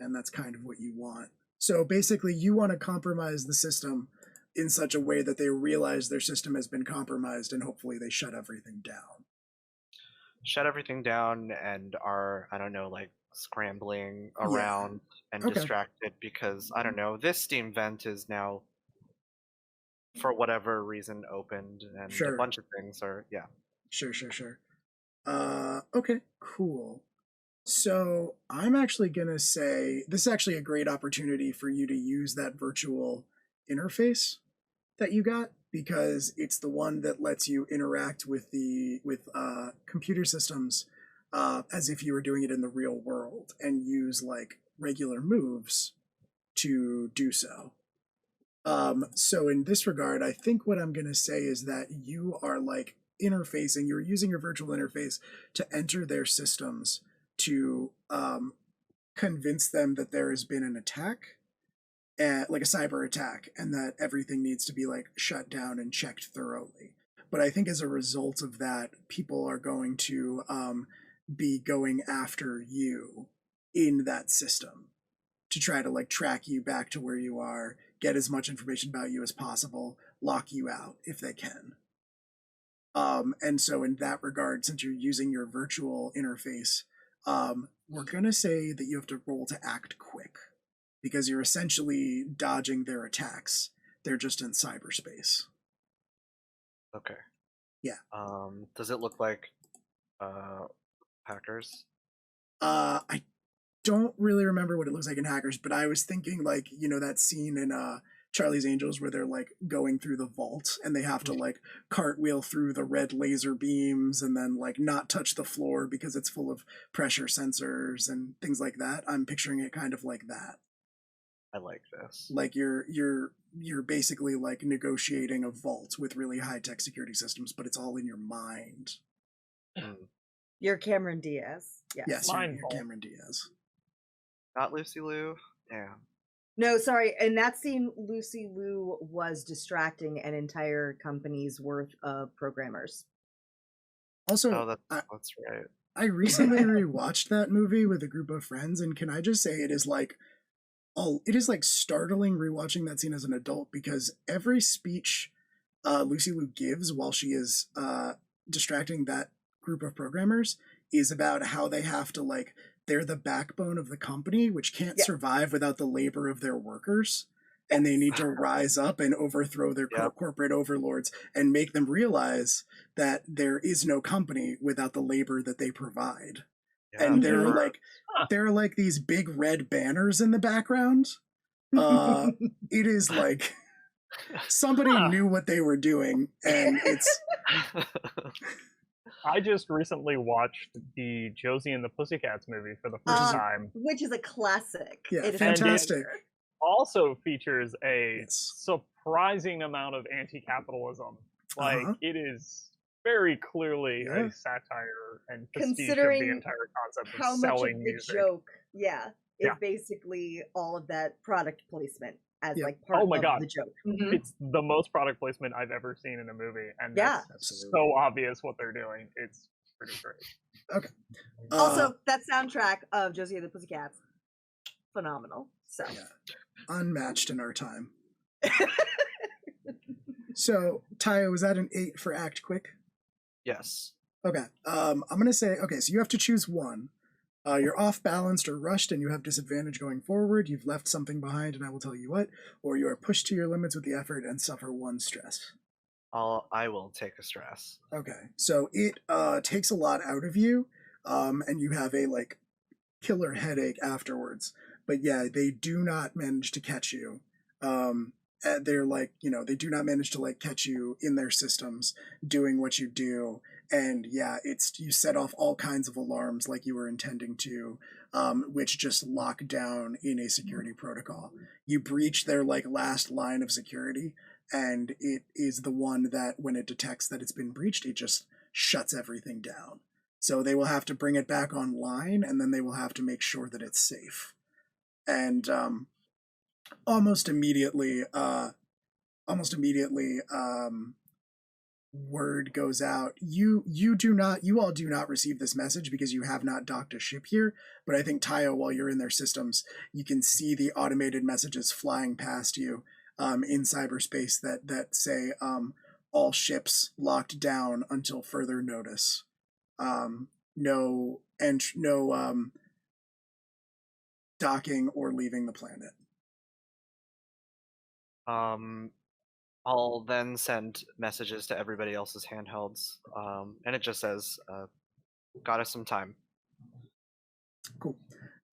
and that's kind of what you want. So basically, you want to compromise the system in such a way that they realize their system has been compromised, and hopefully they shut everything down. Shut everything down and are, I don't know, like scrambling around and distracted because, I don't know, this steam vent is now, for whatever reason, opened and a bunch of things are, Sure. Okay, cool. So I'm actually going to say this is actually a great opportunity for you to use that virtual interface that you got, because it's the one that lets you interact with computer systems as if you were doing it in the real world and use like regular moves to do so. So in this regard, I think what I'm going to say is that you are like you're using your virtual interface to enter their systems to convince them that there has been an attack, like a cyber attack, and that everything needs to be like shut down and checked thoroughly. But I think as a result of that, people are going to be going after you in that system to try to like track you back to where you are, get as much information about you as possible, lock you out if they can. And so in that regard, since you're using your virtual interface, we're going to say that you have to roll to act quick, because you're essentially dodging their attacks. They're just in cyberspace. Okay. Yeah. Does it look like hackers? I don't really remember what it looks like in Hackers, but I was thinking like, that scene in Charlie's Angels where they're like going through the vault and they have to like cartwheel through the red laser beams and then like not touch the floor because it's full of pressure sensors and things like that. I'm picturing it kind of like that. I like this. Like you're basically like negotiating a vault with really high-tech security systems, but it's all in your mind. You're Cameron Diaz. Yes, you're Cameron Diaz. Not Lucy Liu. Yeah. No, sorry. In that scene, Lucy Liu was distracting an entire company's worth of programmers. Also, that's right. I recently rewatched that movie with a group of friends, and can I just say it is like startling rewatching that scene as an adult, because every speech Lucy Liu gives while she is distracting that group of programmers is about how they have to like, they're the backbone of the company, which can't survive without the labor of their workers. And they need to rise up and overthrow their corporate overlords and make them realize that there is no company without the labor that they provide. Yeah, and there are like these big red banners in the background. It is like somebody knew what they were doing, and it's. I just recently watched the Josie and the Pussycats movie for the first time, which is a classic. Yeah, it fantastic. It also features a surprising amount of anti-capitalism. Like it is very clearly a satire and pastiche of the entire concept of selling music. Joke, is basically all of that product placement as like part of the joke. Mm-hmm. It's the most product placement I've ever seen in a movie, and that's so obvious what they're doing. It's pretty great. Okay. Also, that soundtrack of Josie and the Pussycats, phenomenal. So unmatched in our time. So, Tayo, was that an 8 for Act Quick? Yes. Okay. I'm gonna say so you have to choose one. You're off balanced or rushed and you have disadvantage going forward. You've left something behind and I will tell you what. Or you are pushed to your limits with the effort and suffer 1 stress. I will take a stress. Okay. So it takes a lot out of you, and you have a like killer headache afterwards. But yeah, they do not manage to catch you. They're like, they do not manage to like catch you in their systems doing what you do. And yeah, you set off all kinds of alarms like you were intending to, which just lock down in a security protocol. You breach their like last line of security, and it is the one that when it detects that it's been breached, it just shuts everything down. So they will have to bring it back online, and then they will have to make sure that it's safe. And almost immediately, word goes out. You all do not receive this message because you have not docked a ship here. But I think, Tayo, while you're in their systems, you can see the automated messages flying past you in cyberspace that say all ships locked down until further notice. No docking or leaving the planet. I'll then send messages to everybody else's handhelds, and it just says, "Got us some time." Cool.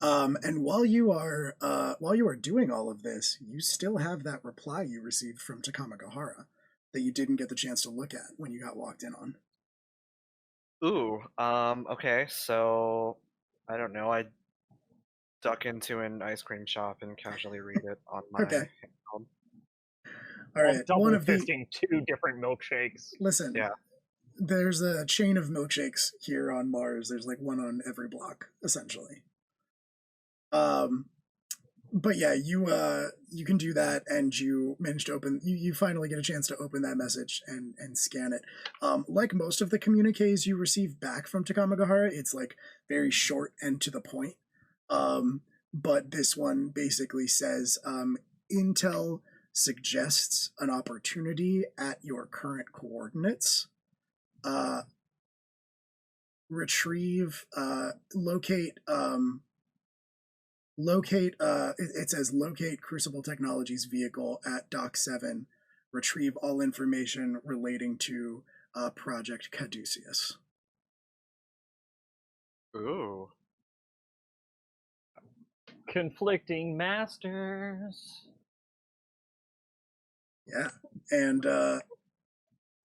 And while you are doing all of this, you still have that reply you received from Takamagahara that you didn't get the chance to look at when you got walked in on. Ooh, okay, so I don't know. I duck into an ice cream shop and casually read it on my Okay. handheld. All While right. double One of the fisting 2 different milkshakes. listen. Yeah. There's a chain of milkshakes here on Mars. There's like one on every block, essentially. But yeah, you can do that, and you manage to open. You finally get a chance to open that message and scan it. Like most of the communiques you receive back from Takamagahara, it's like very short and to the point. But this one basically says, Intel suggests an opportunity at your current coordinates. Retrieve, locate, it says locate Crucible Technologies vehicle at Dock 7. Retrieve all information relating to Project Caduceus. Ooh. Conflicting masters. Yeah, and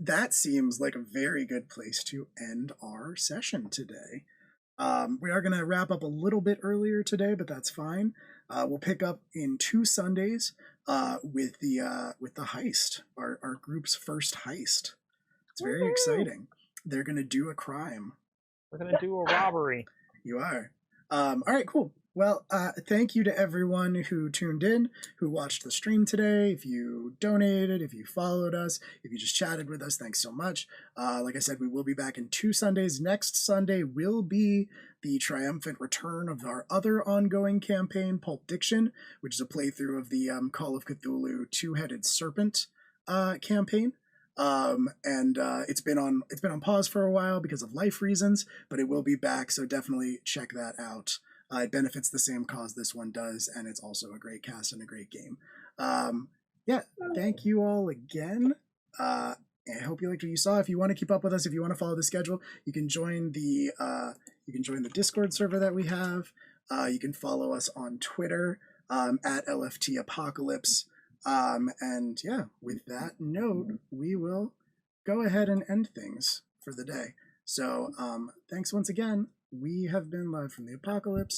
that seems like a very good place to end our session today. We are going to wrap up a little bit earlier today, but that's fine. We'll pick up in 2 Sundays with the heist, our group's first heist. It's very Woo-hoo! exciting. They're going to do a crime. We're gonna do a robbery. You are. All right, cool. Well, thank you to everyone who tuned in, who watched the stream today. If you donated, if you followed us, if you just chatted with us, thanks so much. Like I said, we will be back in 2 Sundays. Next Sunday will be the triumphant return of our other ongoing campaign, Pulp Diction, which is a playthrough of the Call of Cthulhu Two-Headed Serpent campaign. It's been on pause for a while because of life reasons, but it will be back, so definitely check that out. It benefits the same cause this one does, and it's also a great cast and a great game. Yeah, thank you all again. I hope you liked what you saw. If you want to keep up with us, if you want to follow the schedule, you can join the Discord server that we have. You can follow us on Twitter at LFT Apocalypse. And yeah, with that note, we will go ahead and end things for the day. So thanks once again. We have been live from the Apocalypse.